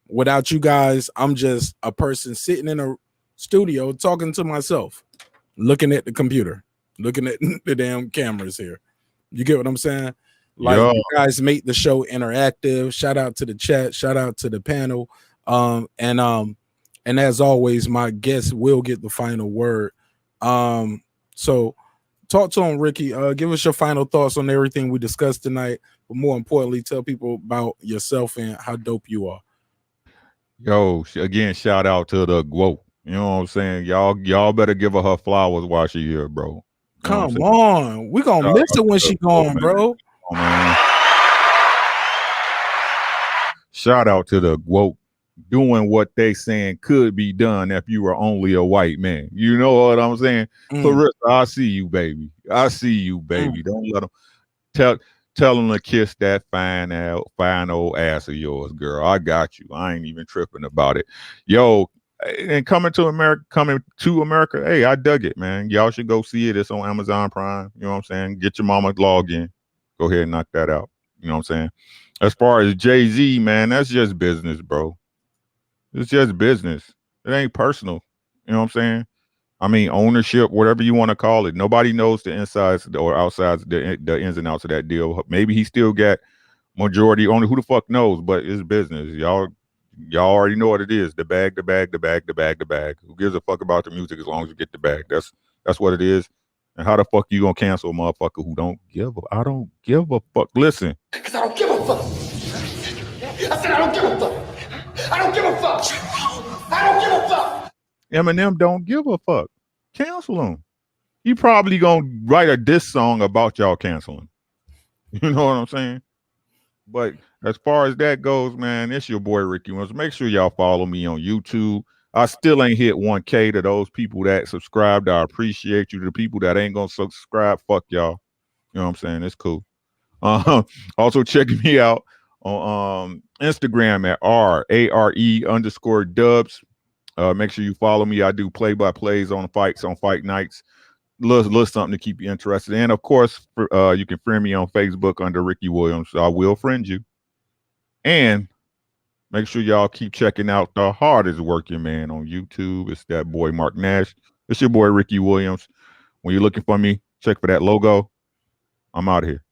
without you guys, I'm just a person sitting in a studio talking to myself, looking at the computer, looking at the damn cameras here. You get what I'm saying? Like you guys make the show interactive. Shout out to the chat. Shout out to the panel. And as always, my guest will get the final word. So talk to him, Ricky. Give us your final thoughts on everything we discussed tonight. But more importantly, tell people about yourself and how dope you are. Yo, again, shout out to the GWO. You know what I'm saying? Y'all better give her flowers while she here, bro. You know Come on. We gonna miss it when she gone, bro. Oh, man. Shout out to the GWO doing what they saying could be done if you were only a white man. You know what I'm saying? Clarissa, I see you, baby. I see you, baby. Don't let them tell them to kiss that fine old ass of yours, girl. I got you. I ain't even tripping about it. Yo, and coming to America, hey, I dug it, man. Y'all should go see it. It's on Amazon Prime. You know what I'm saying? Get your mama logged in. Go ahead and knock that out. You know what I'm saying? As far as Jay-Z, man, that's just business, bro. It's just business. It ain't personal. You know what I'm saying? I mean, ownership, whatever you want to call it. Nobody knows the insides or outsides, the ins and outs of that deal. Maybe he still got majority. Only who the fuck knows? But it's business. Y'all already know what it is. The bag. Who gives a fuck about the music as long as you get the bag? That's what it is. And how the fuck you gonna cancel a motherfucker who don't give a? I don't give a fuck. Listen. Because I don't give a fuck. I said I don't give a fuck. I don't give a fuck. I don't give a fuck. Eminem don't give a fuck. Cancel him. He probably gonna write a diss song about y'all canceling. You know what I'm saying? But as far as that goes, man, it's your boy Ricky Williams. Make sure y'all follow me on YouTube. I still ain't hit 1K. To those people that subscribed, I appreciate you. To the people that ain't gonna subscribe, fuck y'all. You know what I'm saying? It's cool. Also check me out on Instagram at RARE_dubs. Make sure you follow me. I do play-by-plays on fights on fight nights. Little something to keep you interested. And of course, you can friend me on Facebook under Ricky Williams. I will friend you. And make sure y'all keep checking out the hardest working man on YouTube. It's that boy Marq Nash. It's your boy Ricky Williams. When you're looking for me, check for that logo. I'm out of here.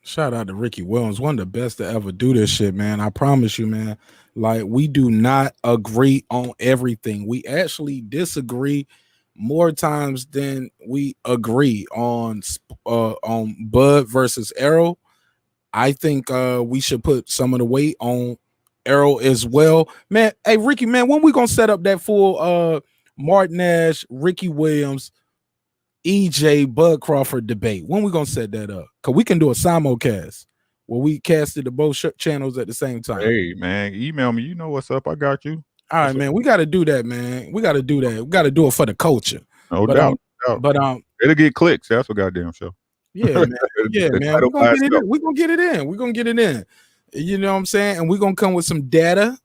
Shout out to Ricky Williams, one of the best to ever do this shit, man. I promise you, man. Like, we do not agree on everything. We actually disagree more times than we agree on Bud versus Arrow. I think we should put some of the weight on Arrow as well, man. Hey, Ricky, man, when we gonna set up that full Marq Nash, Ricky Williams, EJ Bud Crawford debate? When we gonna set that up? Cause we can do a simulcast where we casted the both channels at the same time. Hey man, email me. You know what's up. I got you. All right, man. We got to do that, man. We got to do that. We got to do it for the culture. No doubt. But it'll get clicks. That's a goddamn show. Yeah, man. Yeah, man. We're gonna get it in. We're gonna get it in. We're gonna get it in. You know what I'm saying? And we're gonna come with some data.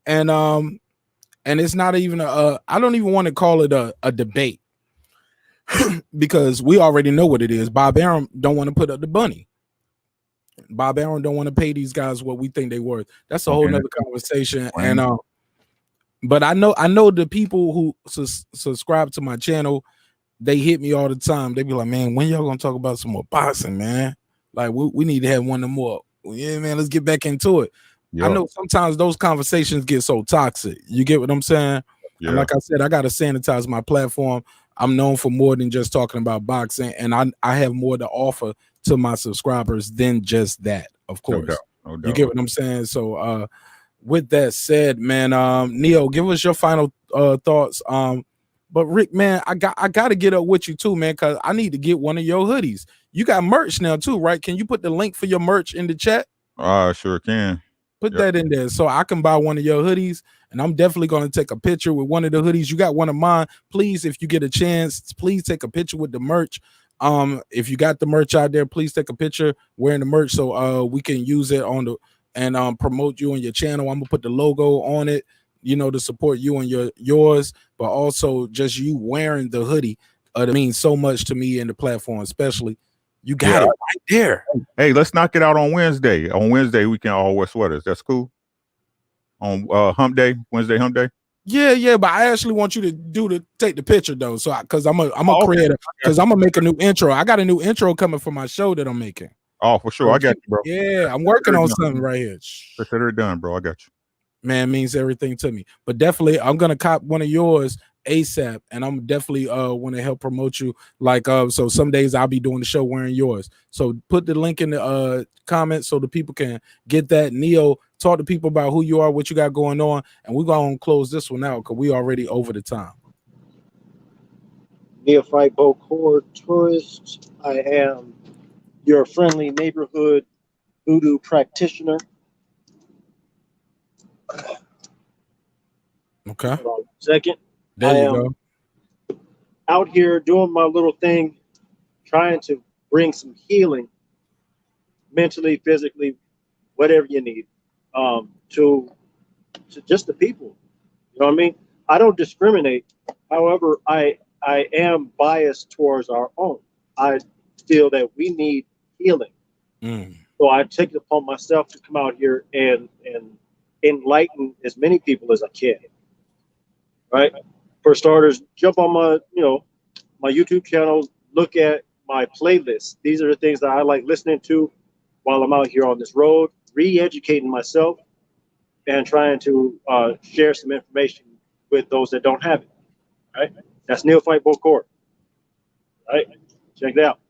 And it's not even I don't even want to call it a debate. because we already know what it is. Bob Arum don't want to put up the bunny. Bob Arum don't want to pay these guys what we think they worth. That's a whole nother conversation. And but I know the people who subscribe to my channel, they hit me all the time. They be like, man, when y'all gonna talk about some more boxing, man? Like we need to have one of more. Yeah, man, let's get back into it. Yep. I know sometimes those conversations get so toxic. You get what I'm saying? Yeah. And like I said, I gotta sanitize my platform. I'm known for more than just talking about boxing, and I have more to offer to my subscribers than just that, of course. No doubt. You get what I'm saying? So with that said, man, Neo, give us your final thoughts. But Rick, man, I gotta get up with you too, man, because I need to get one of your hoodies. You got merch now too, right? Can you put the link for your merch in the chat? I sure can. Put that in there so I can buy one of your hoodies, and I'm definitely going to take a picture with one of the hoodies. You got one of mine. Please, if you get a chance, please take a picture with the merch. If you got the merch out there, please take a picture wearing the merch so we can use it on the and promote you on your channel. I'm gonna put the logo on it, you know, to support you and yours, but also just you wearing the hoodie. That means so much to me and the platform, especially. You got it right there. Hey, let's knock it out on Wednesday. On Wednesday, we can all wear sweaters. That's cool. On Hump Day, Wednesday Hump Day. Yeah, but I actually want you to take the picture though, so because I'm a creator, because I'm gonna make a new intro. I got a new intro coming for my show that I'm making. Oh, for sure, I got you, bro. Yeah, I'm working on something right here. Consider it done, bro. I got you. Man, means everything to me. But definitely, I'm gonna cop one of yours ASAP, and I'm definitely want to help promote you. Like so some days I'll be doing the show wearing yours. So put the link in the comments so the people can get that. Neo, talk to people about who you are, what you got going on, and we're gonna close this one out because we already over the time. Neophyte Bokor Tourist. I am your friendly neighborhood voodoo practitioner. Okay. Hold on a second. There you go. Out here doing my little thing, trying to bring some healing, mentally, physically, whatever you need, to just the people. You know what I mean? I don't discriminate. However, I am biased towards our own. I feel that we need healing. So I take it upon myself to come out here and enlighten as many people as I can. Right? For starters, jump on my YouTube channel, look at my playlist. These are the things that I like listening to while I'm out here on this road, re-educating myself and trying to share some information with those that don't have it. Right? That's Neophyte Bokor. Right? Check it out.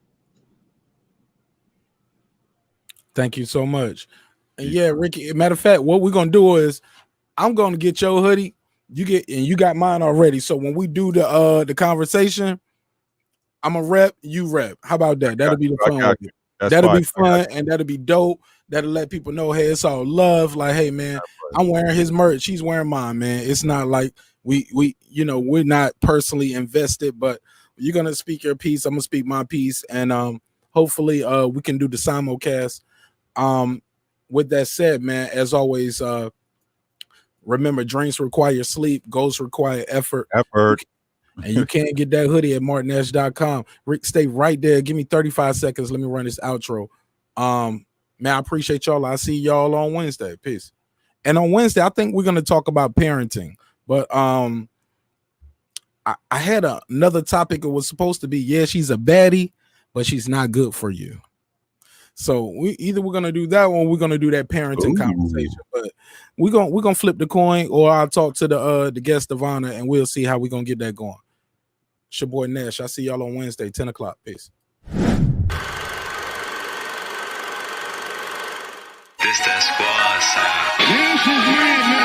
Thank you so much. And yeah, Ricky, matter of fact, what we're gonna do is I'm gonna get your hoodie. You got mine already. So when we do the conversation, I'm a rep, you rep. How about that? That'll be the fun. That'll be fun and that'll be dope. That'll let people know, hey, it's all love. Like, hey man, I'm wearing his merch, he's wearing mine, man. It's not like we're not personally invested, but you're gonna speak your piece, I'm gonna speak my piece, and hopefully we can do the simulcast. With that said, man, as always, remember, drinks require sleep, goals require effort. And you can't get that hoodie at marqnash.com. Rick, stay right there. Give me 35 seconds. Let me run this outro. Man, I appreciate y'all. I'll see y'all on Wednesday. Peace. And on Wednesday, I think we're going to talk about parenting. But I had another topic. It was supposed to be, yeah, she's a baddie, but she's not good for you. So we're gonna do that one, we're gonna do that parenting conversation. But we're gonna flip the coin, or I'll talk to the guest of honor, and we'll see how we're gonna get that going. It's your boy Nash. I'll see y'all on Wednesday, 10 o'clock. Peace. This that squad sound. This is me.